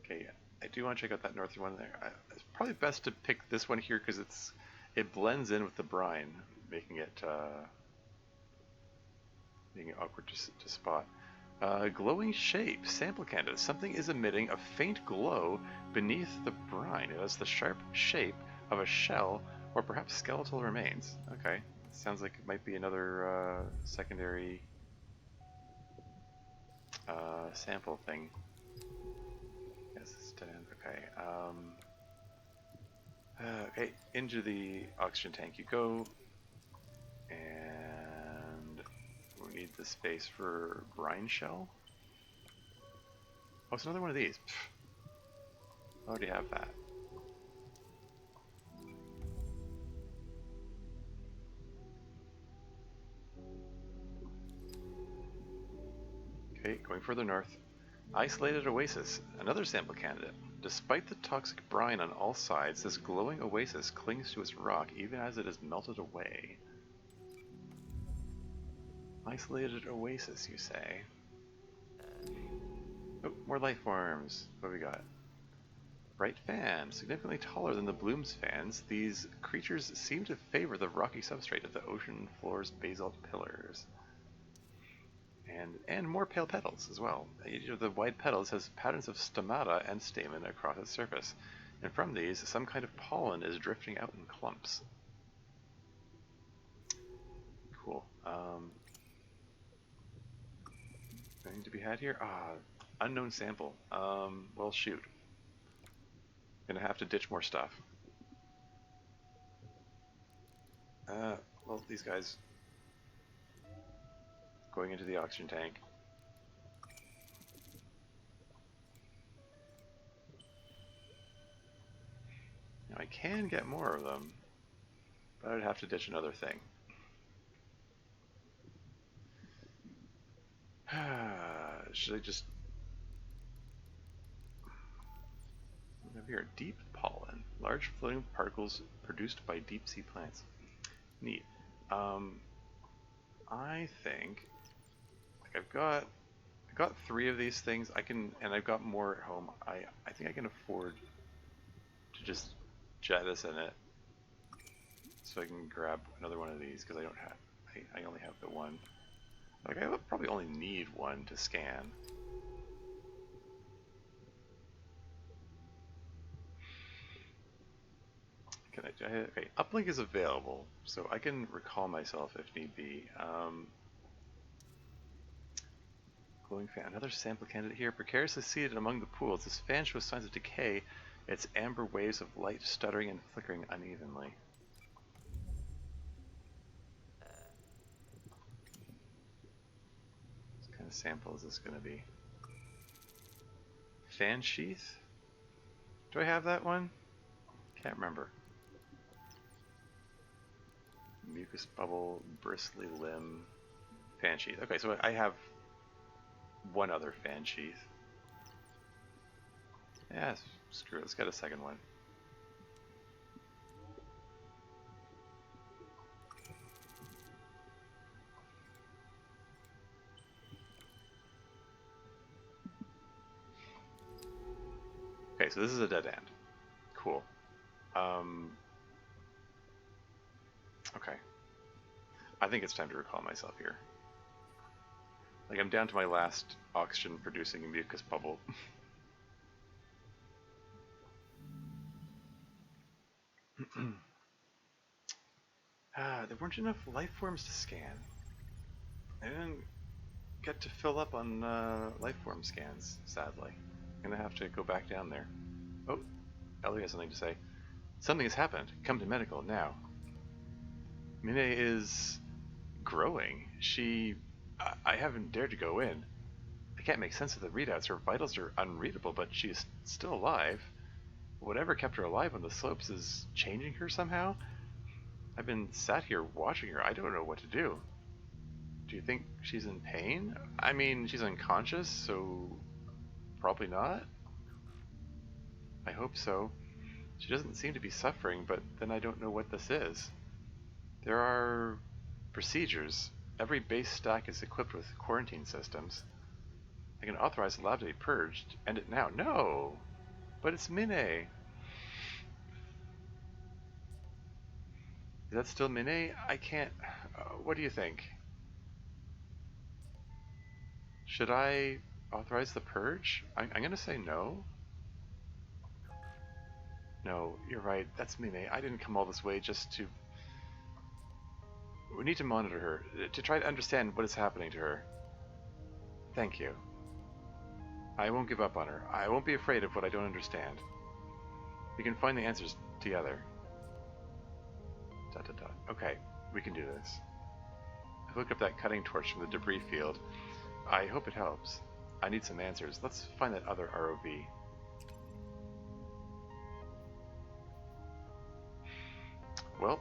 Okay, yeah. I do want to check out that northern one there. It's probably best to pick this one here because it blends in with the brine, making it awkward to spot. Glowing shape, sample candidate. Something is emitting a faint glow beneath the brine. It has the sharp shape of a shell or perhaps skeletal remains. Okay, sounds like it might be another secondary sample thing. Yes, it's dead end. Okay. Okay, into the oxygen tank you go, and we need the space for brine shell. Oh, it's another one of these. Pfft. I already have that. Okay, going further north. Isolated oasis, another sample candidate. Despite the toxic brine on all sides, this glowing oasis clings to its rock even as it is melted away. Isolated oasis, you say? Oh, more life forms. What do we got? Bright fan, significantly taller than the Bloom's fans. These creatures seem to favor the rocky substrate of the ocean floor's basalt pillars. And more pale petals as well. Each of the wide petals has patterns of stomata and stamen across its surface. And from these, some kind of pollen is drifting out in clumps. Cool. Anything to be had here? Unknown sample. Well, shoot. Gonna have to ditch more stuff. Well, these guys going into the oxygen tank. Now I can get more of them, but I'd have to ditch another thing. Should I just... Over here, deep pollen. Large floating particles produced by deep sea plants. Neat. I think... Like I've got 3 of these things. And I've got more at home. I think I can afford to just jettison it, so I can grab another one of these because I don't have. I only have the one. Like I would probably only need one to scan. Can I? Okay, uplink is available, so I can recall myself if need be. Glowing fan, another sample candidate here, precariously seated among the pools. This fan shows signs of decay, its amber waves of light stuttering and flickering unevenly. What kind of sample is this going to be? Fan sheath? Do I have that one? Can't remember. Mucus bubble, bristly limb, fan sheath. Okay, so I have one other fan sheath. Yeah, screw it. Let's get a second one. Okay, so this is a dead end. Cool. Okay. I think it's time to recall myself here. Like, I'm down to my last oxygen-producing mucus bubble. There weren't enough life forms to scan. I didn't get to fill up on life form scans, sadly. I'm gonna have to go back down there. Oh, Ellie has something to say. Something has happened. Come to medical now. Minae is growing. I haven't dared to go in. I can't make sense of the readouts. Her vitals are unreadable, but she's still alive. Whatever kept her alive on the slopes is changing her somehow. I've been sat here watching her. I don't know what to do. Do you think she's in pain? I mean, she's unconscious, so probably not. I hope so. She doesn't seem to be suffering, but then I don't know what this is. There are procedures. Every base stack is equipped with quarantine systems. I can authorize the lab to be purged. End it now. No! But it's Minae! Is that still Minae? I can't... what do you think? Should I authorize the purge? I'm gonna say no. No, you're right. That's Minae. I didn't come all this way just to... We need to monitor her, to try to understand what is happening to her. Thank you. I won't give up on her. I won't be afraid of what I don't understand. We can find the answers together. ... Okay, we can do this. I've looked up that cutting torch from the debris field. I hope it helps. I need some answers. Let's find that other ROV. Well,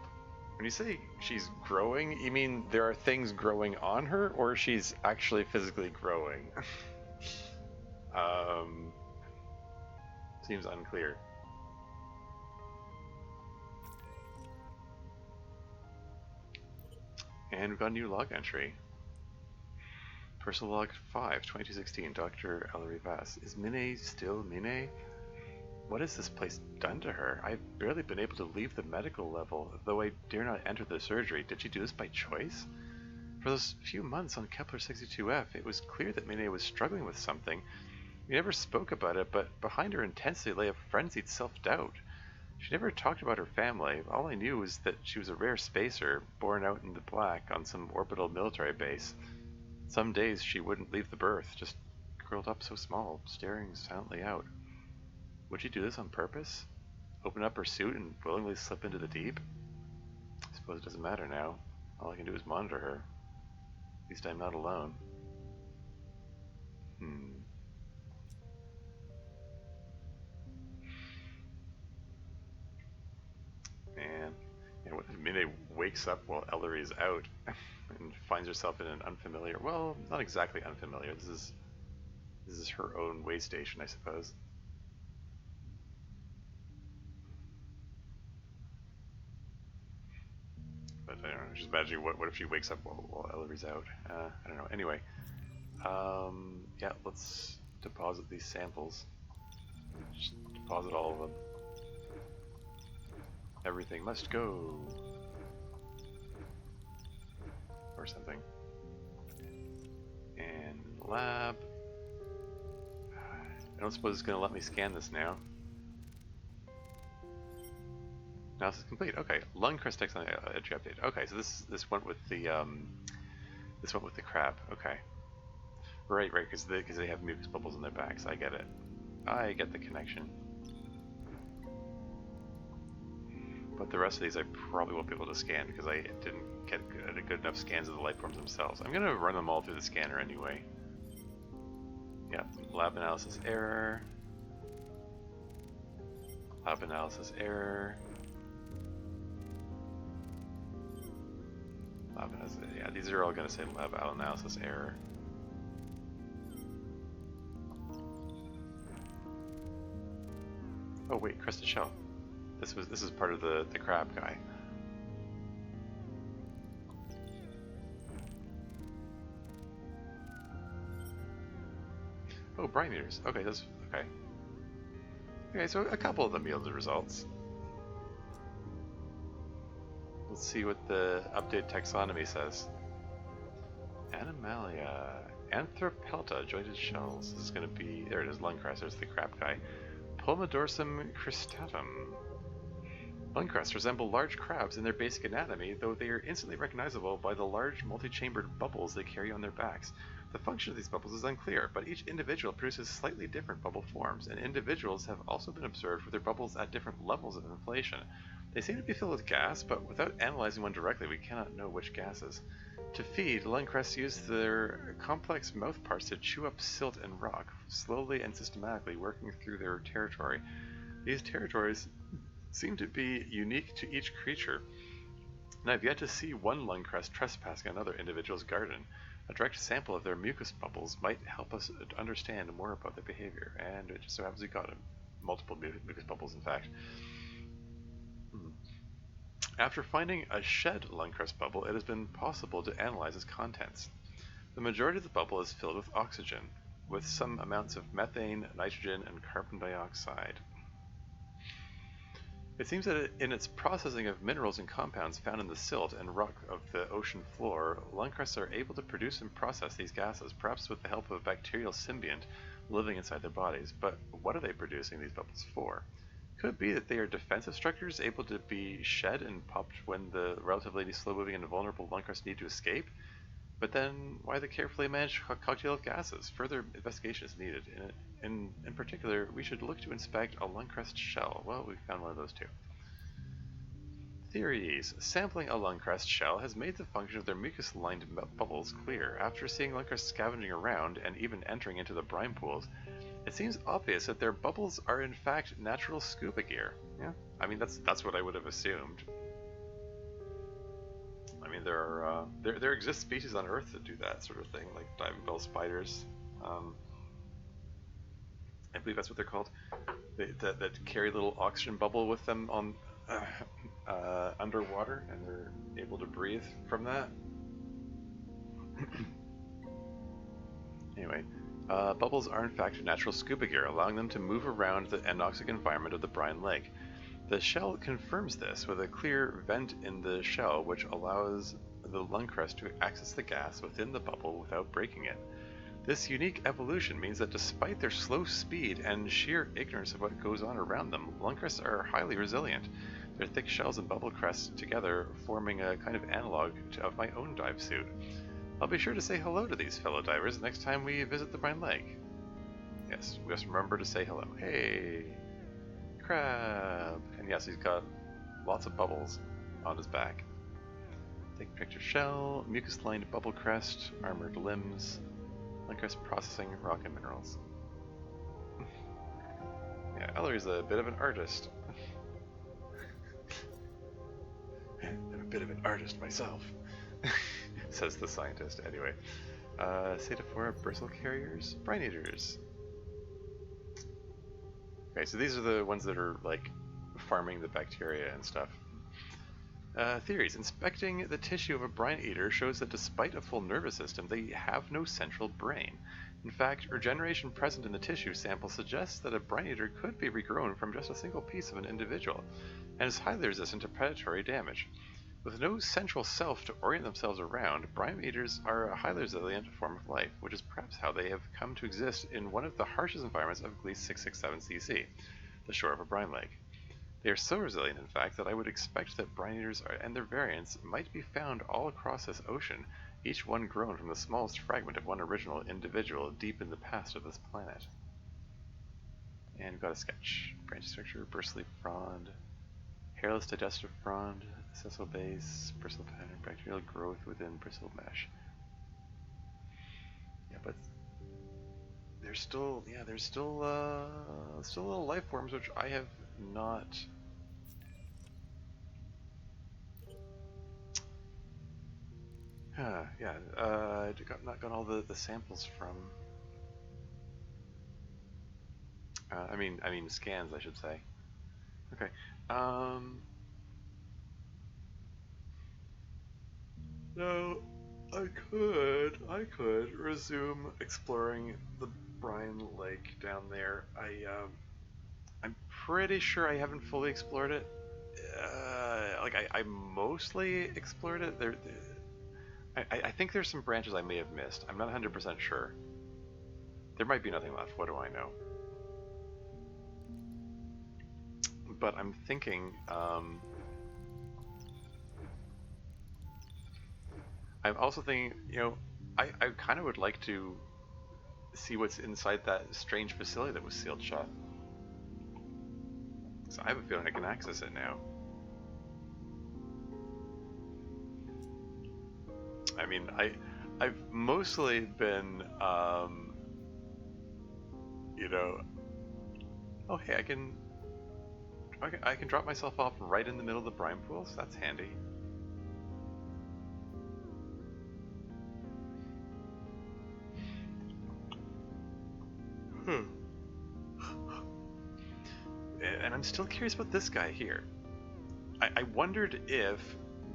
when you say she's growing, you mean there are things growing on her, or she's actually physically growing? Seems unclear. And we've got a new log entry. Personal log 5, 2216, Dr. Ellery Vass. Is Minae still Minae? What has this place done to her? I've barely been able to leave the medical level, though I dare not enter the surgery. Did she do this by choice? For those few months on Kepler 62F, it was clear that Minae was struggling with something. We never spoke about it, but behind her intensity lay a frenzied self-doubt. She never talked about her family. All I knew was that she was a rare spacer, born out in the black on some orbital military base. Some days she wouldn't leave the berth, just curled up so small, staring silently out. Would she do this on purpose? Open up her suit and willingly slip into the deep? I suppose it doesn't matter now. All I can do is monitor her. At least I'm not alone. Man, what if Minae wakes up while Ellery's out and finds herself in an unfamiliar, well, not exactly unfamiliar. This is her own way station, I suppose. But I don't know, just imagining what if she wakes up while Ellery's out. I don't know. Anyway, yeah, let's deposit these samples. Just deposit all of them. Everything must go. Or something. And lab. I don't suppose it's going to let me scan this now. Analysis complete. Okay, lung crest text on the entry update. Okay, so this went with the crab. Okay, right, because they have mucus bubbles in their backs. I get it. I get the connection. But the rest of these I probably won't be able to scan because I didn't get good enough scans of the life forms themselves. I'm gonna run them all through the scanner anyway. Yeah, lab analysis error. Lab analysis error. Lab analysis, yeah, these are all gonna say lab analysis error. Oh wait, crested shell. This is part of the crab guy. Oh, brine meters. Okay, that's okay. Okay, so a couple of them yielded results. Let's see what the updated taxonomy says. Animalia, Anthropelta, jointed shells. This is going to be, there it is, lungcrest. There's the crab guy. Pulmodorsum cristatum. Lungcrests resemble large crabs in their basic anatomy, though they are instantly recognizable by the large multi-chambered bubbles they carry on their backs. The function of these bubbles is unclear, but each individual produces slightly different bubble forms, and individuals have also been observed with their bubbles at different levels of inflation. They seem to be filled with gas, but without analyzing one directly, we cannot know which gases. To feed, lungcrests use their complex mouth parts to chew up silt and rock, slowly and systematically working through their territory. These territories seem to be unique to each creature, and I've yet to see one lungcrest trespassing another individual's garden. A direct sample of their mucus bubbles might help us understand more about their behavior, and it just so happens we got him. multiple mucus bubbles, in fact. After finding a shed lung crust bubble, it has been possible to analyze its contents. The majority of the bubble is filled with oxygen, with some amounts of methane, nitrogen, and carbon dioxide. It seems that in its processing of minerals and compounds found in the silt and rock of the ocean floor, lung crusts are able to produce and process these gases, perhaps with the help of a bacterial symbiont living inside their bodies. But what are they producing these bubbles for? Could it be that they are defensive structures able to be shed and popped when the relatively slow-moving and vulnerable lung crusts need to escape? But then, why the carefully managed cocktail of gases? Further investigation is needed. In particular, we should look to inspect a lung crust shell. Well, we found one of those too. Theories. Sampling a lung crust shell has made the function of their mucus-lined bubbles clear. After seeing lung crusts scavenging around and even entering into the brine pools, it seems obvious that their bubbles are in fact natural scuba gear. Yeah, I mean that's what I would have assumed. I mean, there exist species on Earth that do that sort of thing, like diving bell spiders. I believe that's what they're called. That carry a little oxygen bubble with them on underwater, and they're able to breathe from that. Anyway, bubbles are in fact natural scuba gear, allowing them to move around the anoxic environment of the brine lake. The shell confirms this with a clear vent in the shell which allows the lung crust to access the gas within the bubble without breaking it. This unique evolution means that despite their slow speed and sheer ignorance of what goes on around them, lung crusts are highly resilient, their thick shells and bubble crusts together forming a kind of analog of my own dive suit. I'll be sure to say hello to these fellow divers next time we visit the brine lake. Yes, we must remember to say hello. Hey! Crab! And yes, he's got lots of bubbles on his back. Thick picture shell, mucus-lined bubble crest, armored limbs, lung crust processing rock and minerals. Yeah, Ellery's a bit of an artist. I'm a bit of an artist myself, says the scientist. Anyway, Cetaphora bristle carriers, brine eaters. Okay, so these are the ones that are like farming the bacteria and stuff. Theories. Inspecting the tissue of a brine eater shows that despite a full nervous system, they have no central brain. In fact, regeneration present in the tissue sample suggests that a brine eater could be regrown from just a single piece of an individual, and is highly resistant to predatory damage. With no central self to orient themselves around, brine eaters are a highly resilient form of life, which is perhaps how they have come to exist in one of the harshest environments of Gliese 667 cc, the shore of a brine lake. They are so resilient, in fact, that I would expect that brine eaters and their variants might be found all across this ocean, each one grown from the smallest fragment of one original individual deep in the past of this planet. And we've got a sketch. Branch structure, bristly frond, hairless digestive frond, sessile base, bristle pattern, bacterial growth within bristle mesh. Yeah, but there's still little life forms which I have not I not got all the samples from I mean scans, I should say. Okay. No, I could resume exploring the brine lake down there. I'm pretty sure I haven't fully explored it. I mostly explored it. I think there's some branches I may have missed. I'm not 100% sure. There might be nothing left. What do I know? But I'm thinking, I'm also thinking, I kind of would like to see what's inside that strange facility that was sealed shut. So I have a feeling I can access it now. I mean, I've mostly been, oh hey, I can drop myself off right in the middle of the brine pools. That's handy. and I'm still curious about this guy here. I wondered if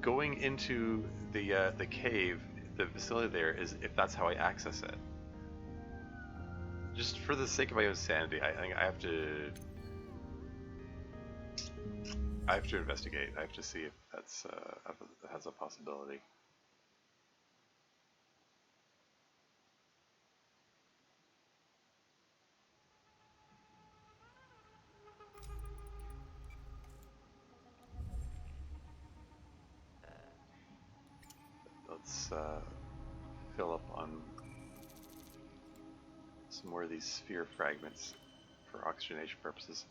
going into the cave, the facility there, is if that's how I access it. Just for the sake of my own sanity, I think I have to investigate. I have to see if that's has a possibility. Let's fill up on some more of these sphere fragments for oxygenation purposes.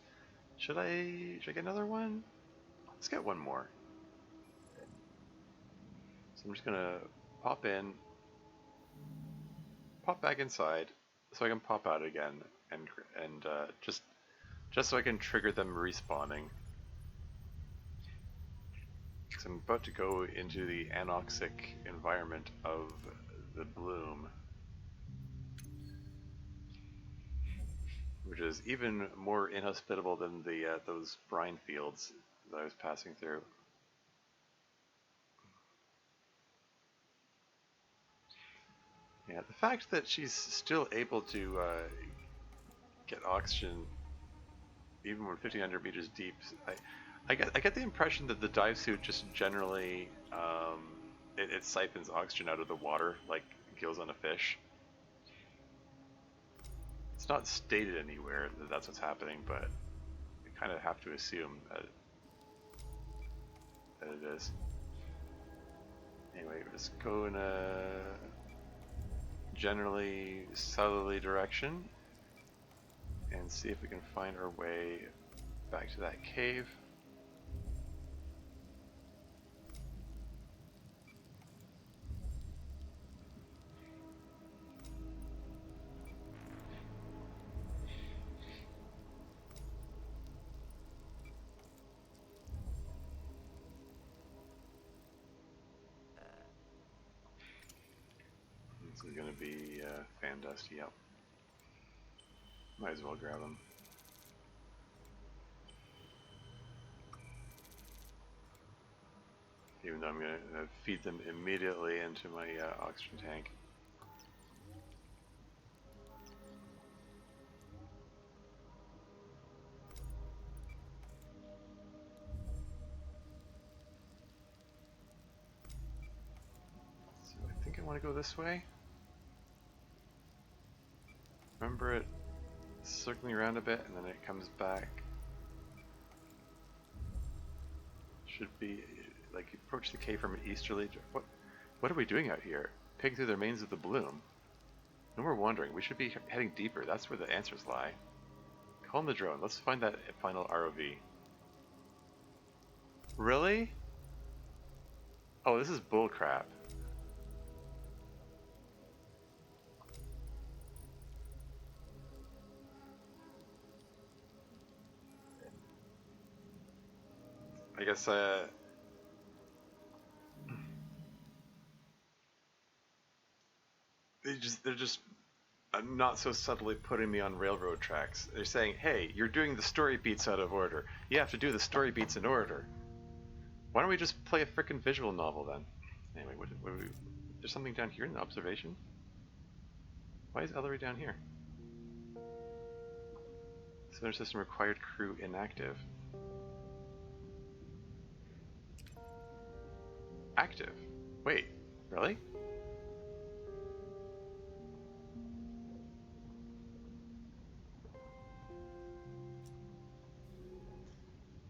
Should I get another one? Let's get one more. So I'm just gonna pop in, pop back inside, so I can pop out again, and just so I can trigger them respawning. So I'm about to go into the anoxic environment of the bloom, which is even more inhospitable than the those brine fields that I was passing through. Yeah, the fact that she's still able to get oxygen even when 1,500 meters deep, I get the impression that the dive suit just generally it siphons oxygen out of the water like gills on a fish. It's not stated anywhere that that's what's happening, but I kind of have to assume that it is. Anyway, we'll just go in a generally southerly direction and see if we can find our way back to that cave. This is going to be fan dust, yep. Might as well grab them. Even though I'm going to feed them immediately into my oxygen tank. So I think I want to go this way. Remember it circling around a bit and then it comes back. Should be like you approach the cave from an easterly. What are we doing out here? Pegging through the remains of the bloom. No more wandering. We should be heading deeper. That's where the answers lie. Call in the drone. Let's find that final ROV. Really? Oh, this is bullcrap. I guess they're just not so subtly putting me on railroad tracks. They're saying, hey, you're doing the story beats out of order. You have to do the story beats in order. Why don't we just play a frickin' visual novel then? Anyway, there's something down here in the observation? Why is Ellery down here? Solar system required crew inactive. Active? Wait, really?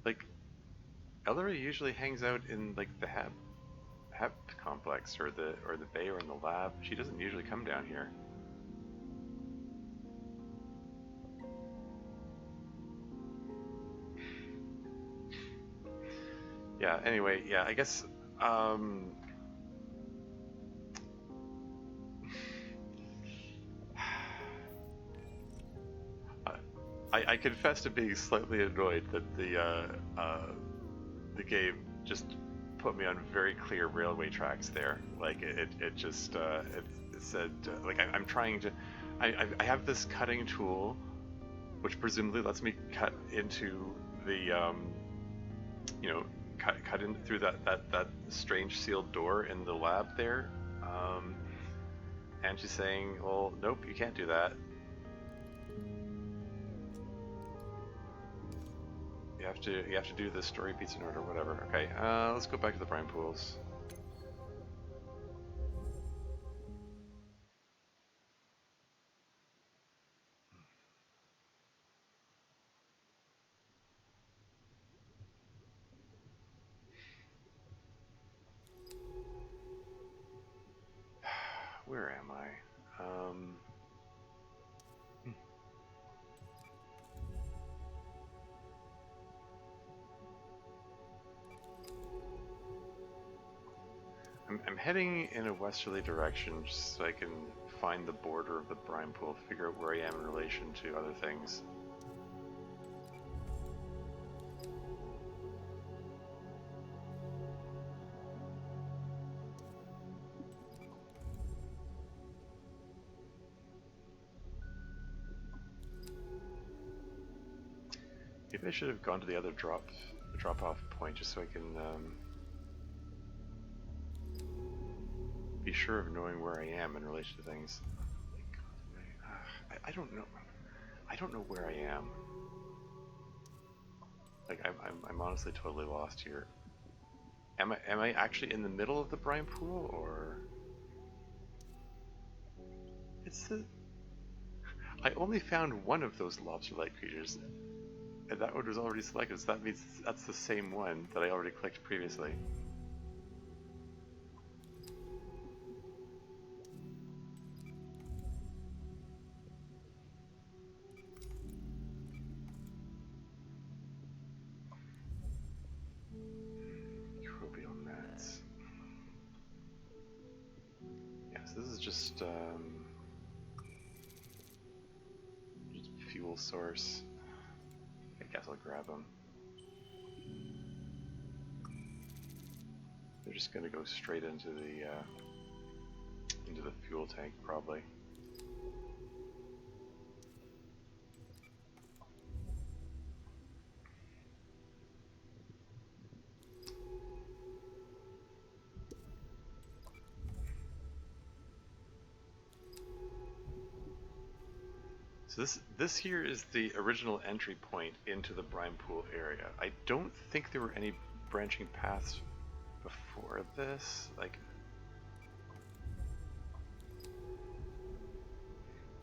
Like, Ellery usually hangs out in like the Hab complex or the bay or in the lab. She doesn't usually come down here. Yeah, anyway, yeah, I guess I confess to being slightly annoyed that the game just put me on very clear railway tracks there. Like it just it said like I'm trying to I have this cutting tool which presumably lets me cut into the, you know, cut in through that strange sealed door in the lab there. And she's saying, well, nope, you can't do that. You have to do the story piece in order, whatever. Okay, let's go back to the brine pools. Where am I? I'm heading in a westerly direction just so I can find the border of the brine pool, figure out where I am in relation to other things. Maybe I should have gone to the other drop-off point just so I can be sure of knowing where I am in relation to things. I don't know. I don't know where I am. Like I'm honestly totally lost here. Am I actually in the middle of the brine pool, or it's the? I only found one of those lobster-like creatures. And that one was already selected, so that means that's the same one that I already clicked previously. Microbial mats. Yes, this is just fuel source. I guess I'll grab them. They're just gonna go straight into the fuel tank, probably. So this here is the original entry point into the brine pool area. I don't think there were any branching paths before this. Like,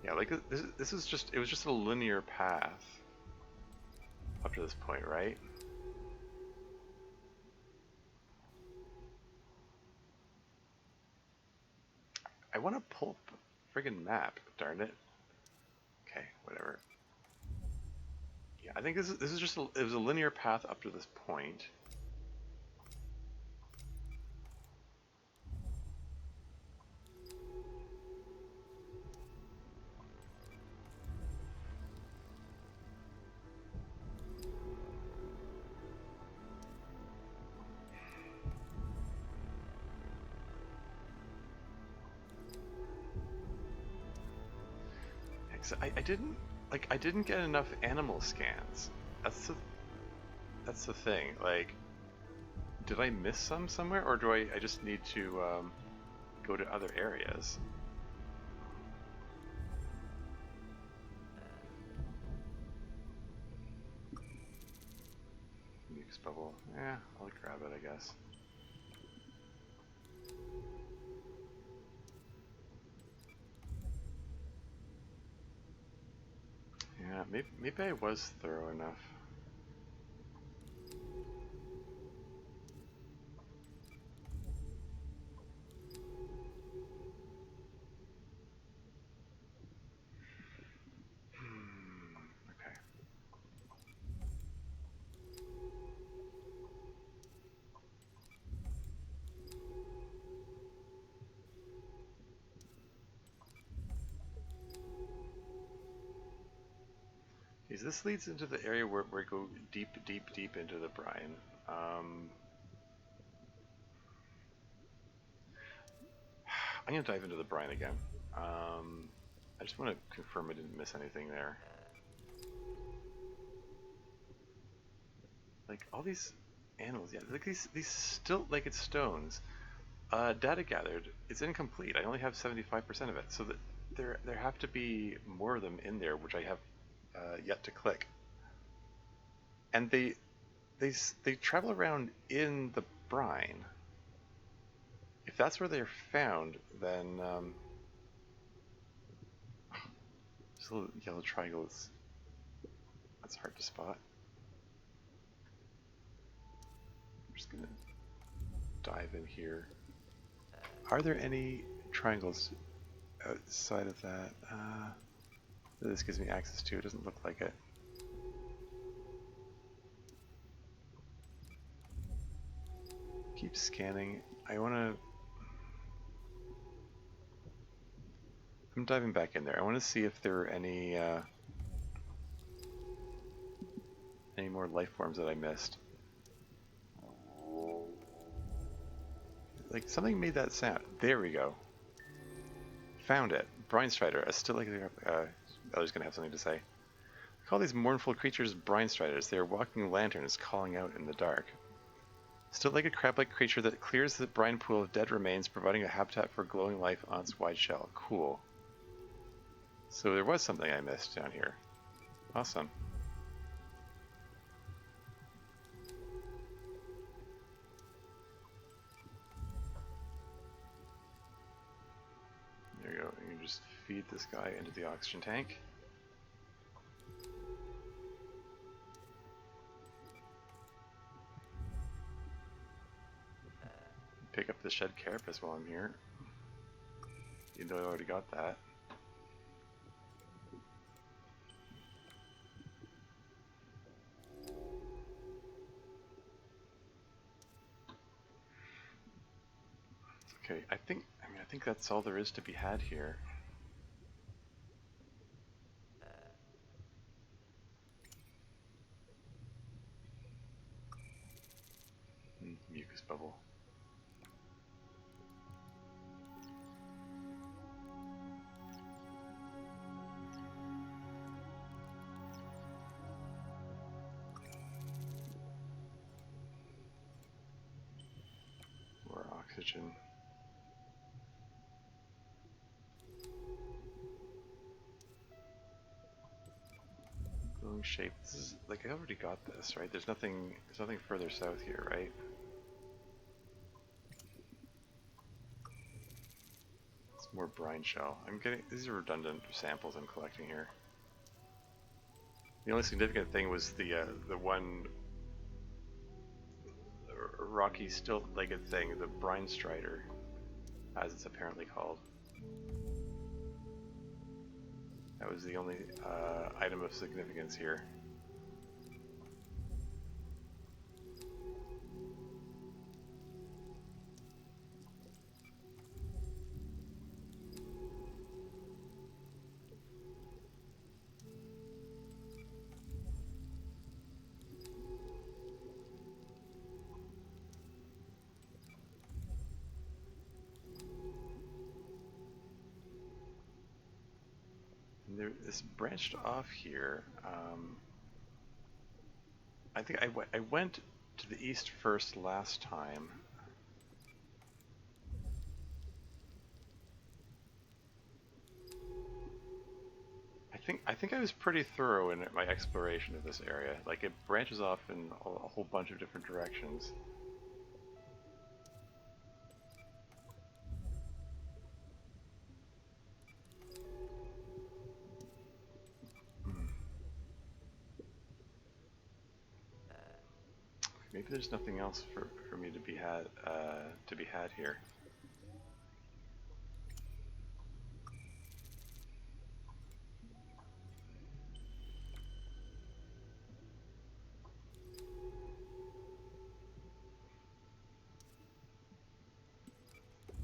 yeah, like this is just, it was just a linear path up to this point, right? I want to pull up a friggin' map, darn it. Okay, whatever. Yeah, I think this is just it was a linear path up to this point. I didn't get enough animal scans. That's the thing. Like, did I miss some somewhere, or do I just need to go to other areas? Mix bubble. Yeah, I'll grab it, I guess. Yeah, maybe I was thorough enough. Okay. This leads into the area where we go deep into the brine. I'm gonna dive into the brine again. I just want to confirm I didn't miss anything there. Like all these animals, yeah, like these still like it's stones. Data gathered, it's incomplete. I only have 75% of it, so that there have to be more of them in there, which I have yet to click. And they travel around in the brine. If that's where they're found, then this little yellow triangle is that's hard to spot. I'm just gonna dive in here. Are there any triangles outside of that? This gives me access to. It doesn't look like it. Keep scanning. I want to. I'm diving back in there. I want to see if there are any more life forms that I missed. Like something made that sound. There we go. Found it. Brine Strider. I still like. I was gonna have something to say. I call these mournful creatures Brine Striders. They are walking lanterns, calling out in the dark. Still like a crab-like creature that clears the brine pool of dead remains, providing a habitat for glowing life on its wide shell. Cool. So there was something I missed down here. Awesome. There you go. You can just feed this guy into the oxygen tank. Pick up the shed carapace while I'm here. Even though I already got that. Okay, I think that's all there is to be had here. Mucus bubble. More oxygen. Glowing shape. This is like I already got this, right? There's nothing further south here, right? It's more brine shell. These are redundant samples I'm collecting here. The only significant thing was the one rocky stilt-legged thing, the brine strider, as it's apparently called. That was the only item of significance here. This branched off here. I think I went to the east first last time. I think I was pretty thorough in my exploration of this area. Like it branches off in a whole bunch of different directions. Maybe there's nothing else for me to be had here.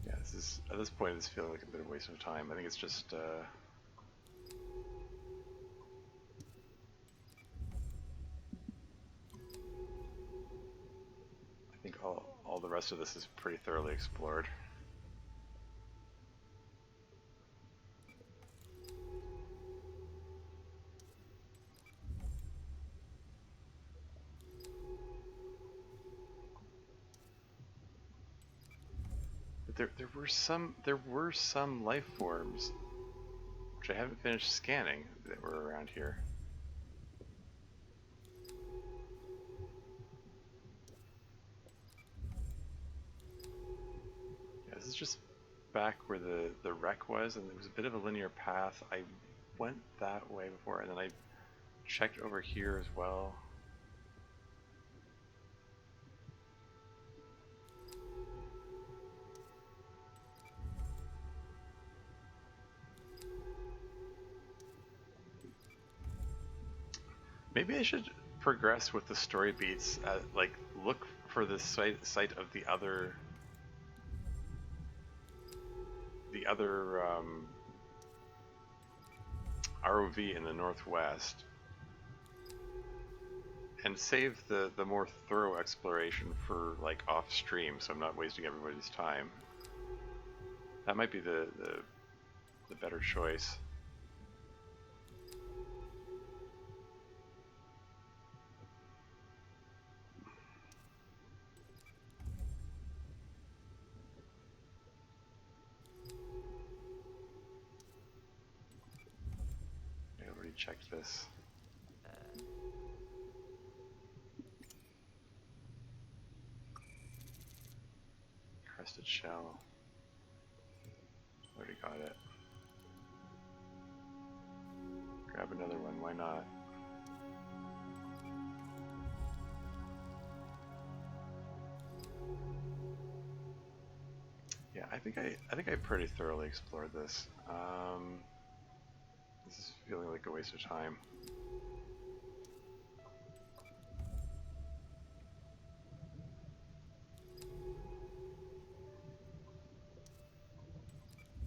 Yeah, at this point it's feeling like a bit of a waste of time. I think it's just I think all the rest of this is pretty thoroughly explored. there were some life forms which I haven't finished scanning that were around here. Yeah, this is just back where the wreck was, and there was a bit of a linear path. I went that way before, and then I checked over here as well. Maybe I should progress with the story beats. Like, look for the site of the other ROV in the northwest, and save the more thorough exploration for like off stream, so I'm not wasting everybody's time. That might be the better choice. I already checked this. Crested shell. Already got it. Grab another one, why not? Yeah, I think I pretty thoroughly explored this. This is feeling like a waste of time.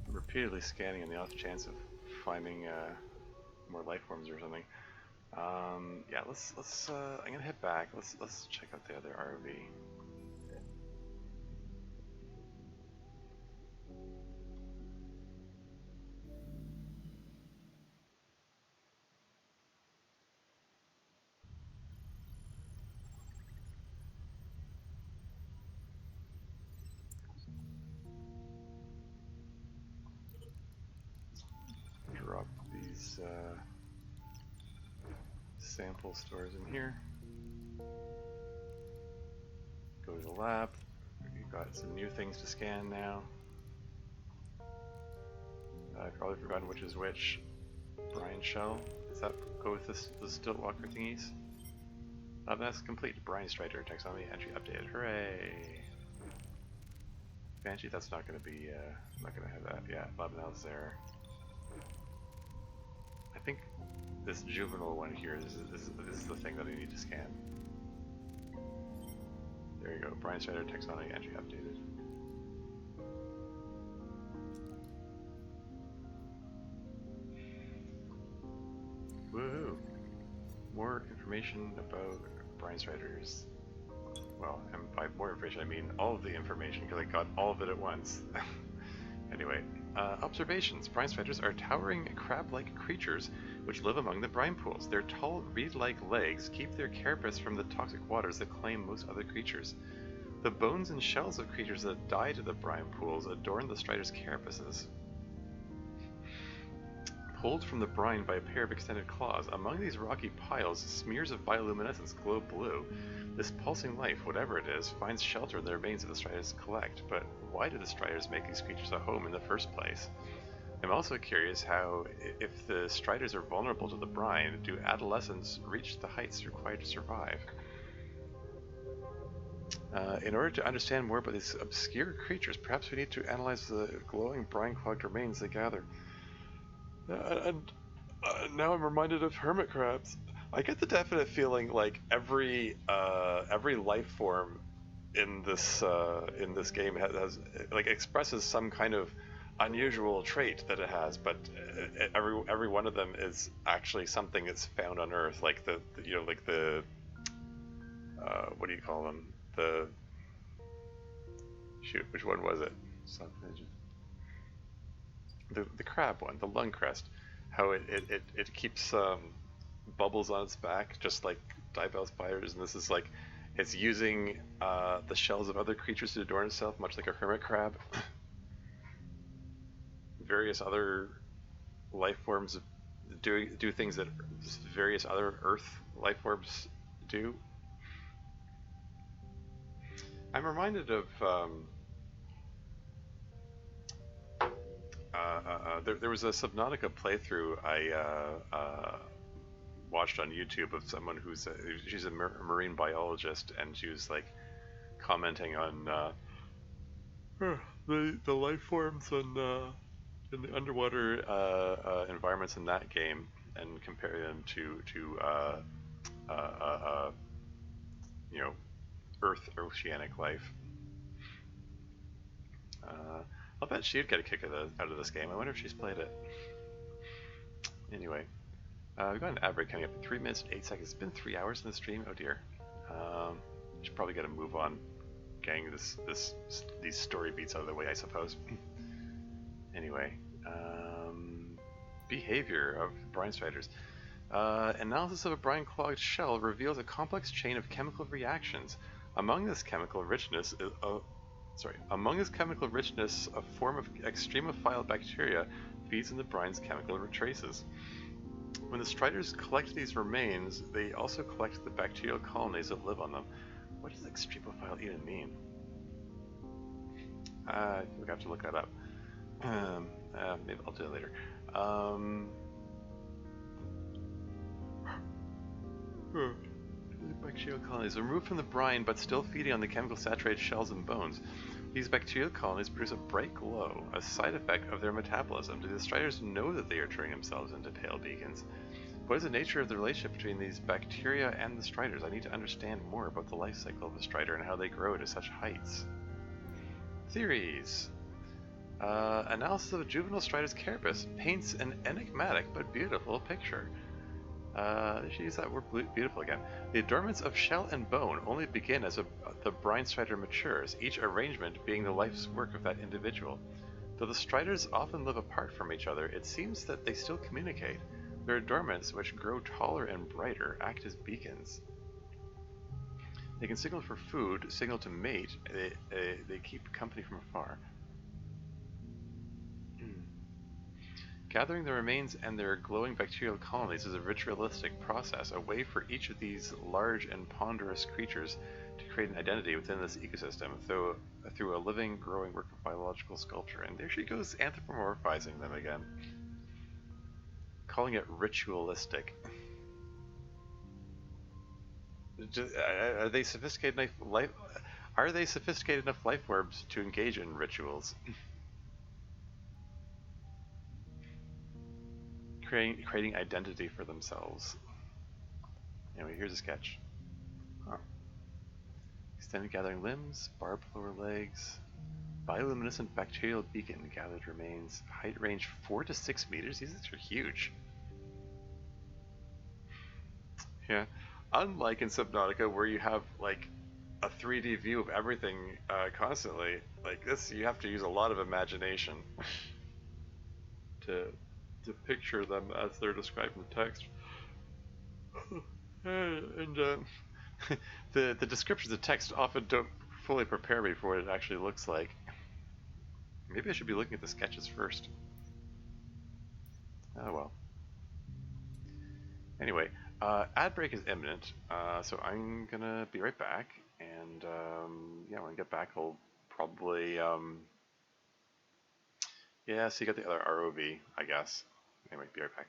I'm repeatedly scanning on the off chance of finding more life forms or something. Yeah, let's I'm gonna head back. Let's check out the other ROV. Drop these sample stores in here. Go to the lab. We've got some new things to scan now. I've probably forgotten which is which. Brine shell. Does that go with the Stiltwalker thingies? That's complete. Brine Strider taxonomy entry updated. Hooray! Banshee, that's not going to be. I'm not going to have that. Yeah, Labnell's there. I think this juvenile one here. This is the thing that I need to scan. There you go. Brine Strider taxonomy entry updated. Woohoo! More information about Brine Striders. Well, and by more information I mean all of the information, because I got all of it at once. Anyway, observations. Brine Striders are towering crab-like creatures which live among the brine pools. Their tall reed-like legs keep their carapace from the toxic waters that claim most other creatures. The bones and shells of creatures that died in the brine pools adorn the Striders' carapaces. Pulled from the brine by a pair of extended claws, among these rocky piles, smears of bioluminescence glow blue. This pulsing life, whatever it is, finds shelter in the remains that the Striders collect, but why did the Striders make these creatures a home in the first place? I'm also curious how, if the Striders are vulnerable to the brine, do adolescents reach the heights required to survive? In order to understand more about these obscure creatures, perhaps we need to analyze the glowing brine-clogged remains they gather. And now I'm reminded of hermit crabs. I get the definite feeling like every life form in this game has like expresses some kind of unusual trait that it has, but every one of them is actually something that's found on Earth, like the what do you call them? Which one was it? The crab one, the lung crest, how it keeps bubbles on its back, just like diebell spiders, and this is like, it's using the shells of other creatures to adorn itself, much like a hermit crab. various other life forms do things that various other Earth life forms do. I'm reminded of there was a Subnautica playthrough I watched on YouTube of someone she's a marine biologist, and she was like commenting on the life forms in the underwater environments in that game, and compare them to you know, Earth oceanic life. I'll bet she'd get a kick out of this game. I wonder if she's played it. Anyway, we've got an ad break coming up in 3 minutes and 8 seconds. It's been 3 hours in the stream. Oh dear. Should probably get a move on, getting these story beats out of the way, I suppose. Anyway, behavior of brine striders. Analysis of a brine-clogged shell reveals a complex chain of chemical reactions. Among this chemical richness, a form of extremophile bacteria feeds in the brine's chemical traces. When the striders collect these remains, they also collect the bacterial colonies that live on them. What does extremophile even mean? I think we have to look that up. Maybe I'll do it later. Bacterial colonies are removed from the brine but still feeding on the chemical saturated shells and bones. These bacterial colonies produce a bright glow, a side effect of their metabolism. Do the striders know that they are turning themselves into pale beacons? What is the nature of the relationship between these bacteria and the striders? I need to understand more about the life cycle of a strider and how they grow to such heights. Theories. Analysis of a juvenile strider's carapace paints an enigmatic but beautiful picture. They should use that word beautiful again. The adornments of shell and bone only begin as the brine strider matures, each arrangement being the life's work of that individual. Though the striders often live apart from each other, it seems that they still communicate. Their adornments, which grow taller and brighter, act as beacons. They can signal for food, signal to mate, they keep company from afar. Gathering the remains and their glowing bacterial colonies is a ritualistic process, a way for each of these large and ponderous creatures to create an identity within this ecosystem through a living, growing work of biological sculpture. And there she goes, anthropomorphizing them again. Calling it ritualistic. Are they sophisticated enough life forms to engage in rituals? Creating identity for themselves. Anyway, here's a sketch. Huh. Extended gathering limbs, barbed lower legs, bioluminescent bacterial beacon, gathered remains, height range 4 to 6 meters. These are huge. Yeah, unlike in Subnautica where you have like a 3D view of everything constantly, like this you have to use a lot of imagination to picture them as they're described in the text. And the descriptions of text often don't fully prepare me for what it actually looks like. Maybe I should be looking at the sketches first. Oh well. Anyway, ad break is imminent, so I'm gonna be right back, and yeah, when I get back I'll probably yeah, so you got the other ROV, I guess. Anyway, be right back.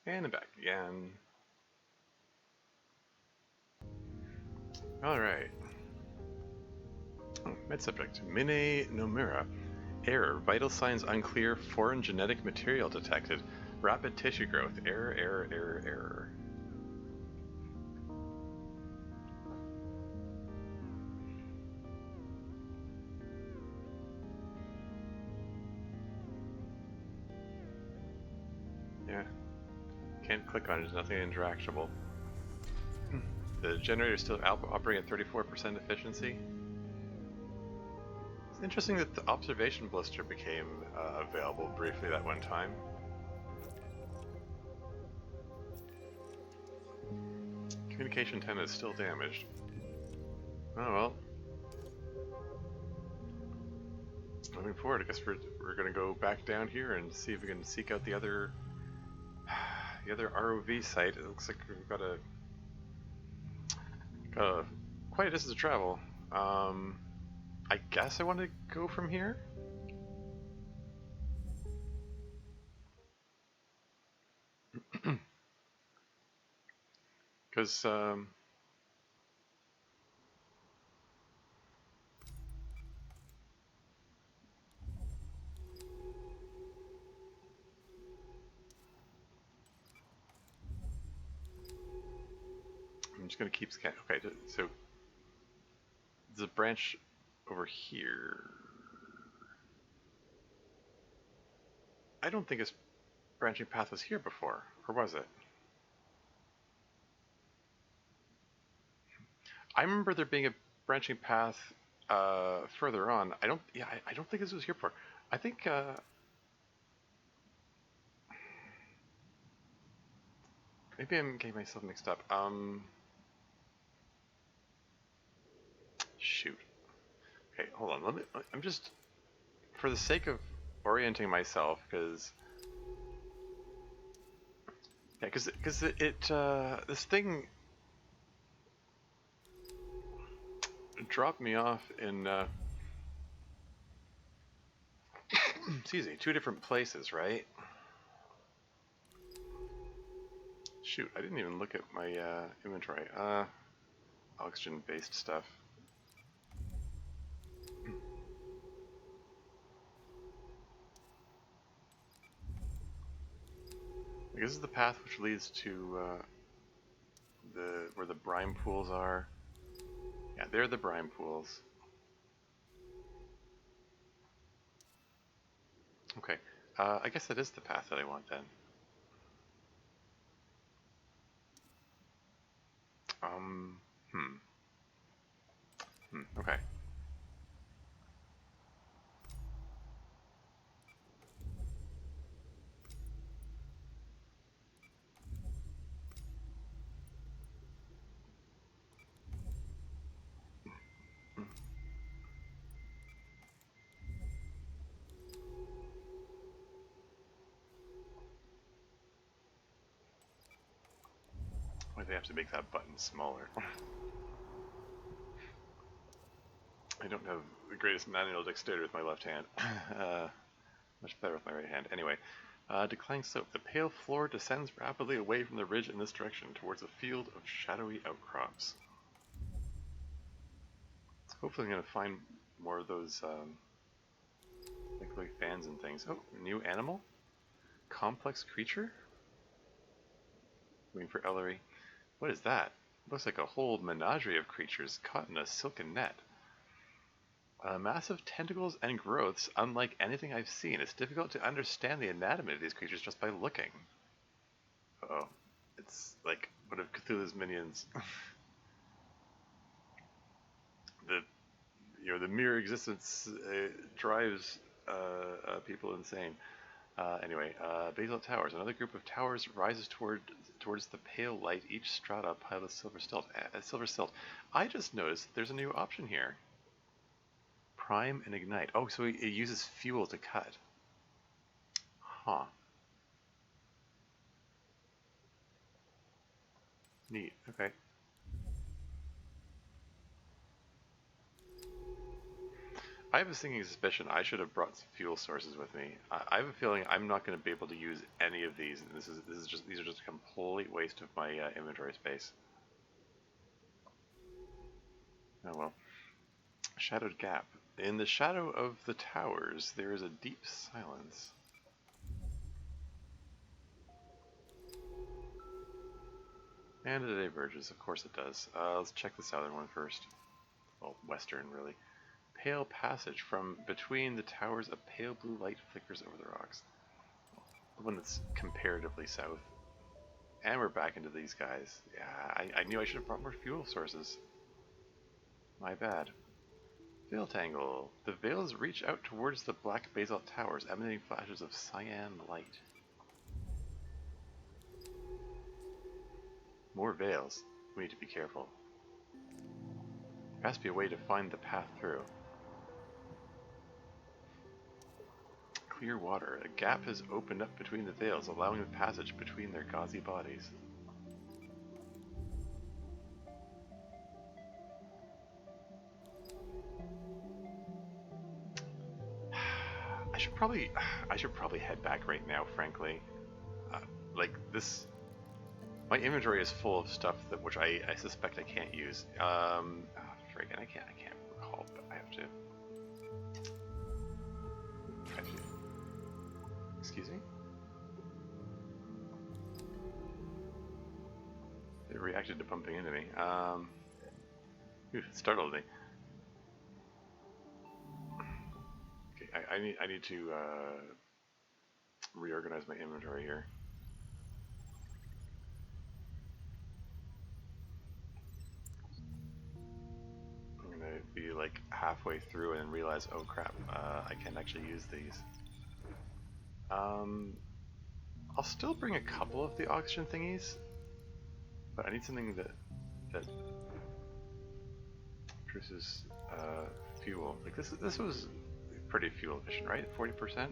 And back again. Alright. Med subject. Minae Nomura. Error. Vital signs unclear. Foreign genetic material detected. Rapid tissue growth. Error. Yeah. Can't click on it. There's nothing interactable. The generator is still operating at 34% efficiency. It's interesting that the observation blister became available briefly that one time. Communication antenna is still damaged. Oh well. Moving forward, I guess we're gonna go back down here and see if we can seek out the other ROV site. It looks like we've got quite a distance to travel. I guess I want to go from here. Because I'm just gonna keep scanning. Okay, so there's a branch over here. I don't think this branching path was here before, or was it? I remember there being a branching path further on. I don't think this was here before. I think maybe I'm getting myself mixed up. Shoot. Okay, hold on. I'm just, for the sake of orienting myself, because this thing dropped me off in excuse me, 2 different places, right? Shoot, I didn't even look at my inventory. Oxygen-based stuff. This is the path which leads to where the brine pools are. Yeah, they're the brine pools. Okay, I guess that is the path that I want then. Okay. Why do they have to make that button smaller? I don't have the greatest manual dexterity with my left hand. Much better with my right hand. Anyway, declining slope. The pale floor descends rapidly away from the ridge in this direction towards a field of shadowy outcrops. So hopefully I'm going to find more of those like fans and things. Oh, new animal? Complex creature? Waiting for Ellery. What is that? Looks like a whole menagerie of creatures caught in a silken net. Massive tentacles and growths, unlike anything I've seen. It's difficult to understand the anatomy of these creatures just by looking. Uh-oh. It's like one of Cthulhu's minions. The mere existence drives people insane. Anyway, basalt towers. Another group of towers rises towards the pale light. Each strata piled with silver silt. I just noticed there's a new option here. Prime and ignite. Oh, so it uses fuel to cut. Huh. Neat. Okay. I have a sinking suspicion I should have brought some fuel sources with me. I have a feeling I'm not going to be able to use any of these. And these are just a complete waste of my inventory space. Oh well. Shadowed gap. In the shadow of the towers, there is a deep silence. And it diverges, of course it does. Let's check the southern one first. Well, western, really. Pale passage. From between the towers, a pale blue light flickers over the rocks. The one that's comparatively south. And we're back into these guys. Yeah, I knew I should have brought more fuel sources. My bad. Veil tangle. The veils reach out towards the black basalt towers, emanating flashes of cyan light. More veils. We need to be careful. There has to be a way to find the path through. Clear water. A gap has opened up between the veils, allowing the passage between their gauzy bodies. I should probably head back right now, frankly. Like this, my inventory is full of stuff which I suspect I can't use. Friggin', I can't recall, but I have to. Excuse me? It reacted to bumping into me. It startled me. Okay, I need to reorganize my inventory here. I'm gonna be like halfway through and realize, oh crap, I can't actually use these. I'll still bring a couple of the oxygen thingies, but I need something that produces fuel. Like this was pretty fuel efficient, right? 40%.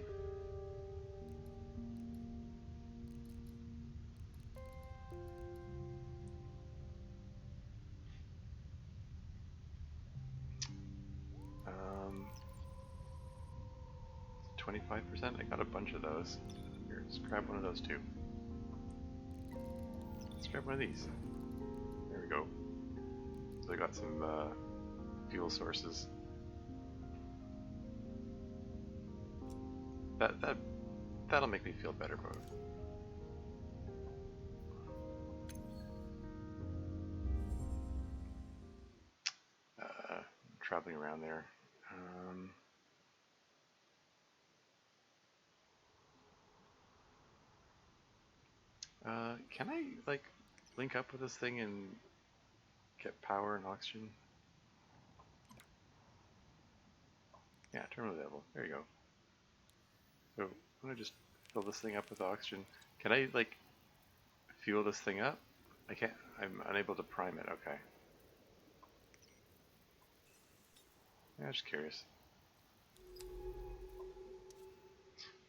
Um, 25%. I got a bunch of those. Here, let's grab one of those too. Let's grab one of these. There we go. So I got some fuel sources. That'll make me feel better about it. Traveling around there. Can I like link up with this thing and get power and oxygen? Yeah, terminal available. There you go. So I'm gonna just fill this thing up with oxygen. Can I like fuel this thing up? I can't. I'm unable to prime it. Okay. Yeah, just curious.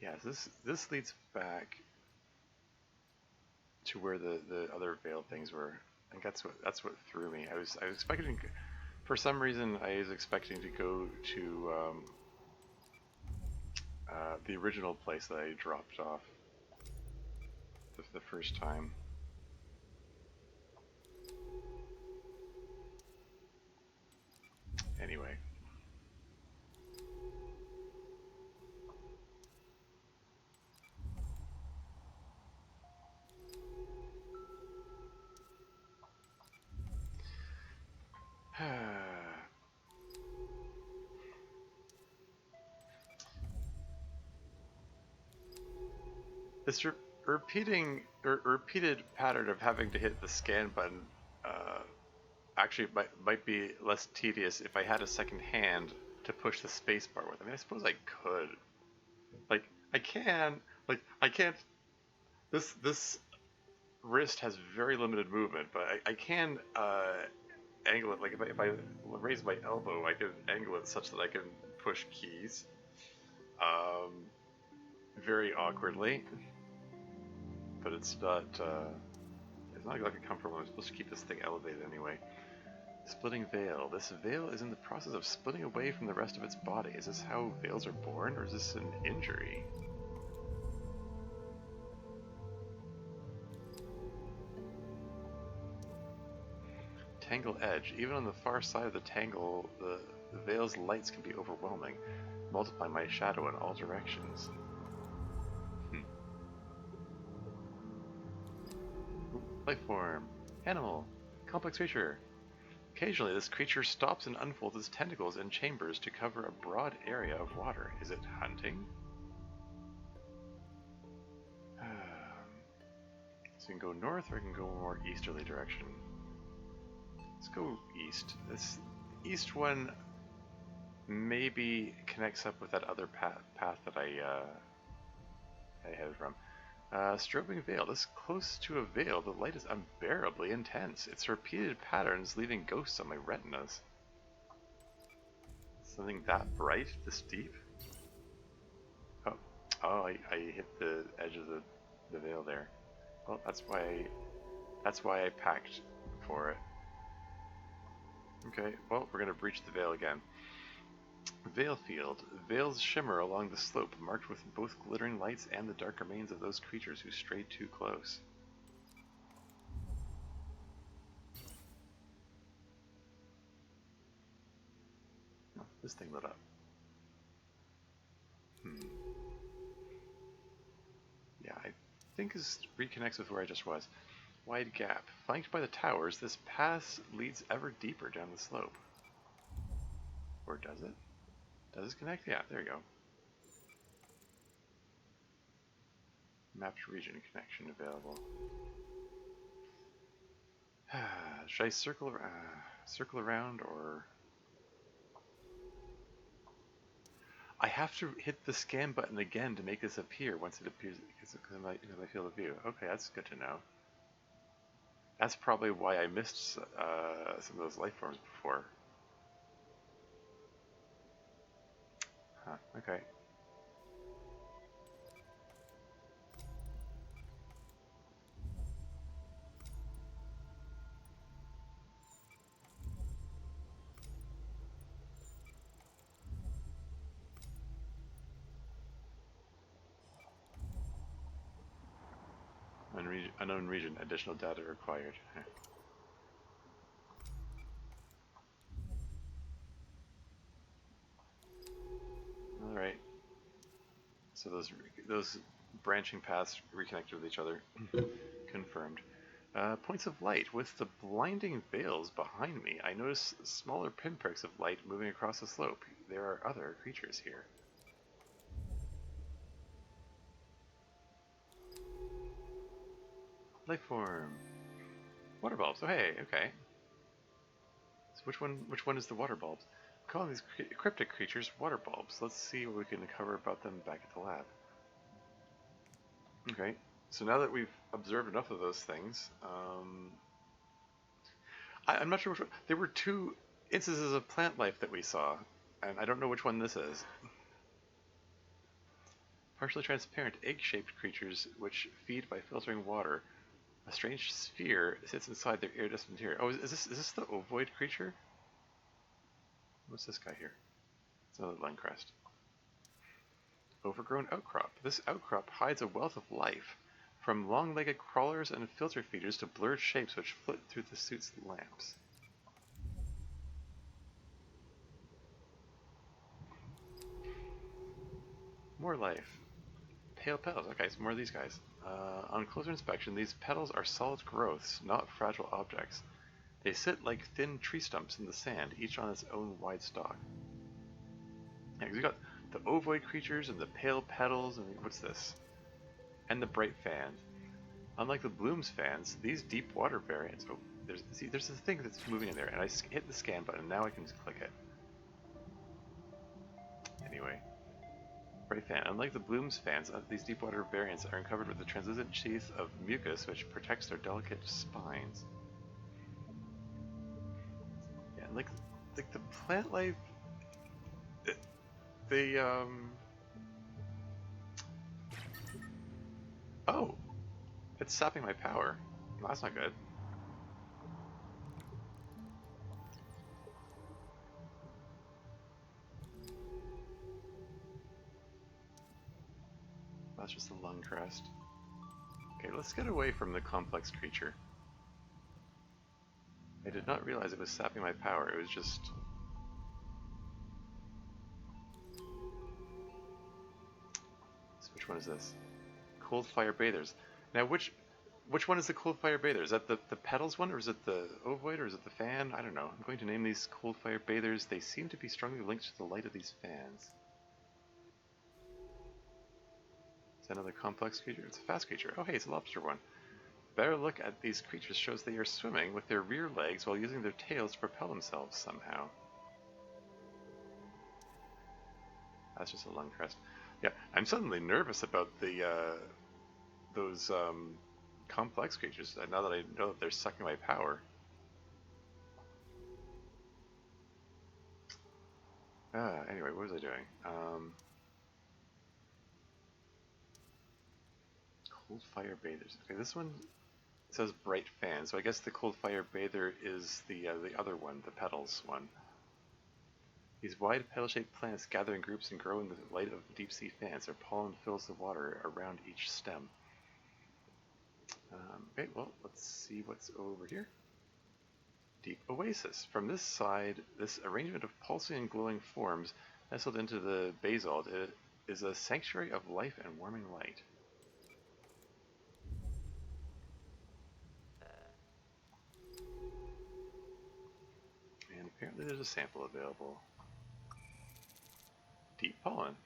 Yeah, this leads back to where the other veiled things were. I think that's what threw me. I was expecting, for some reason, I was expecting to go to the original place that I dropped off the first time. Anyway. This repeated pattern of having to hit the scan button actually might be less tedious if I had a second hand to push the space bar with. I mean, I suppose I could. Like, I can. Like, I can't. This wrist has very limited movement, but I can angle it. Like, if I raise my elbow, I can angle it such that I can push keys. Very awkwardly. But it's not exactly comfortable. I'm supposed to keep this thing elevated anyway. Splitting veil. This veil is in the process of splitting away from the rest of its body. Is this how veils are born, or is this an injury? Tangle edge. Even on the far side of the tangle, the veil's lights can be overwhelming, multiplying my shadow in all directions. Life form. Animal. Complex creature. Occasionally, this creature stops and unfolds its tentacles in chambers to cover a broad area of water. Is it hunting? So you can go north, or you can go more easterly direction. Let's go east. This east one maybe connects up with that other path that I headed from. Strobing veil. This close to a veil, the light is unbearably intense. Its repeated patterns leaving ghosts on my retinas. Something that bright, this deep? Oh, I hit the edge of the veil there. Well, that's why I packed for it. Okay, well, we're gonna breach the veil again. Veil field. Veils shimmer along the slope, marked with both glittering lights and the dark remains of those creatures who strayed too close. Oh, this thing lit up. Yeah, I think this reconnects with where I just was. Wide gap. Flanked by the towers, this path leads ever deeper down the slope. Or does it? Does it connect? Yeah, there you go. Mapped region connection available. Should I circle around, or... I have to hit the scan button again to make this appear once it appears in my field of view. Okay, that's good to know. That's probably why I missed some of those life forms before. Huh, okay. Unknown region, additional data required. Alright. So those branching paths reconnected with each other. Confirmed. Points of light. With the blinding veils behind me, I notice smaller pinpricks of light moving across the slope. There are other creatures here. Life form. Water bulbs. Oh hey, okay. So which one is the water bulbs? I'm calling these cryptic creatures water bulbs. Let's see what we can cover about them back at the lab. Okay. So now that we've observed enough of those things, I'm not sure which one. There were two instances of plant life that we saw, and I don't know which one this is. Partially transparent, egg-shaped creatures which feed by filtering water. A strange sphere sits inside their iridescent interior. Oh, is this the ovoid creature? What's this guy here? It's another lung crest. Overgrown outcrop. This outcrop hides a wealth of life, from long-legged crawlers and filter feeders to blurred shapes which flit through the suit's lamps. More life. Pale petals. Okay, so more of these guys. On closer inspection, these petals are solid growths, not fragile objects. They sit like thin tree stumps in the sand, each on its own wide stalk. Yeah, 'cause we got the ovoid creatures and the pale petals, and what's this? And the bright fans. Unlike the blooms fans, these deep water variants. Oh, there's a thing that's moving in there, and I hit the scan button. And now I can just click it. Anyway. Bright fan. Unlike the blooms fans, these deep water variants are covered with a translucent sheath of mucus which protects their delicate spines. Yeah, like the plant life, oh, it's sapping my power. Well, that's not good. That's just a lung crest. Okay, let's get away from the complex creature. I did not realize it was sapping my power. It was just... So which one is this? Cold Fire Bathers. Now, which one is the Cold Fire Bather? Is that the petals one, or is it the ovoid, or is it the fan? I don't know. I'm going to name these Cold Fire Bathers. They seem to be strongly linked to the light of these fans. Is that another complex creature? It's a fast creature. Oh, hey, it's a lobster one. Better look at these creatures shows they are swimming with their rear legs while using their tails to propel themselves somehow. That's just a lung crest. Yeah, I'm suddenly nervous about the those complex creatures now that I know that they're sucking my power. Anyway, what was I doing? Cold Fire Bathers. Okay, this one says Bright Fan, so I guess the Cold Fire Bather is the other one, the petals one. These wide petal-shaped plants gather in groups and grow in the light of deep-sea fans. Their pollen fills the water around each stem. Okay, well, let's see what's over here. Deep Oasis. From this side, this arrangement of pulsing and glowing forms nestled into the basalt is a sanctuary of life and warming light. And apparently there's a sample available. Deep pollen.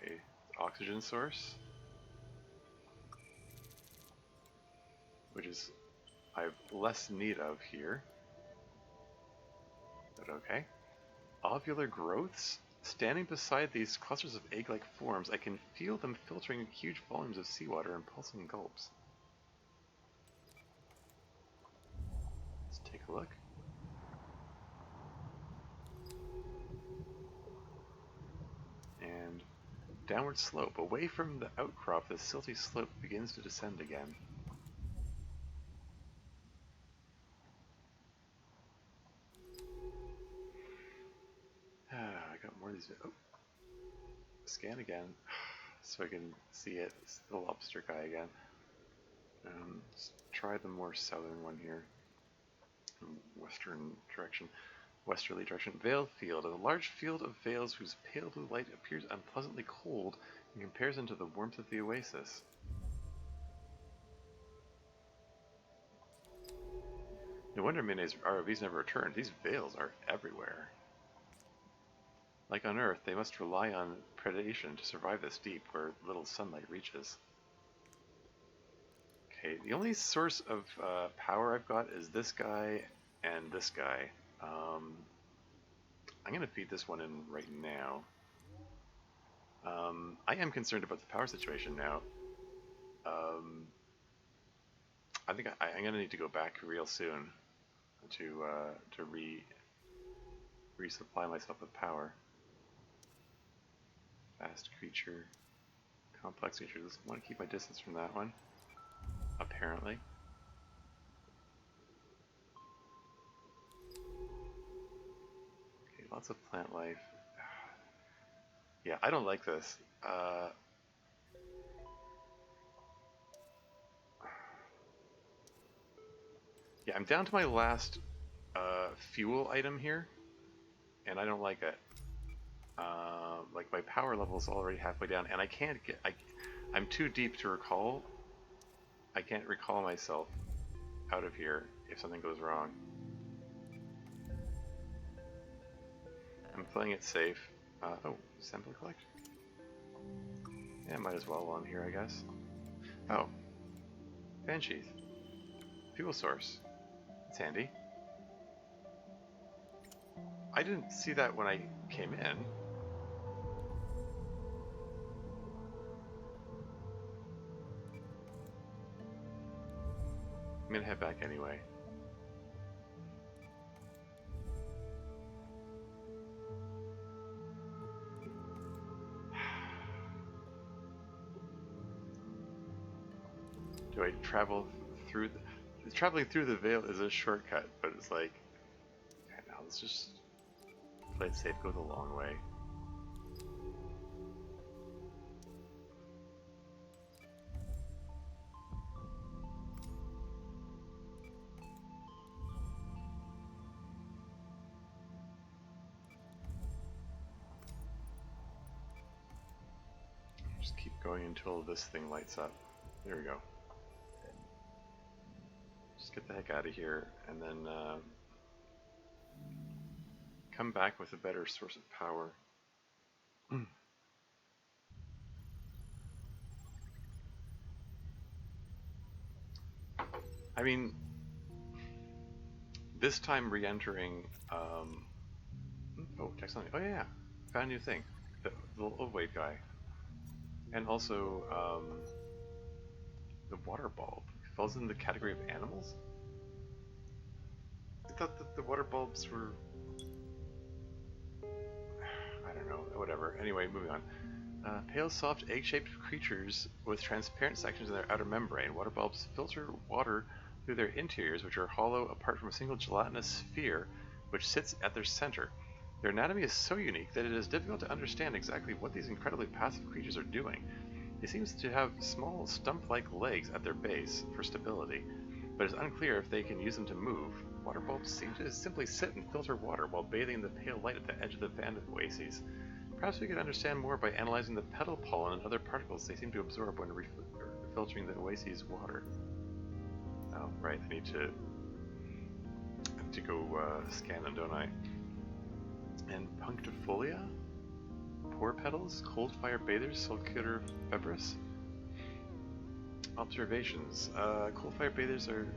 Okay, oxygen source. Which is I have less need of here. But okay. Ovular growths? Standing beside these clusters of egg-like forms, I can feel them filtering huge volumes of seawater in pulsing gulps. Let's take a look. And downward slope. Away from the outcrop, the silty slope begins to descend again. I got more of these. Oh. Scan again, so I can see it. It's the lobster guy again. Let's try the more southern one here. Westerly direction. Veil field. A large field of veils whose pale blue light appears unpleasantly cold in comparison to the warmth of the oasis. No wonder Minae's ROVs never returned. These veils are everywhere. Like on Earth, they must rely on predation to survive this deep where little sunlight reaches. Okay, the only source of power I've got is this guy and this guy. I'm going to feed this one in right now. I am concerned about the power situation now. I think I'm going to need to go back real soon to resupply myself with power. Fast creature, complex creature. I want to keep my distance from that one, apparently. Okay, lots of plant life. Yeah, I don't like this. Yeah, I'm down to my last fuel item here, and I don't like it. Like my power level is already halfway down, and I can't get. I'm too deep to recall. I can't recall myself out of here if something goes wrong. I'm playing it safe. Oh, sample collect. Yeah, might as well while I'm here, I guess. Oh, fan sheath, fuel source. It's handy. I didn't see that when I came in. I'm gonna head back anyway. Do I travel through traveling through the veil is a shortcut, but it's like, yeah, now let's just play it safe, go the long way. Just keep going until this thing lights up. There we go. Just get the heck out of here, and then come back with a better source of power. I mean, this time re-entering, oh, text on it. Oh yeah, found a new thing. The little overweight guy. And also, the water bulb. Falls in the category of animals? I thought that the water bulbs were... I don't know, whatever. Anyway, moving on. Pale, soft, egg-shaped creatures with transparent sections in their outer membrane. Water bulbs filter water through their interiors, which are hollow apart from a single gelatinous sphere which sits at their center. Their anatomy is so unique that it is difficult to understand exactly what these incredibly passive creatures are doing. They seem to have small stump-like legs at their base for stability, but it is unclear if they can use them to move. Water bulbs seem to simply sit and filter water while bathing in the pale light at the edge of the fan oases. Perhaps we could understand more by analyzing the petal pollen and other particles they seem to absorb when filtering the oasis' water. Oh, right, I need to go scan them, don't I? And punctifolia? Pore petals? Cold fire bathers? Sulcular febris? Observations. Cold fire bathers are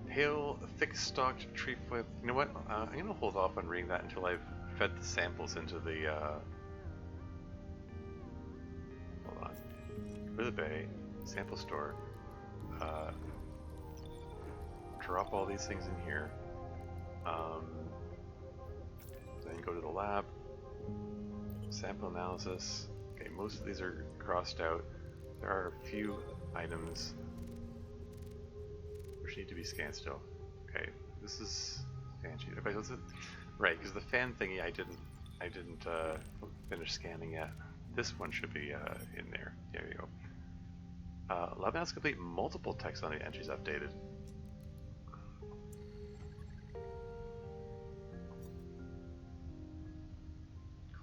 pale, thick-stalked trefoil. You know what? I'm going to hold off on reading that until I've fed the samples into the... hold on. For the bay, sample store. Drop all these things in here. Then go to the lab. Sample analysis. Okay, most of these are crossed out. There are a few items which need to be scanned still. Okay, this is fan sheet. Okay, so right, because the fan thingy I didn't finish scanning yet. This one should be in there. There you go. Lab analysis complete. Multiple text on the entries updated.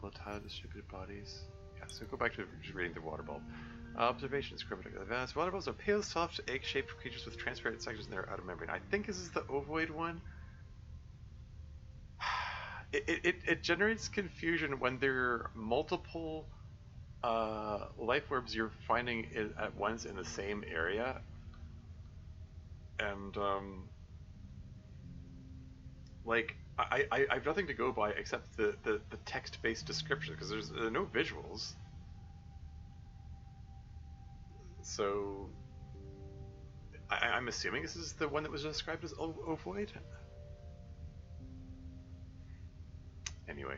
Volatile distributed bodies. Yeah, so go back to just reading the water bulb. Observations. Advanced water bulbs are pale, soft, egg-shaped creatures with transparent sections in their outer membrane. I think this is the ovoid one. It generates confusion when there are multiple life orbs you're finding at once in the same area, and like I have nothing to go by except the text-based description, because there are no visuals. So I'm assuming this is the one that was described as ovoid. Anyway,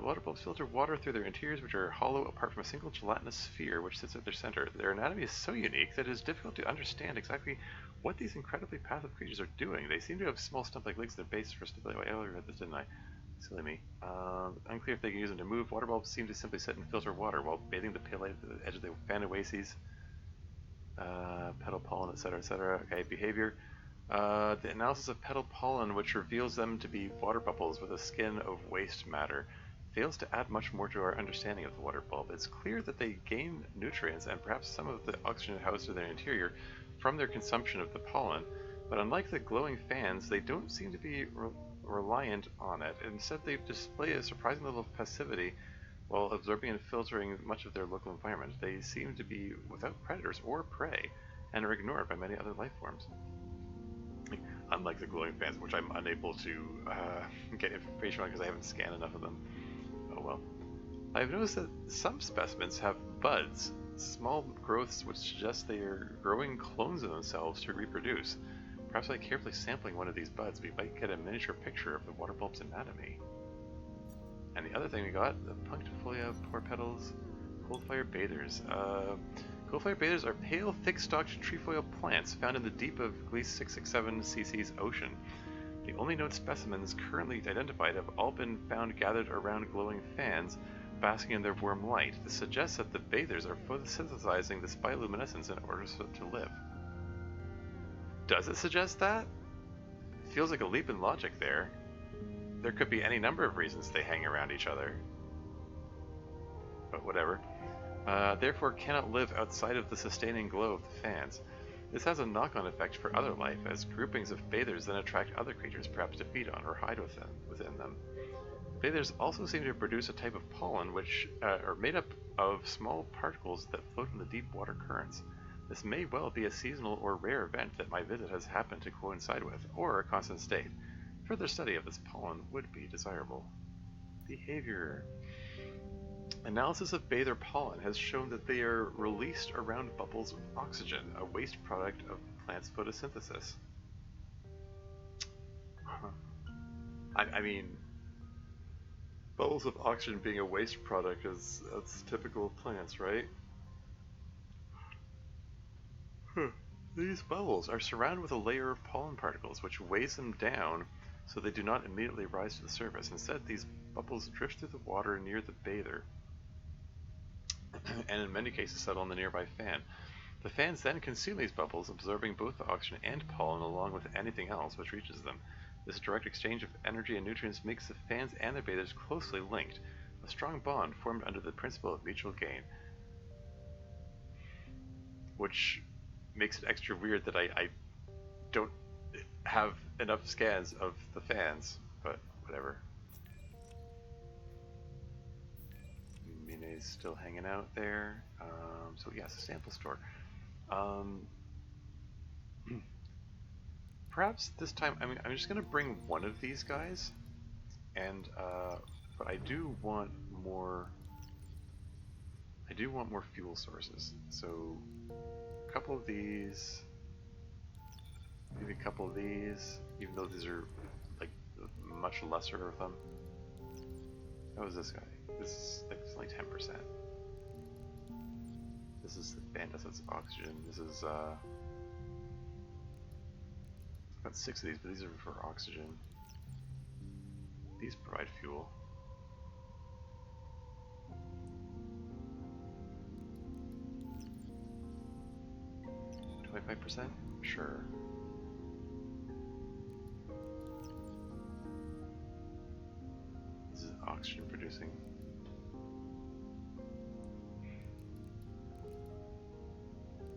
water bulbs filter water through their interiors, which are hollow apart from a single gelatinous sphere which sits at their center. Their anatomy is so unique that it is difficult to understand exactly what these incredibly passive creatures are doing. They seem to have small stump-like legs at their base for stability. I already read this, didn't I? Silly me. Unclear if they can use them to move. Water bulbs seem to simply sit and filter water while bathing the pale light at the edge of the fan oases. Petal pollen, etc., etc. Okay, behavior. The analysis of petal pollen, which reveals them to be water bubbles with a skin of waste matter, fails to add much more to our understanding of the water bulb. It's clear that they gain nutrients and perhaps some of the oxygen housed in their interior from their consumption of the pollen, but unlike the glowing fans, they don't seem to be reliant on it. Instead, they display a surprising level of passivity while absorbing and filtering much of their local environment. They seem to be without predators or prey and are ignored by many other life forms. Unlike the glowing fans, which I'm unable to get information on because I haven't scanned enough of them. Oh well. I've noticed that some specimens have buds, small growths which suggest they are growing clones of themselves to reproduce. Perhaps by carefully sampling one of these buds, we might get a miniature picture of the water bulb's anatomy. And the other thing we got, the punctifolia, pore petals, cold fire bathers. Cold fire bathers are pale, thick-stalked trefoil plants found in the deep of Gliese 667 cc's ocean. The only known specimens currently identified have all been found gathered around glowing fans, basking in their warm light. This suggests that the bathers are photosynthesizing this bioluminescence in order to live. Does it suggest that? It feels like a leap in logic there. There could be any number of reasons they hang around each other. But whatever. therefore cannot live outside of the sustaining glow of the fans. This has a knock-on effect for other life, as groupings of bathers then attract other creatures perhaps to feed on or hide within them. Bathers also seem to produce a type of pollen which are made up of small particles that float in the deep water currents. This may well be a seasonal or rare event that my visit has happened to coincide with, or a constant state. Further study of this pollen would be desirable. Behavior. Analysis of bather pollen has shown that they are released around bubbles of oxygen, a waste product of plants' photosynthesis. I mean, bubbles of oxygen being a waste product that's typical of plants, right? These bubbles are surrounded with a layer of pollen particles which weighs them down so they do not immediately rise to the surface. Instead, these bubbles drift through the water near the bather and in many cases settle on the nearby fan. The fans then consume these bubbles, absorbing both the oxygen and pollen along with anything else which reaches them. This direct exchange of energy and nutrients makes the fans and their bathers closely linked, a strong bond formed under the principle of mutual gain. Which makes it extra weird that I don't have enough scans of the fans, but whatever. Minae's still hanging out there. So yes, a sample store. Perhaps this time, I mean, I'm just gonna bring one of these guys, and but I do want more. I do want more fuel sources. So a couple of these, maybe a couple of these, even though these are like much lesser of them. How is this guy? This is like, it's like 10%. This is the Bandus, that's oxygen. This is got 6 of these, but these are for oxygen. These provide fuel. %? Sure. This is oxygen producing.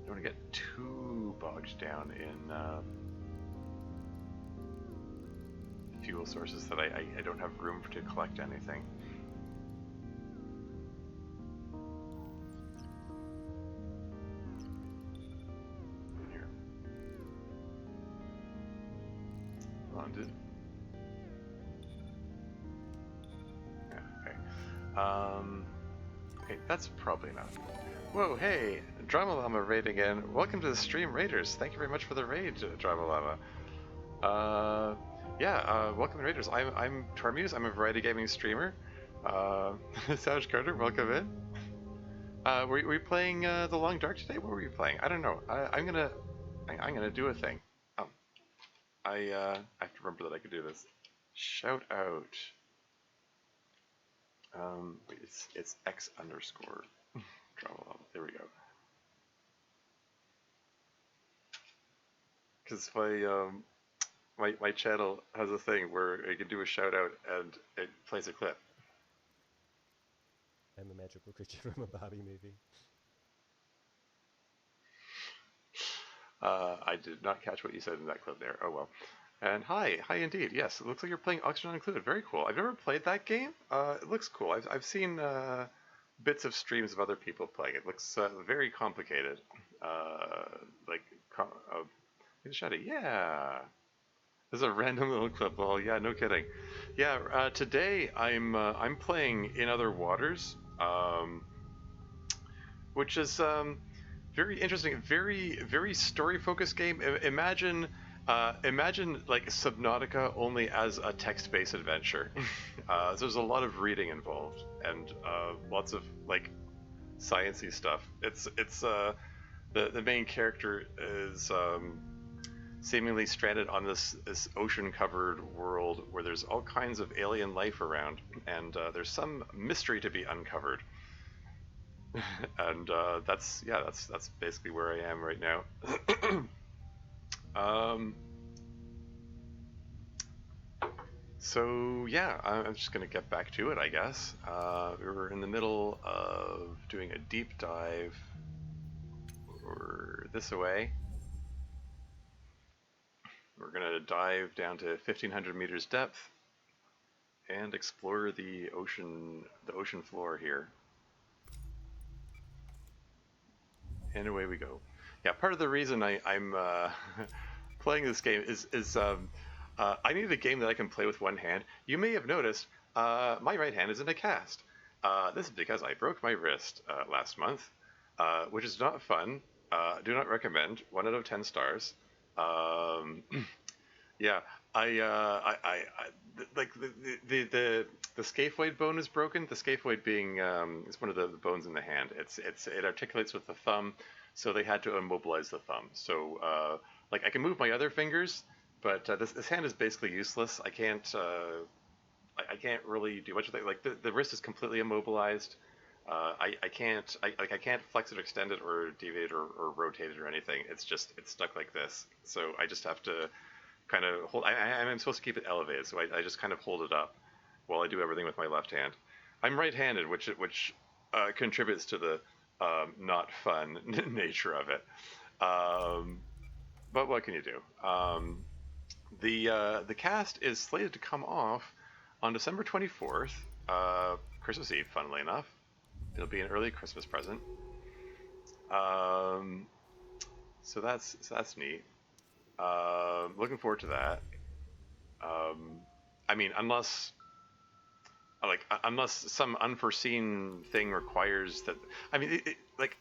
Don't want to get too bogged down in fuel sources that I don't have room to collect anything. Here. Come on, dude. Yeah, okay. Okay, that's probably enough. Whoa, hey! Drama Llama raid again. Welcome to the stream, Raiders. Thank you very much for the raid, Drama Llama. Welcome to Raiders. I'm Tormuse. I'm a variety gaming streamer. Savage Carter, welcome in. Were you playing The Long Dark today? What were you playing? I don't know. I'm gonna do a thing. I have to remember that I could do this. Shout out. Wait, it's X underscore Drama Llama. There we go. Because my channel has a thing where you can do a shout out and it plays a clip. I'm a magical creature from a Bobby movie. I did not catch what you said in that clip there. Oh well. And hi indeed. Yes, it looks like you're playing Oxygen Included. Very cool. I've never played that game. It looks cool. I've seen bits of streams of other people playing it. It looks very complicated. Shady. Yeah. There's a random little clip. Well, yeah, no kidding. Yeah. Today I'm playing In Other Waters, which is very interesting. Very story focused game. Imagine like Subnautica only as a text-based adventure. So there's a lot of reading involved and lots of like sciencey stuff. It's the main character is seemingly stranded on this ocean-covered world where there's all kinds of alien life around, and there's some mystery to be uncovered. And that's basically where I am right now. So yeah, I'm just gonna get back to it, I guess. We were in the middle of doing a deep dive or this away. We're going to dive down to 1,500 meters depth and explore the ocean floor here. And away we go. Yeah, part of the reason I'm playing this game is I need a game that I can play with one hand. You may have noticed my right hand is in a cast. This is because I broke my wrist last month, which is not fun. Do not recommend. 1 out of 10 stars. Yeah, like the scaphoid bone is broken. The scaphoid being is one of the bones in the hand. It articulates with the thumb, so they had to immobilize the thumb. So like I can move my other fingers, but this hand is basically useless. I can't really do much with it. Like the wrist is completely immobilized. I can't flex it, or extend it, or deviate, or rotate it, or anything. It's stuck like this. So I just have to kind of hold. I'm supposed to keep it elevated, so I just kind of hold it up while I do everything with my left hand. I'm right-handed, which contributes to the not fun nature of it. But what can you do? The cast is slated to come off on December 24th, Christmas Eve, funnily enough. It'll be an early Christmas present. So that's neat. Looking forward to that. I mean, unless some unforeseen thing requires that. I mean, okay.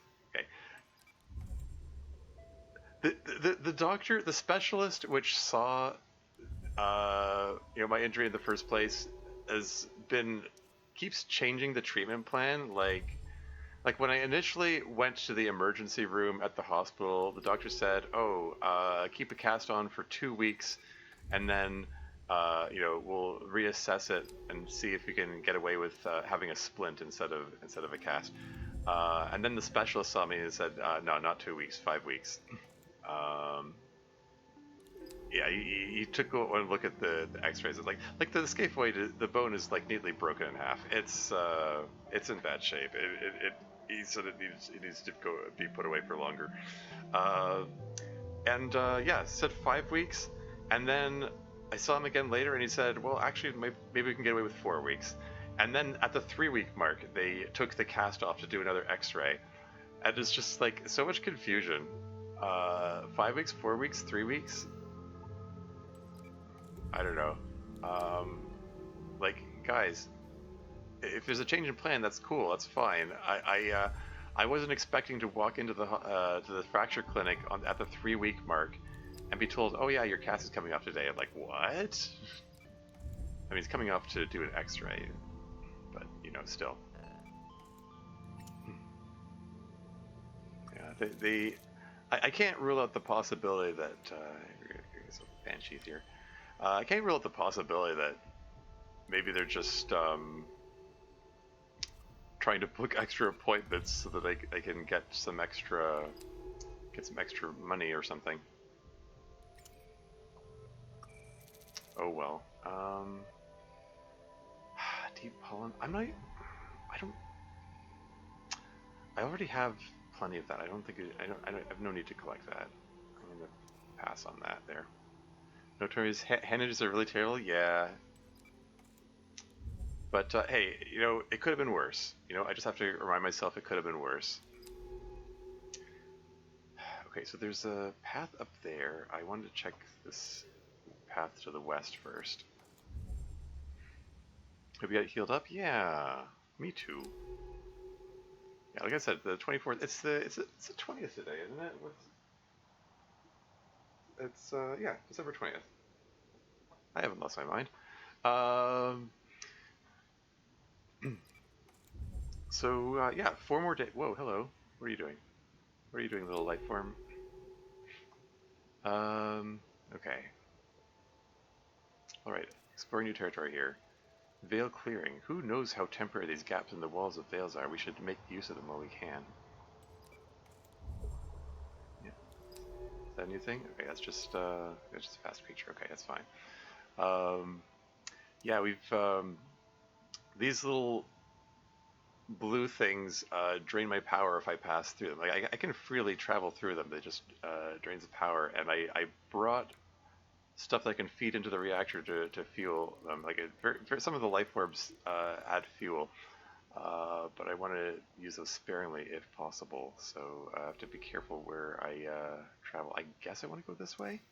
The doctor, the specialist, which saw, my injury in the first place, keeps changing the treatment plan. Like when I initially went to the emergency room at the hospital, the doctor said, keep a cast on for 2 weeks, and then, we'll reassess it and see if we can get away with having a splint instead of a cast. And then the specialist saw me and said, no, not 2 weeks, 5 weeks. Yeah, he took one look at the X-rays. Like the scaphoid, the bone is like neatly broken in half. It's in bad shape. He said it needs to be put away for longer. Said 5 weeks, and then I saw him again later, and he said, well, actually, maybe we can get away with 4 weeks. And then at the 3-week mark, they took the cast off to do another X-ray, and it's just like so much confusion. 5 weeks, 4 weeks, 3 weeks. I don't know. Guys, if there's a change in plan, that's cool. That's fine. I wasn't expecting to walk into the fracture clinic at the 3-week mark and be told, oh yeah, your cast is coming off today. I'm like, what? I mean, it's coming off to do an X-ray, but still. Yeah, I can't rule out the possibility that here's a Banshees here. I can't rule out the possibility that maybe they're just trying to book extra appointments so that they can get some extra money or something. Oh well. Deep pollen. I already have plenty of that. I have no need to collect that. I'm gonna pass on that there. Notorious handages are really terrible. Yeah. But hey, it could have been worse. I just have to remind myself it could have been worse. Okay, so there's a path up there. I wanted to check this path to the west first. Have you got healed up? Yeah, me too. Yeah, like I said, the 24th. It's the 20th today, isn't it? It's December 20th. I haven't lost my mind. So 4 more days. Whoa, hello. What are you doing? What are you doing, little life form? Okay. All right, explore new territory here. Veil clearing. Who knows how temporary these gaps in the walls of veils are? We should make use of them while we can. Yeah. Is that a new thing? Okay, that's just a fast creature. Okay, that's fine. Yeah, we've these little blue things drain my power if I pass through them. Like I can freely travel through them. They just drains the power. And I brought stuff that I can feed into the reactor to fuel them. Like some of the life orbs add fuel, but I want to use those sparingly if possible. So I have to be careful where I travel. I guess I want to go this way.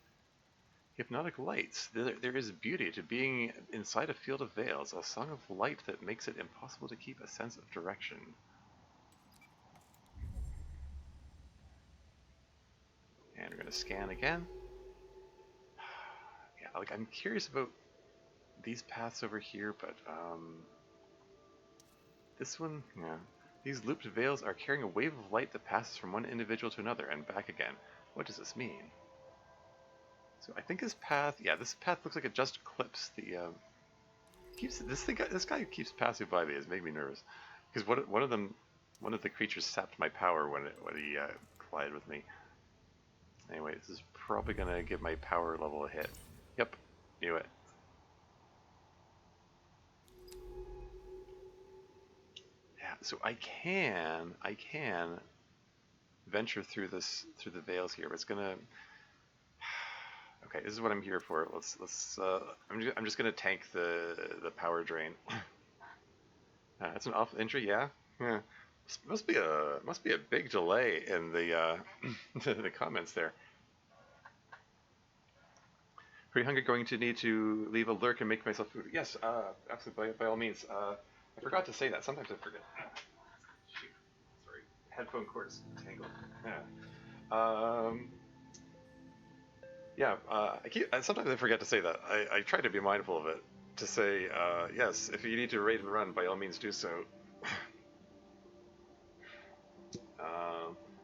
Hypnotic lights. There is beauty to being inside a field of veils, a song of light that makes it impossible to keep a sense of direction. And we're going to scan again. Yeah, like I'm curious about these paths over here, but this one, yeah. These looped veils are carrying a wave of light that passes from one individual to another and back again. What does this mean? So I think this path, yeah, this path looks like it just clips the. This guy keeps passing by me. It's making me nervous because one of the creatures sapped my power when he collided with me. Anyway, this is probably gonna give my power level a hit. Yep, knew it. Yeah, so I can venture through the veils here, but it's gonna. Okay, this is what I'm here for. I'm just gonna tank the power drain. That's an awful entry, yeah. Yeah. Must be a big delay in the the comments there. Pretty hungry, going to need to leave a lurk and make myself food. Yes, absolutely, by all means. I forgot to say that. Sometimes I forget. Shoot, sorry. Headphone cords tangled. Yeah. Yeah, sometimes I forget to say that. I try to be mindful of it. To say, yes, if you need to raid and run, by all means do so.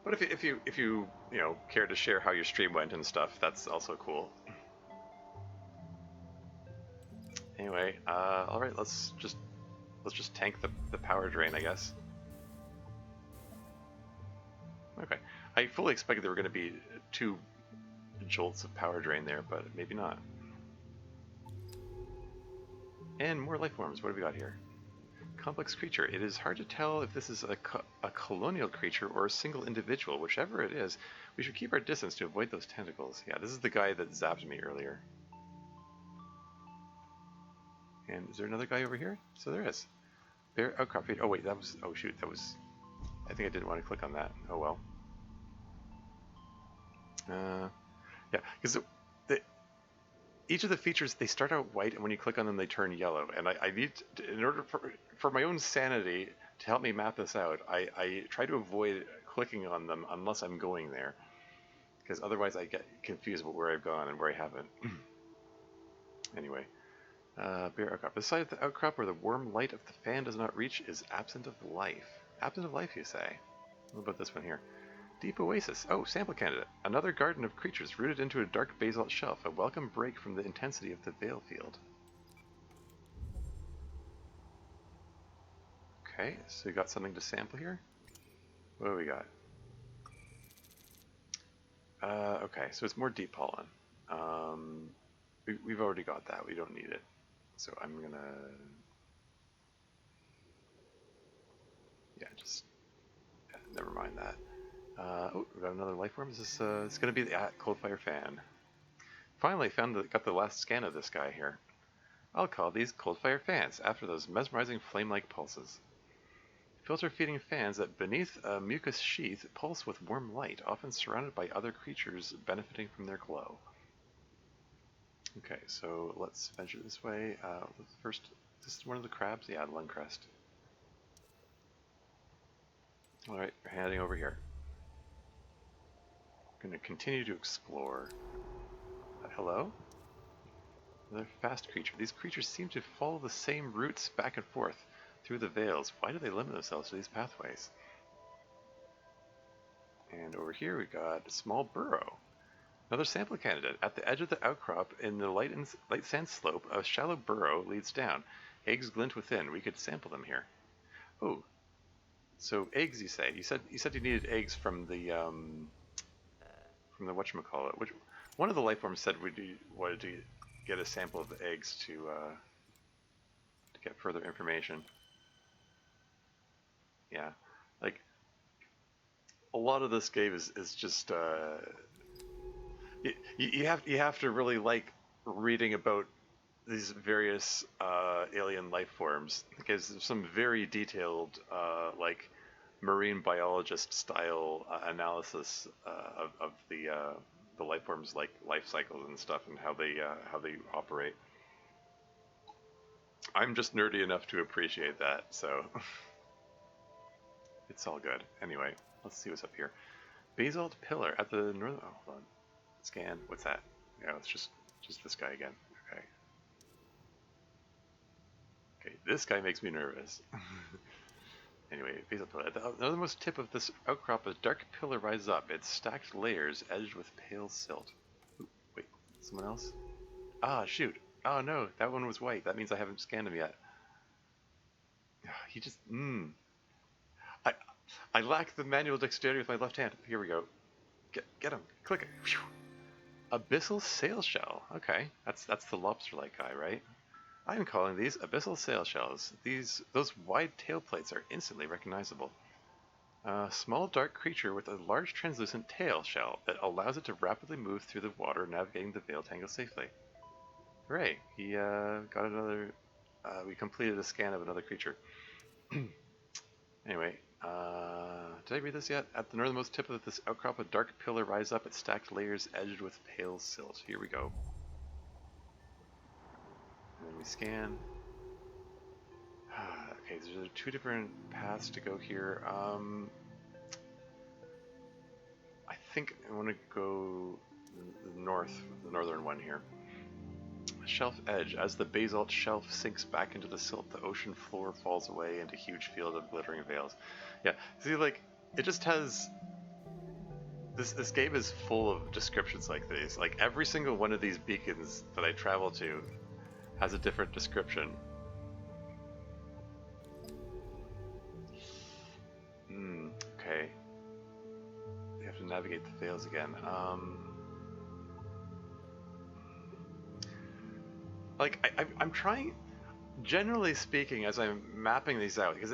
But if you care to share how your stream went and stuff, that's also cool. Anyway, all right, let's just tank the power drain, I guess. Okay, I fully expected there were going to be 2 jolts of power drain there, but maybe not. And more life forms. What have we got here? Complex creature. It is hard to tell if this is a colonial creature or a single individual. Whichever it is, we should keep our distance to avoid those tentacles. Yeah, this is the guy that zapped me earlier. And is there another guy over here? So there is. Bear outcrop feed. Oh wait, that was. Oh shoot, that was. I think I didn't want to click on that. Oh well. Yeah, because each of the features, they start out white, and when you click on them, they turn yellow. And I need, in order for my own sanity, to help me map this out, I try to avoid clicking on them unless I'm going there. Because otherwise I get confused about where I've gone and where I haven't. Anyway. Bear outcrop. Beside the outcrop where the warm light of the fan does not reach is absent of life. Absent of life, you say? What about this one here? Deep oasis. Oh, sample candidate. Another garden of creatures rooted into a dark basalt shelf. A welcome break from the intensity of the veil field. Okay, so we got something to sample here. What do we got? Okay, so it's more deep pollen. We've already got that. We don't need it. So I'm gonna... Yeah, just... Yeah, never mind that. Oh, we got another life form. Is this, it's gonna be the Coldfire Fan. Finally got the last scan of this guy here. I'll call these Coldfire Fans, after those mesmerizing flame-like pulses. Filter-feeding fans that beneath a mucus sheath pulse with warm light, often surrounded by other creatures benefiting from their glow. Okay, so let's venture this way. First, this is one of the crabs? Yeah, Lungcrest. Alright, we're heading over here. Going to continue to explore. Hello? Another fast creature. These creatures seem to follow the same routes back and forth through the veils. Why do they limit themselves to these pathways? And over here we got a small burrow. Another sample candidate. At the edge of the outcrop in the light sand slope, a shallow burrow leads down. Eggs glint within. We could sample them here. Oh. So eggs, you say? You said you needed eggs from the whatchamacallit. Which one of the life forms said we wanted to get a sample of the eggs to get further information. Yeah, like a lot of this game is just you have to really like reading about these various alien life forms because there's some very detailed like marine biologist style analysis of the life forms like life cycles and stuff and how they operate. I'm just nerdy enough to appreciate that, so it's all good. Anyway, let's see what's up here. Basalt pillar at the northern. Oh, hold on. Scan. What's that? Yeah, it's just this guy again. Okay. Okay, this guy makes me nervous. Anyway, basalt pillar. At the northernmost tip of this outcrop, a dark pillar rises up. Its stacked layers edged with pale silt. Ooh, wait, someone else? Ah, shoot. Oh no, that one was white. That means I haven't scanned him yet. He just. I I lack the manual dexterity with my left hand. Here we go. Get him. Click it. Phew. Abyssal sail shell. Okay, that's the lobster-like guy, right? I'm calling these abyssal sail shells. Those wide tail plates are instantly recognizable. A small dark creature with a large translucent tail shell that allows it to rapidly move through the water, navigating the veil tangle safely. Hooray! He got another. We completed a scan of another creature. Anyway, did I read this yet? At the northernmost tip of this outcrop, a dark pillar rises up its stacked layers edged with pale silt. Here we go. And then we scan. Okay, so there's two different paths to go here. I think I want to go the northern one here. Shelf edge. As the basalt shelf sinks back into the silt, the ocean floor falls away into a huge field of glittering veils. Yeah, see, like, it just has... This game is full of descriptions like these. Like, every single one of these beacons that I travel to has a different description. Okay. You have to navigate the veils again. Like, I'm trying, generally speaking, as I'm mapping these out, because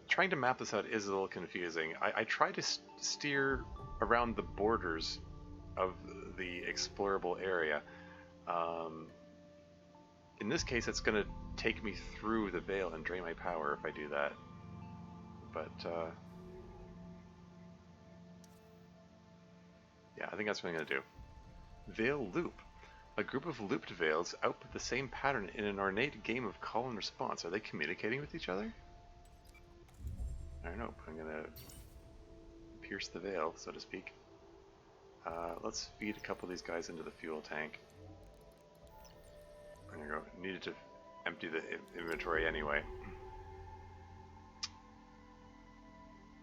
trying to map this out is a little confusing. I try to steer around the borders of the explorable area. In this case, it's going to take me through the veil and drain my power if I do that. But, yeah, I think that's what I'm going to do. Veil loop. A group of looped veils output the same pattern in an ornate game of call and response. Are they communicating with each other? I don't know. I'm going to pierce the veil, so to speak. Let's feed a couple of these guys into the fuel tank. There you go. Needed to empty the inventory anyway.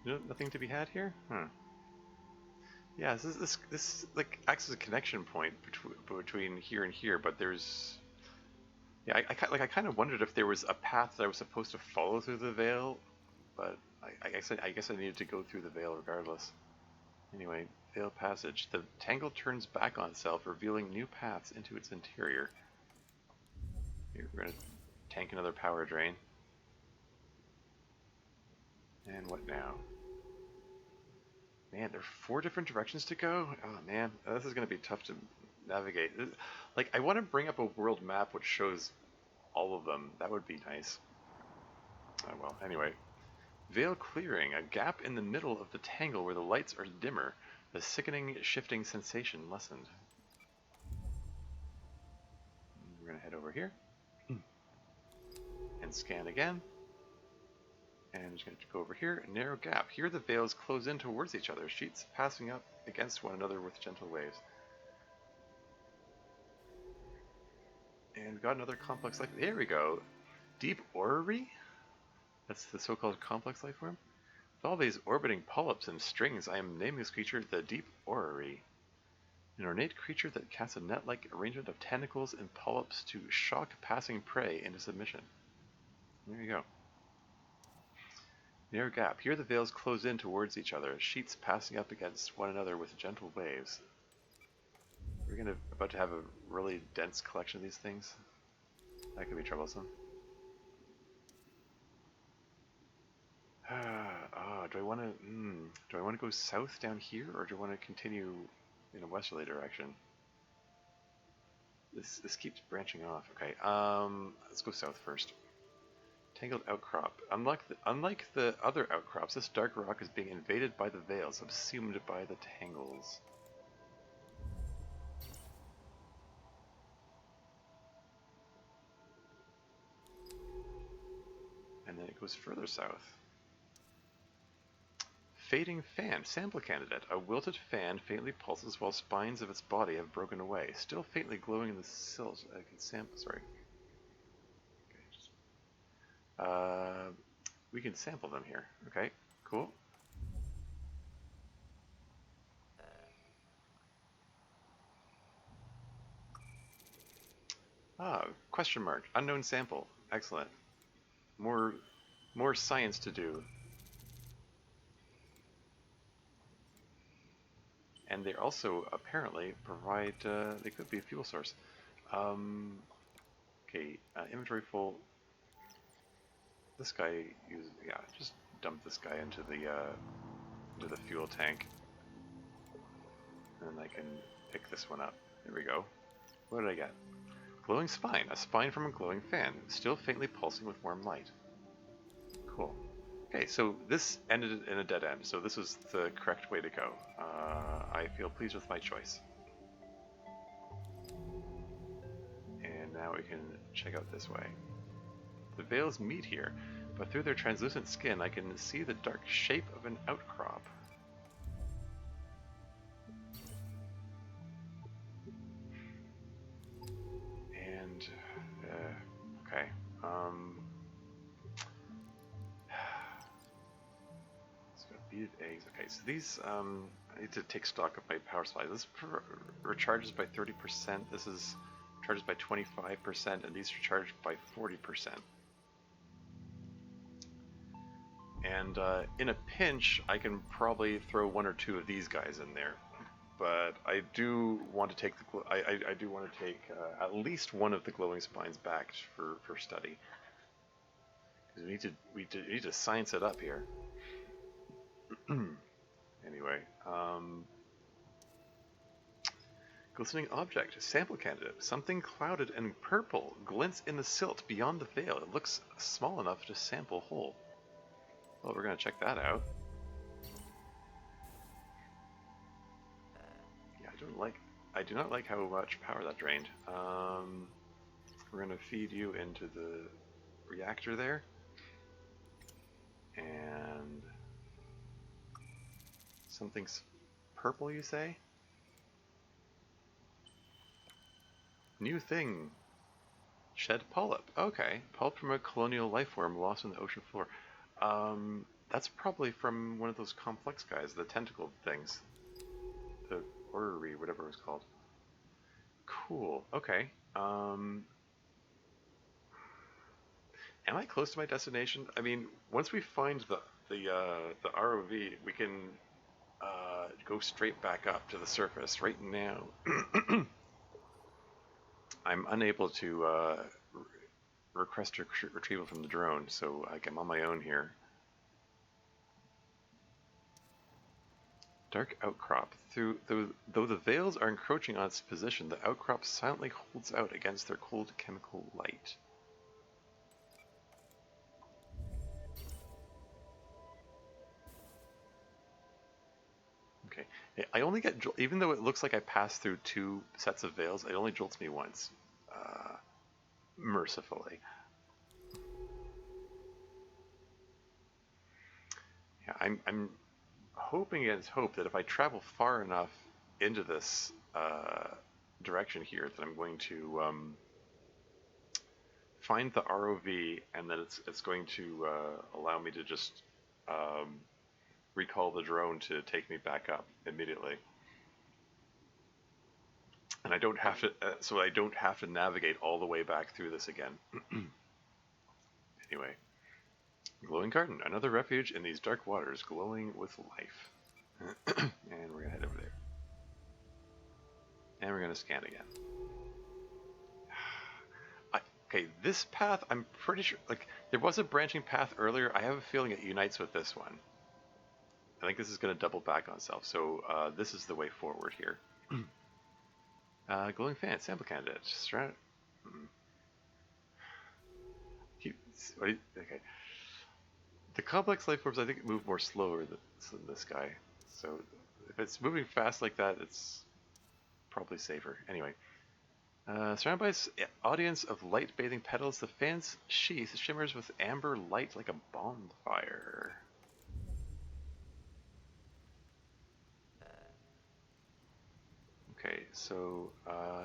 Nothing to be had here? Huh. Yeah, this like acts as a connection point between here and here, but there's... Yeah, I kind of wondered if there was a path that I was supposed to follow through the veil, but I guess I needed to go through the veil regardless. Anyway, veil passage. The tangle turns back on itself, revealing new paths into its interior. Here, we're gonna tank another power drain. And what now? Man, there are 4 different directions to go? Oh man, this is going to be tough to navigate. Like, I want to bring up a world map which shows all of them. That would be nice. Oh well, anyway. Veil clearing, a gap in the middle of the tangle where the lights are dimmer. The sickening, shifting sensation lessened. We're going to head over here. And scan again. And I'm just going to go over here, a narrow gap. Here the veils close in towards each other, sheets passing up against one another with gentle waves. And we've got another complex life. There we go. Deep orrery? That's the so-called complex life form? With all these orbiting polyps and strings, I am naming this creature the Deep Orrery. An ornate creature that casts a net-like arrangement of tentacles and polyps to shock passing prey into submission. There you go. Narrow gap. Here the veils close in towards each other, sheets passing up against one another with gentle waves. We're about to have a really dense collection of these things. That could be troublesome. Do I want to? Do I want to go south down here, or do I want to continue in a westerly direction? This keeps branching off. Okay. Let's go south first. Tangled outcrop. Unlike the other outcrops, this dark rock is being invaded by the veils, subsumed by the tangles. And then it goes further south. Fading fan, sample candidate. A wilted fan faintly pulses while spines of its body have broken away. Still faintly glowing in the silt. I can sample. Sorry. Okay, we can sample them here. Okay, cool. Question mark. Unknown sample. Excellent. More science to do. And they also apparently provide, they could be a fuel source. Okay, inventory full. This guy uses, yeah, just dump this guy into the fuel tank. And then I can pick this one up. There we go. What did I get? Glowing spine. A spine from a glowing fan, still faintly pulsing with warm light. Cool. Okay, so this ended in a dead end, so this is the correct way to go. I feel pleased with my choice. And now we can check out this way. The veils meet here, but through their translucent skin I can see the dark shape of an outcrop. And, okay. Beaded eggs. Okay, so these, I need to take stock of my power supply. This recharges by 30%, this is charges by 25%, and these are charged by 40%. And in a pinch, I can probably throw one or two of these guys in there. But I do want to take the I do want to take at least one of the glowing spines back for study. Because we need to science it up here. Anyway, glistening object, sample candidate. Something clouded and purple glints in the silt beyond the veil. It looks small enough to sample whole. Well, we're gonna check that out. Yeah, I do not like how much power that drained. We're gonna feed you into the reactor there, and something's purple, you say? New thing. Shed polyp. Okay. Polyp from a colonial life form lost on the ocean floor. That's probably from one of those complex guys, the tentacled things. The orrery, whatever it was called. Cool. Okay. Am I close to my destination? I mean, once we find the ROV, we can go straight back up to the surface. Right now, I'm unable to request retrieval from the drone, so I'm on my own here. Dark outcrop. Though the veils are encroaching on its position, the outcrop silently holds out against their cold chemical light. Okay, I only get, even though it looks like I passed through 2 sets of veils, it only jolts me once. Mercifully. Yeah, I'm hoping against hope that if I travel far enough into this direction here, that I'm going to find the ROV, and that it's going to allow me to just recall the drone to take me back up immediately. And I don't have to, so I don't have to navigate all the way back through this again. Anyway, glowing garden, another refuge in these dark waters, glowing with life. And we're gonna head over there. And we're gonna scan again. Okay, this path, I'm pretty sure, like, there was a branching path earlier. I have a feeling it unites with this one. I think this is going to double back on itself, so this is the way forward here. Glowing fan, sample candidate. Okay. The complex life forms, I think, move more slower than this guy. So if it's moving fast like that, it's probably safer. Anyway. Surrounded by its audience of light-bathing petals, the fan's sheath shimmers with amber light like a bonfire. Okay, so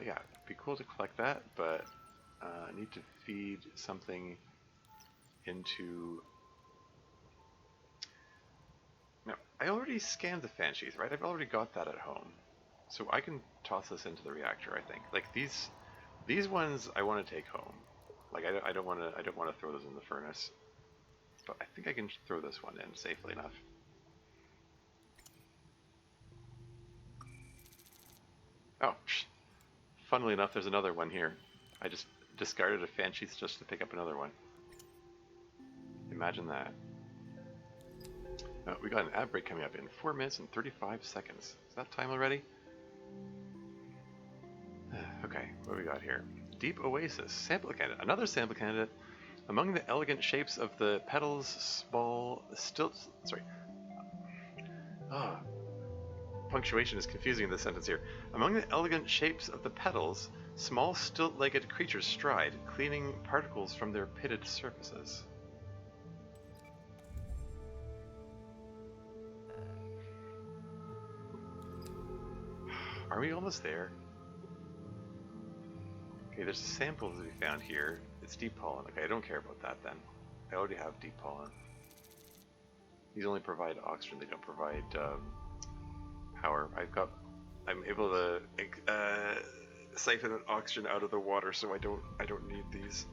yeah, it'd be cool to collect that, but I need to feed something into... No, I already scanned the fan sheath, right? I've already got that at home. So I can toss this into the reactor, I think. Like these ones I want to take home. Like I don't want to throw those in the furnace. But I think I can throw this one in safely enough. Oh, funnily enough, there's another one here. I just discarded a fan sheath just to pick up another one. Imagine that. We got an ad break coming up in 4 minutes and 35 seconds. Is that time already? Okay, what do we got here? Deep Oasis, sample candidate. Another sample candidate. Among the elegant shapes of the petals, small stilts. Sorry. Punctuation is confusing in this sentence here. Among the elegant shapes of the petals, small stilt-legged creatures stride, cleaning particles from their pitted surfaces. Are we almost there? Okay, there's a sample to be found here. It's deep pollen. Okay, I don't care about that then. I already have deep pollen. These only provide oxygen, they don't provide power. I'm able to siphon oxygen out of the water, so I don't need these.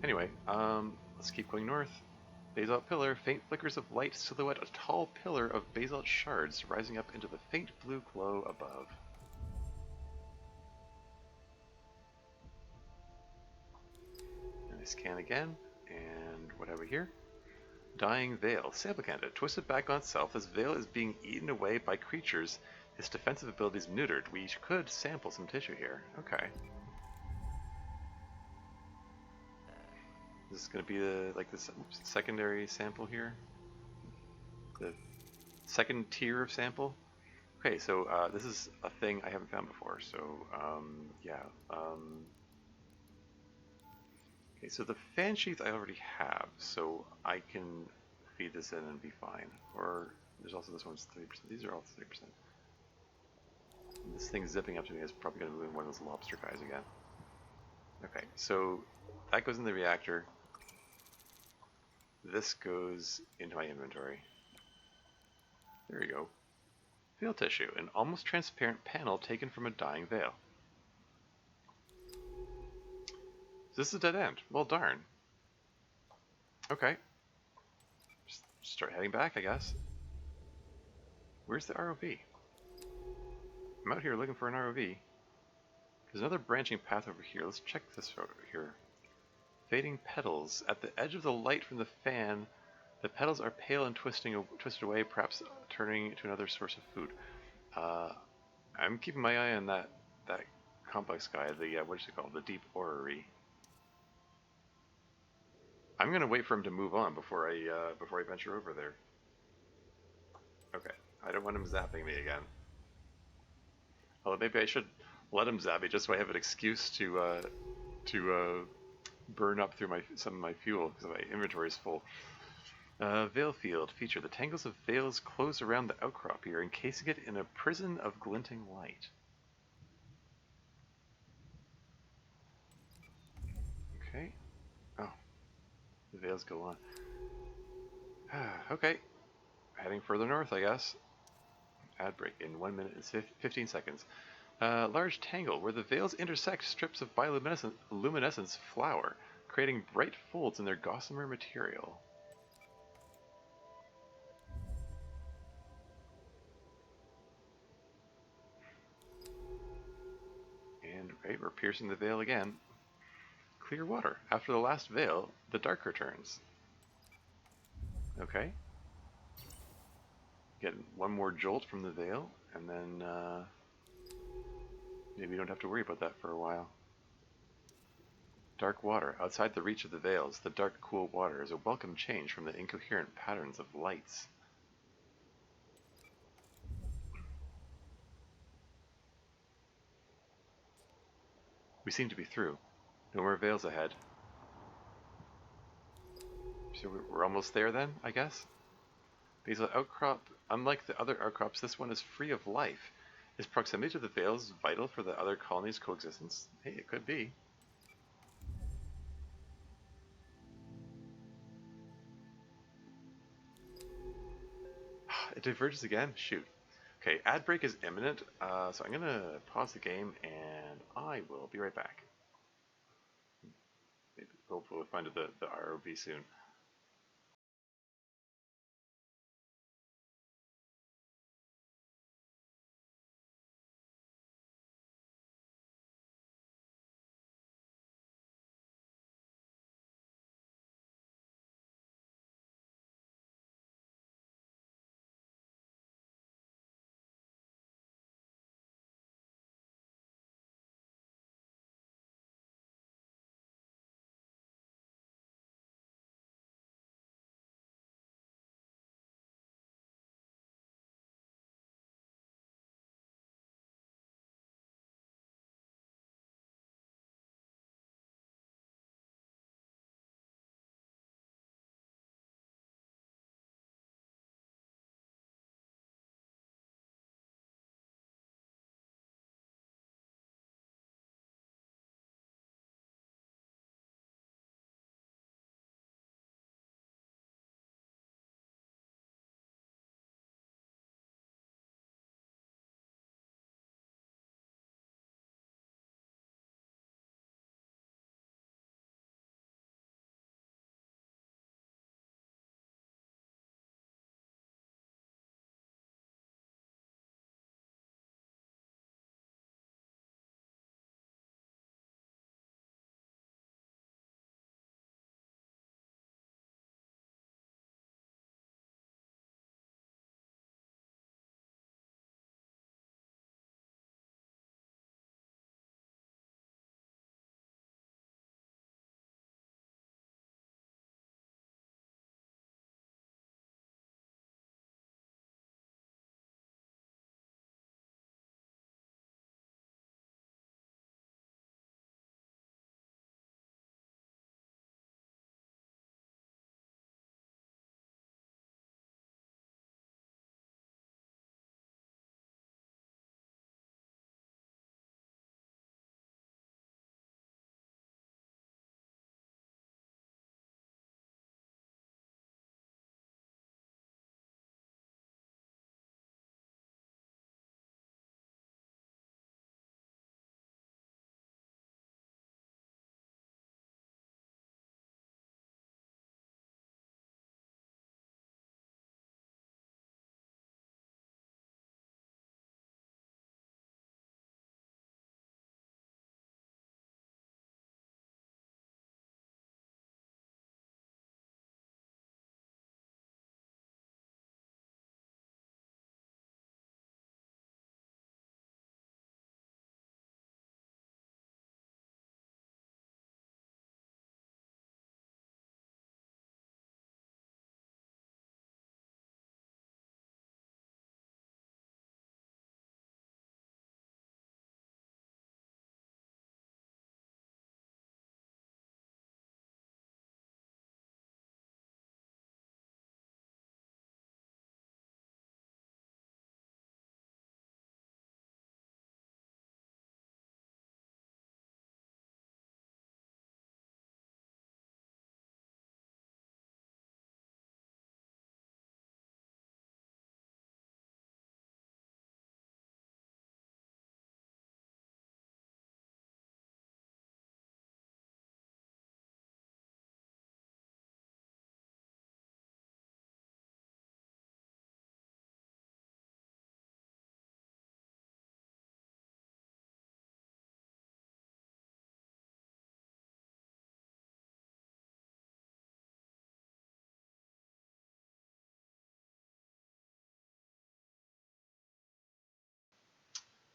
Anyway, let's keep going north. Basalt pillar, faint flickers of light silhouette a tall pillar of basalt shards rising up into the faint blue glow above. And I scan again, and what have we here? Dying Veil, sample candidate, twisted back on itself as Veil is being eaten away by creatures, its defensive abilities neutered. We could sample some tissue here. Okay. This is going to be like this secondary sample here? The second tier of sample? Okay, so this is a thing I haven't found before, so yeah. Okay, so the fan sheath I already have, so I can feed this in and be fine. Or there's also this one's 30%. These are all 30%. And this thing zipping up to me is probably going to move in one of those lobster guys again. Okay, so that goes in the reactor. This goes into my inventory. There you go. Veil tissue, an almost transparent panel taken from a dying veil. This is a dead end. Well, darn. Okay. Just start heading back, I guess. Where's the ROV? I'm out here looking for an ROV. There's another branching path over here. Let's check this over here. Fading petals. At the edge of the light from the fan, the petals are pale and twisted away, perhaps turning to another source of food. I'm keeping my eye on that complex guy, the what is it called? The deep orrery. I'm gonna wait for him to move on before I venture over there. Okay, I don't want him zapping me again. Although maybe I should let him zap me just so I have an excuse to burn up through some of my fuel because my inventory is full. Veil field feature. The tangles of veils close around the outcrop here, encasing it in a prison of glinting light. Okay. Oh. The veils go on. Okay. Heading further north, I guess. Ad break in 1 minute and 15 seconds. Large tangle where the veils intersect strips of bioluminescence flower, creating bright folds in their gossamer material. we're piercing the veil again. Clear water. After the last veil, the dark returns. Okay. Get one more jolt from the veil, and then maybe we don't have to worry about that for a while. Dark water. Outside the reach of the veils, the dark, cool water is a welcome change from the incoherent patterns of lights. We seem to be through. No more veils ahead. So we're almost there then, I guess? Basal outcrop. Unlike the other outcrops, this one is free of life. Is proximity to the veils vital for the other colonies' coexistence? Hey, it could be. It diverges again? Shoot. Okay, ad break is imminent, so I'm going to pause the game and I will be right back. Maybe, hopefully we'll find the ROV soon.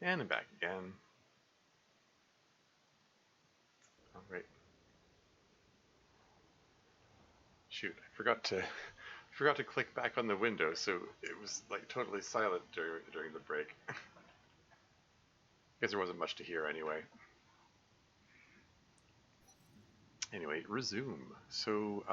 And I'm back again. Oh, right. Shoot, I forgot to click back on the window, so it was like totally silent during the break. Because there wasn't much to hear anyway. Anyway, resume. So,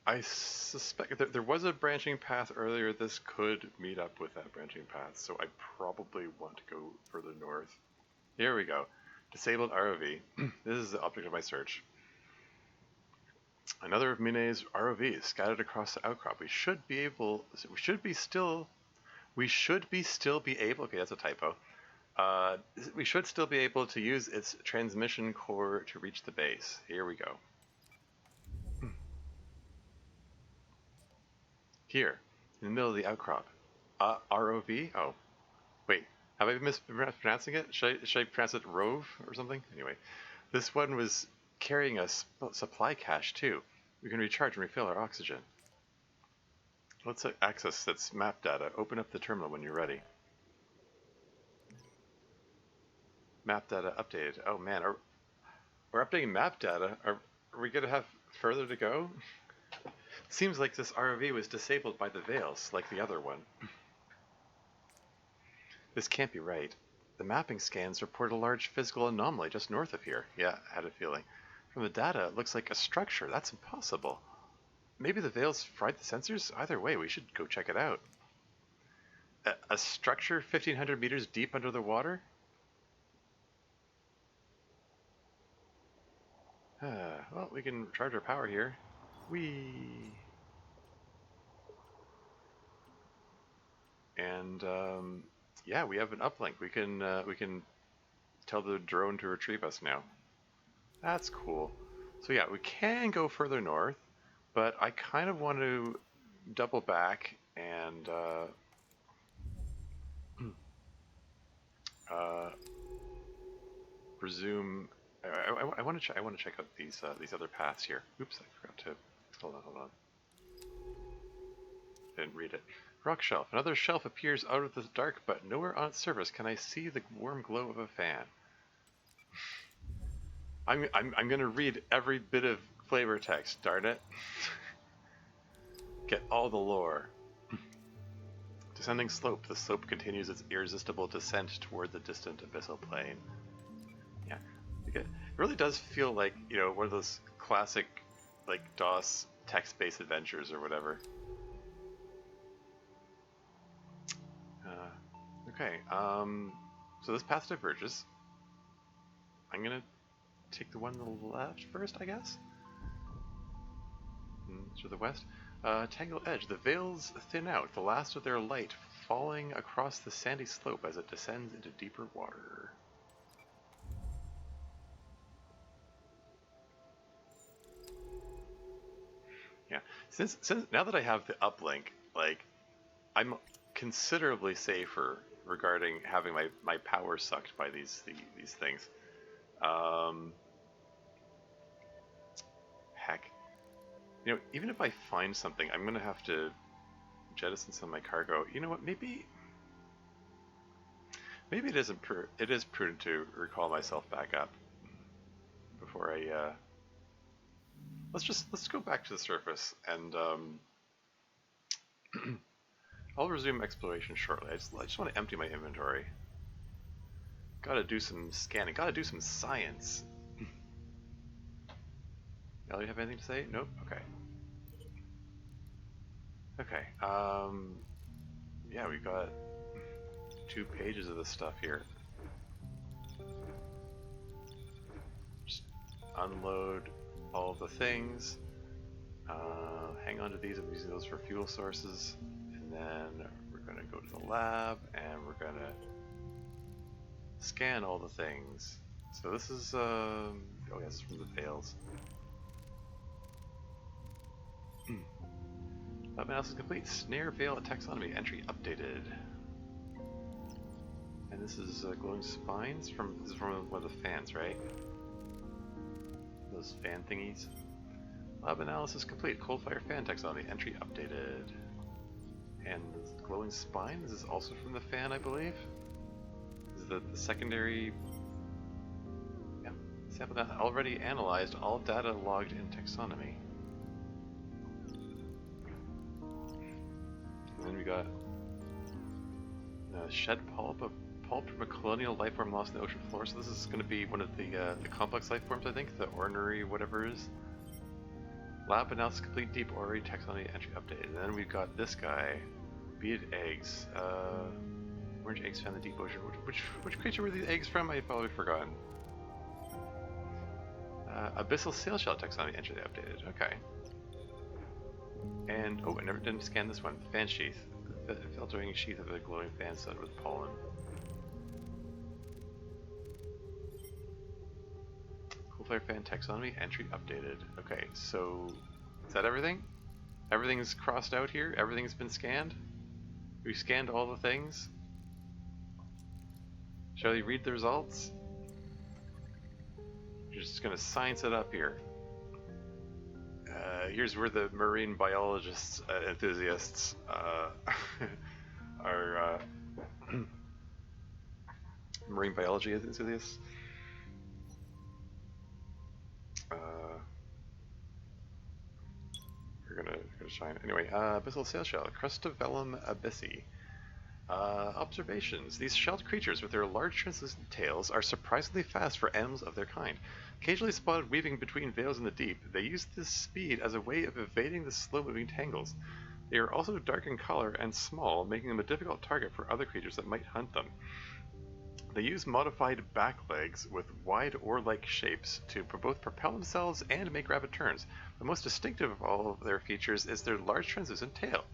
I suspect that there was a branching path earlier. This could meet up with that branching path, so I probably want to go further north. Here we go. Disabled ROV. This is the object of my search. Another of Minae's ROVs scattered across the outcrop. We should still be able, okay, that's a typo. We should still be able to use its transmission core to reach the base. Here we go. Here, in the middle of the outcrop. ROV? Oh, wait. Have I been mispronouncing it? Should I pronounce it Rove or something? Anyway, this one was carrying a supply cache too. We can recharge and refill our oxygen. Let's access its map data. Open up the terminal when you're ready. Map data updated. Oh man, we're updating map data. Are we gonna have further to go? Seems like this ROV was disabled by the Veils, like the other one. This can't be right. The mapping scans report a large physical anomaly just north of here. Yeah, I had a feeling. From the data, it looks like a structure. That's impossible. Maybe the Veils fried the sensors? Either way, we should go check it out. A structure 1,500 meters deep under the water? Well, we can charge our power here. Whee! And yeah, we have an uplink. We can tell the drone to retrieve us now. That's cool. So yeah, we can go further north, but I kind of want to double back and resume. I want to check out these other paths here. Oops, I forgot to. Hold on. Didn't read it. Rock shelf. Another shelf appears out of the dark, but nowhere on its surface can I see the warm glow of a fan. I'm gonna read every bit of flavor text. Darn it! Get all the lore. Descending slope. The slope continues its irresistible descent toward the distant abyssal plain. Yeah, it really does feel like, you know, one of those classic, like DOS text-based adventures or whatever. Okay, so this path diverges. I'm gonna take the one on the left first, I guess? To the west. Tangled edge. The veils thin out, the last of their light falling across the sandy slope as it descends into deeper water. Yeah, since now that I have the uplink, like, I'm considerably safer regarding having my power sucked by these things. Heck, you know, even if I find something, I'm gonna have to jettison some of my cargo. You know what? Maybe it isn't. It is prudent to recall myself back up before I. Let's go back to the surface and I'll resume exploration shortly. I just want to empty my inventory. Gotta do some scanning. Gotta do some science. Ellie, you have anything to say? Nope. Okay. Okay. Yeah, we've got 2 pages of this stuff here. Just unload all of the things. Hang on to these. I'm using those for fuel sources. And then we're going to go to the lab and we're going to scan all the things. So this is, oh yeah, this is from the Veils. Lab analysis complete. Snare Veil taxonomy entry updated. And this is glowing spines this is from one of the fans, right? Those fan thingies. Lab analysis complete. Cold fire fan taxonomy entry updated. And the glowing spine, this is also from the fan, I believe. This is the secondary... Yeah, sample data already analyzed, all data logged in taxonomy. And then we got shed pulp from a colonial life form lost in the ocean floor. So this is going to be one of the complex life forms, I think, the ordinary whatever it is. Lab analysis complete, deep orrery taxonomy entry updated. And then we've got this guy, beaded eggs. Orange eggs found in the deep ocean. Which creature were these eggs from? I've probably forgotten. Abyssal sail shell taxonomy entry updated. Okay. And oh, I didn't scan this one. Fan sheath. The filtering sheath of a glowing fan studded with pollen. Coolfire fan taxonomy entry updated. Okay, so is that everything? Everything's crossed out here? Everything's been scanned? We've scanned all the things? Shall we read the results? You're just gonna science it up here. Here's where the marine biologists, enthusiasts, are marine biology enthusiasts. We're gonna shine anyway. Abyssal sail shell, Crustavelum abyssi. Observations. These shelled creatures with their large translucent tails are surprisingly fast for animals of their kind. Occasionally spotted weaving between veils in the deep, they use this speed as a way of evading the slow-moving tangles. They are also dark in color and small, making them a difficult target for other creatures that might hunt them. They use modified back legs with wide oar-like shapes to both propel themselves and make rapid turns. The most distinctive of all of their features is their large translucent tail,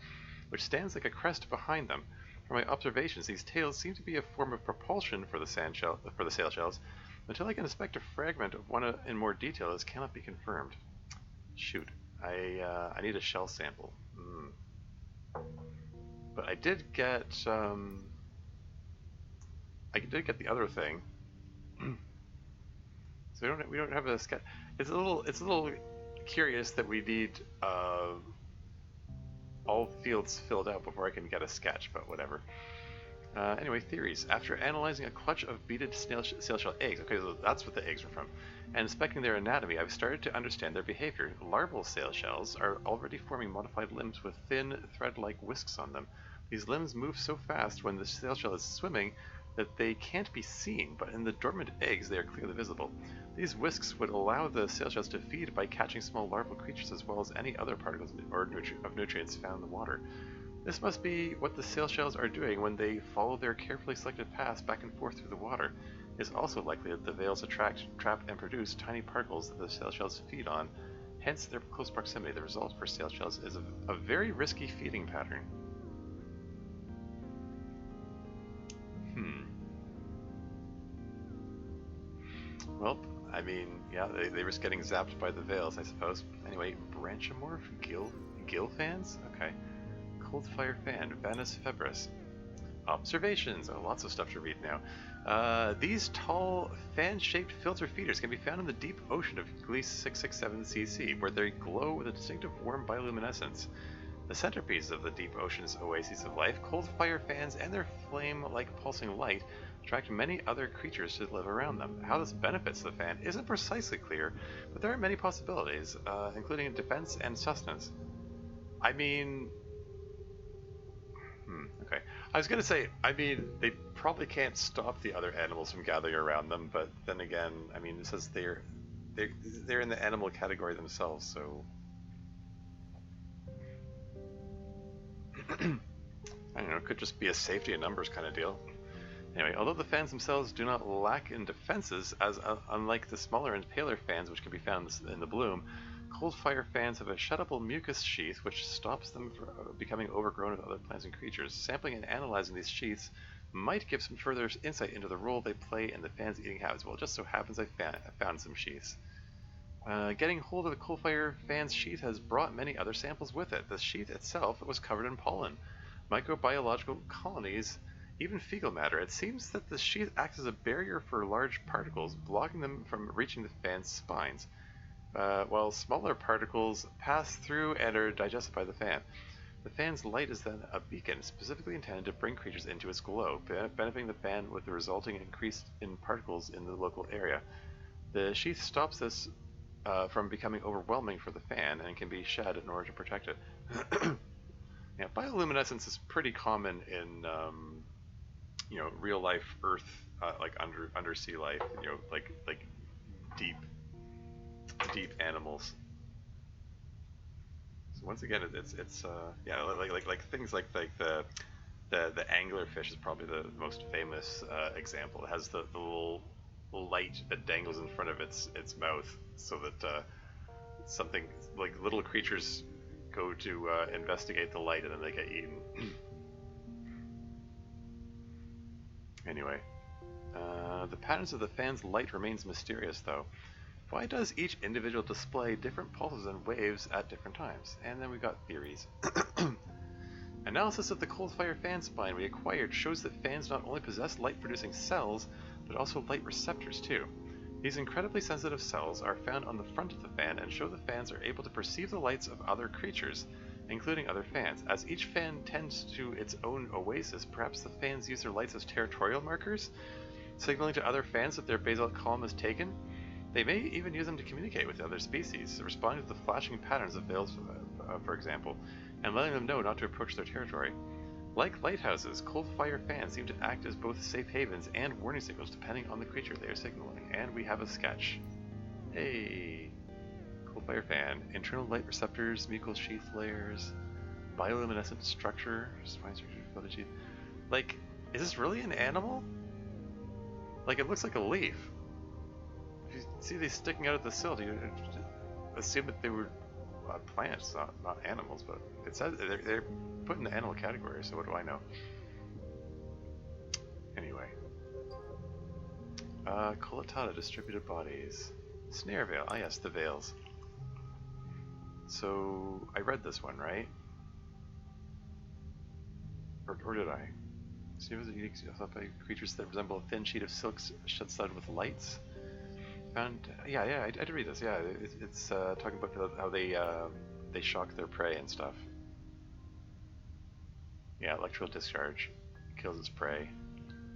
which stands like a crest behind them. From my observations, these tails seem to be a form of propulsion for the sail shells. Until I can inspect a fragment of one in more detail, this cannot be confirmed. Shoot, I need a shell sample. But I did get the other thing. So we don't have a sketch. It's a little curious that we need all fields filled out before I can get a sketch, but whatever. Anyway, theories. After analyzing a clutch of beaded sail shell eggs, okay, so that's what the eggs are from, and inspecting their anatomy, I've started to understand their behavior. Larval sail shells are already forming modified limbs with thin, thread-like whisks on them. These limbs move so fast when the sail shell is swimming that they can't be seen, but in the dormant eggs they are clearly visible. These whisks would allow the sail shells to feed by catching small larval creatures as well as any other particles of nutrients found in the water. This must be what the sail shells are doing when they follow their carefully selected paths back and forth through the water. It is also likely that the veils attract, trap, and produce tiny particles that the sail shells feed on, hence their close proximity. The result for sail shells is a very risky feeding pattern. Well, I mean, yeah, they risk getting zapped by the veils, I suppose. Anyway, branchomorph gill fans? Okay. Cold fire fan, Vanus febris. Observations. Oh, lots of stuff to read now. These tall, fan-shaped filter feeders can be found in the deep ocean of Gliese 667 cc, where they glow with a distinctive warm bioluminescence. The centerpiece of the deep ocean's oases of life, cold fire fans and their flame-like pulsing light attract many other creatures to live around them. How this benefits the fan isn't precisely clear, but there are many possibilities, including defense and sustenance. I mean... okay. I was gonna say, I mean, they probably can't stop the other animals from gathering around them, but then again, I mean, it says they're in the animal category themselves, so... I don't know, it could just be a safety in numbers kind of deal. Anyway, although the fans themselves do not lack in defenses, as unlike the smaller and paler fans which can be found in the bloom, cold fire fans have a shuttable mucus sheath which stops them from becoming overgrown with other plants and creatures. Sampling and analyzing these sheaths might give some further insight into the role they play in the fans' eating habits. Well, it just so happens I found some sheaths. Getting hold of the coal fire fan's sheath has brought many other samples with it. The sheath itself was covered in pollen, microbiological colonies, even fecal matter. It seems that the sheath acts as a barrier for large particles, blocking them from reaching the fan's spines, while smaller particles pass through and are digested by the fan. The fan's light is then a beacon specifically intended to bring creatures into its glow, benefiting the fan with the resulting increase in particles in the local area. The sheath stops this from becoming overwhelming for the fan and can be shed in order to protect it. Yeah, bioluminescence is pretty common in real life Earth, like undersea life, like deep animals. So once again, it's yeah, like things like the anglerfish is probably the most famous example. It has the little light that dangles in front of its mouth, so that something like little creatures go to investigate the light and then they get eaten. Anyway, the patterns of the fan's light remains mysterious though. Why does each individual display different pulses and waves at different times? And then we've got theories. Analysis of the cold fire fan spine we acquired shows that fans not only possess light-producing cells, but also light receptors too. These incredibly sensitive cells are found on the front of the fan and show the fans are able to perceive the lights of other creatures, including other fans. As each fan tends to its own oasis, perhaps the fans use their lights as territorial markers, signaling to other fans that their basalt column is taken. They may even use them to communicate with other species, responding to the flashing patterns of veils, for example, and letting them know not to approach their territory. Like lighthouses, cold fire fans seem to act as both safe havens and warning signals depending on the creature they are signaling. And we have a sketch. Hey! Cold fire fan. Internal light receptors, mucal sheath layers, bioluminescent structure, spine structure, photosheath. Like, is this really an animal? Like, it looks like a leaf. If you see these sticking out of the sill, you assume that they were plants, not animals, but it says they're put in the animal category, so what do I know? Anyway. Collatata, distributed bodies. Snare veil, ah yes, the veils. So, I read this one, right? Or did I? Series of unique creatures that resemble a thin sheet of silk studded with lights. Found, yeah, I did read this. Yeah, it's talking about how they shock their prey and stuff. Yeah, electrical discharge kills its prey.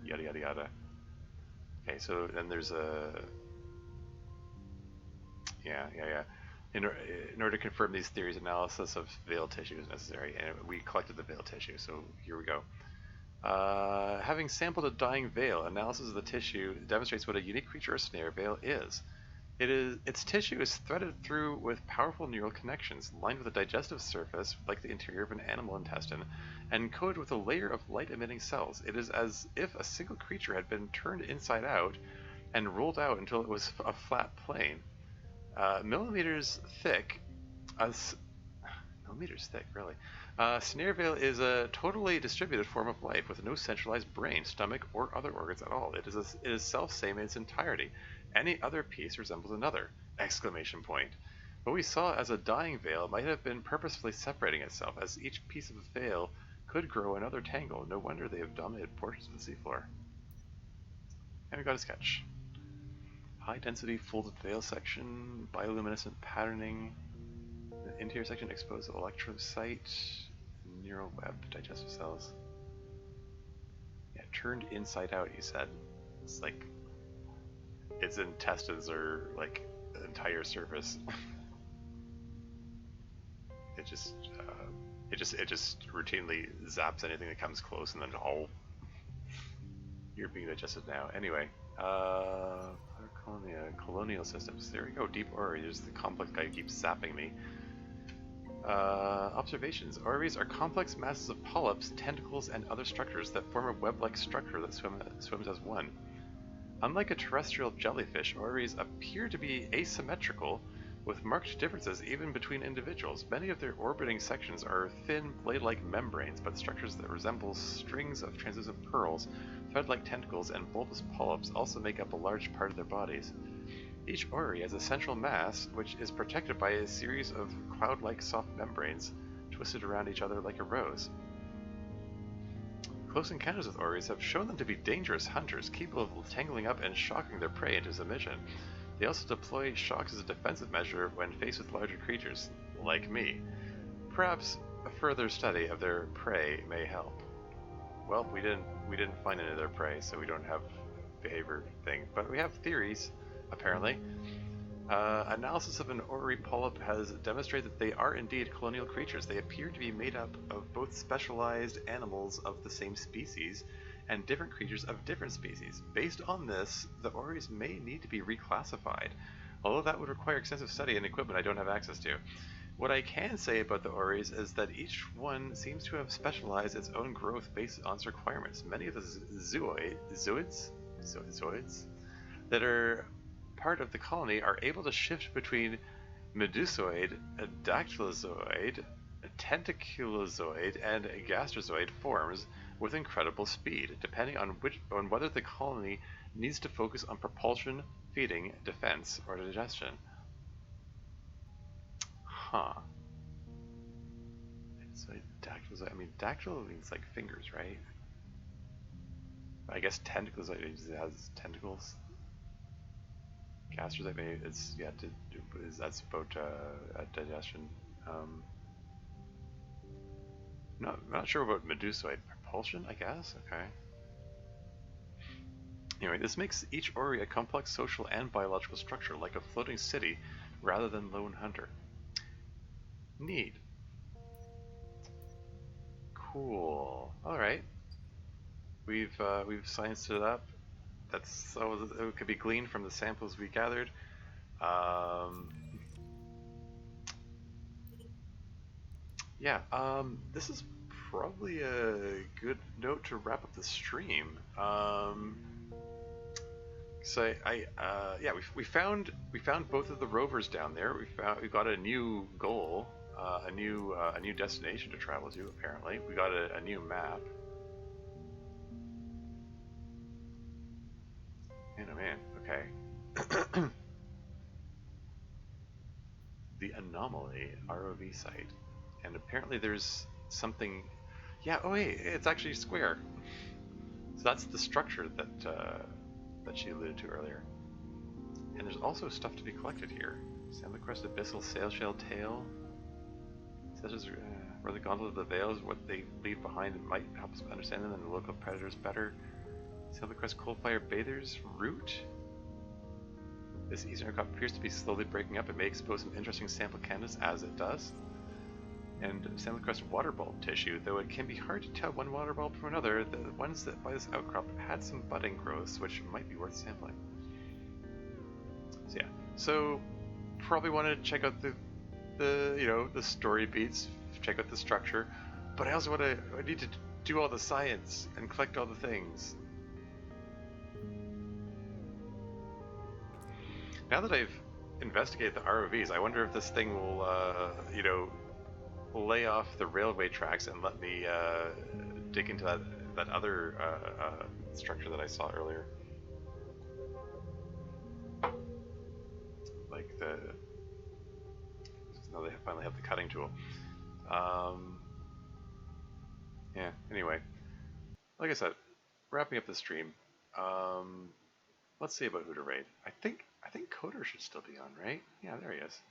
Yada yada yada. Okay, so then there's a yeah. In order to confirm these theories, analysis of veil tissue is necessary, and we collected the veil tissue. So here we go. Having sampled a dying veil, analysis of the tissue demonstrates what a unique creature or snare veil is. Its tissue is threaded through with powerful neural connections, lined with a digestive surface like the interior of an animal intestine, and coated with a layer of light-emitting cells. It is as if a single creature had been turned inside out and rolled out until it was a flat plane. Millimeters thick, really. Snare veil is a totally distributed form of life with no centralized brain, stomach, or other organs at all. It is self-same in its entirety. Any other piece resembles another! Exclamation point. What we saw as a dying veil might have been purposefully separating itself, as each piece of the veil could grow another tangle. No wonder they have dominated portions of the seafloor. And we got a sketch. High density folded veil section, bioluminescent patterning. The interior section exposed electrocyte, neural web, digestive cells. Yeah, turned inside out, he said. It's like its intestines are like the entire surface. It just routinely zaps anything that comes close, and then you're being digested now. Anyway, colonial systems. There we go. Deep orrery. There's the complex guy who keeps zapping me. Observations. Orreries are complex masses of polyps, tentacles, and other structures that form a web-like structure that swims as one. Unlike a terrestrial jellyfish, orreries appear to be asymmetrical, with marked differences even between individuals. Many of their orbiting sections are thin, blade-like membranes, but structures that resemble strings of translucent pearls, thread-like tentacles, and bulbous polyps also make up a large part of their bodies. Each orrery has a central mass, which is protected by a series of cloud-like soft membranes twisted around each other like a rose. Close encounters with orreries have shown them to be dangerous hunters, capable of tangling up and shocking their prey into submission. They also deploy shocks as a defensive measure when faced with larger creatures, like me. Perhaps a further study of their prey may help. Well, we didn't find any of their prey, so we don't have behavior thing, but we have theories, apparently. Analysis of an orrery polyp has demonstrated that they are indeed colonial creatures. They appear to be made up of both specialized animals of the same species and different creatures of different species. Based on this, the orreries may need to be reclassified, although that would require extensive study and equipment I don't have access to. What I can say about the orreries is that each one seems to have specialized its own growth based on its requirements. Many of the zooids that are part of the colony are able to shift between medusoid, a dactylozoid, a tentaculozoid, and a gastrozoid forms with incredible speed, depending on whether the colony needs to focus on propulsion, feeding, defense, or digestion. Huh. So dactylozoid, I mean, dactyl means like fingers, right? I guess tentaculozoid has tentacles. Gastrozoid, maybe it's, yeah, that's about digestion. Not sure about medusoid. Propulsion, I guess? Okay. Anyway, this makes each orrery a complex social and biological structure, like a floating city, rather than lone hunter. Neat. Cool. Alright. We've scienced it up. That's so it could be gleaned from the samples we gathered. Yeah, this is probably a good note to wrap up the stream. So yeah, we found both of the rovers down there. We got a new goal, a new destination to travel to. Apparently, we got a new map. Man, oh man. Okay. The Anomaly ROV site, and apparently there's something. Yeah. Oh wait, it's actually square. So that's the structure that she alluded to earlier. And there's also stuff to be collected here. Sand-crusted abyssal sailshell tail, such as where the gondola of the veils, what they leave behind, it might help us understand them and the local predators better. Silvercrest coal-fire bathers root. This eastern outcrop appears to be slowly breaking up. It may expose some interesting sample candidates as it does. And Silvercrest water bulb tissue, though it can be hard to tell one water bulb from another, the ones that by this outcrop had some budding growths, which might be worth sampling. So yeah, so probably want to check out the story beats, check out the structure, but I need to do all the science and collect all the things. Now that I've investigated the ROVs, I wonder if this thing will, lay off the railway tracks and let me dig into that other structure that I saw earlier. Like now they finally have the cutting tool. Yeah. Anyway, like I said, wrapping up the stream. Let's see about who to raid. I think Coder should still be on, right? Yeah, there he is.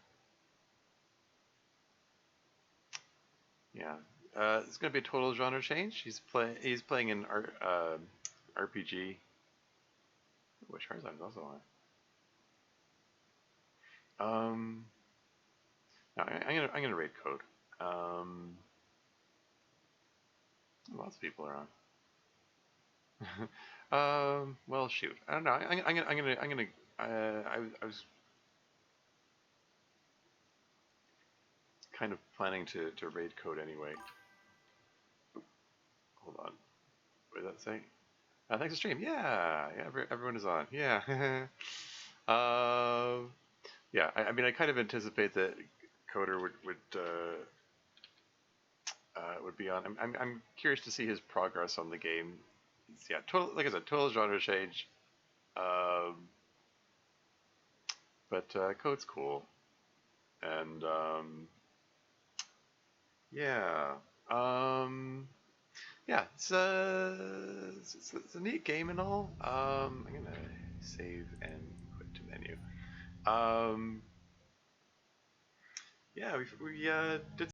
Yeah, it's gonna be a total genre change. He's playing an RPG, which Charizard's also on. No, I'm gonna raid Code. Lots of people are on. Well, shoot. I don't know. I was kind of planning to raid Code anyway. Hold on. What did that say? Thanks for stream. Yeah, everyone is on. Yeah. Yeah. I mean, I kind of anticipate that Coder would be on. I'm curious to see his progress on the game. Yeah, like I said, total genre change. But Code's cool, and yeah, yeah, it's a neat game and all. I'm gonna save and quit to menu. Yeah, we did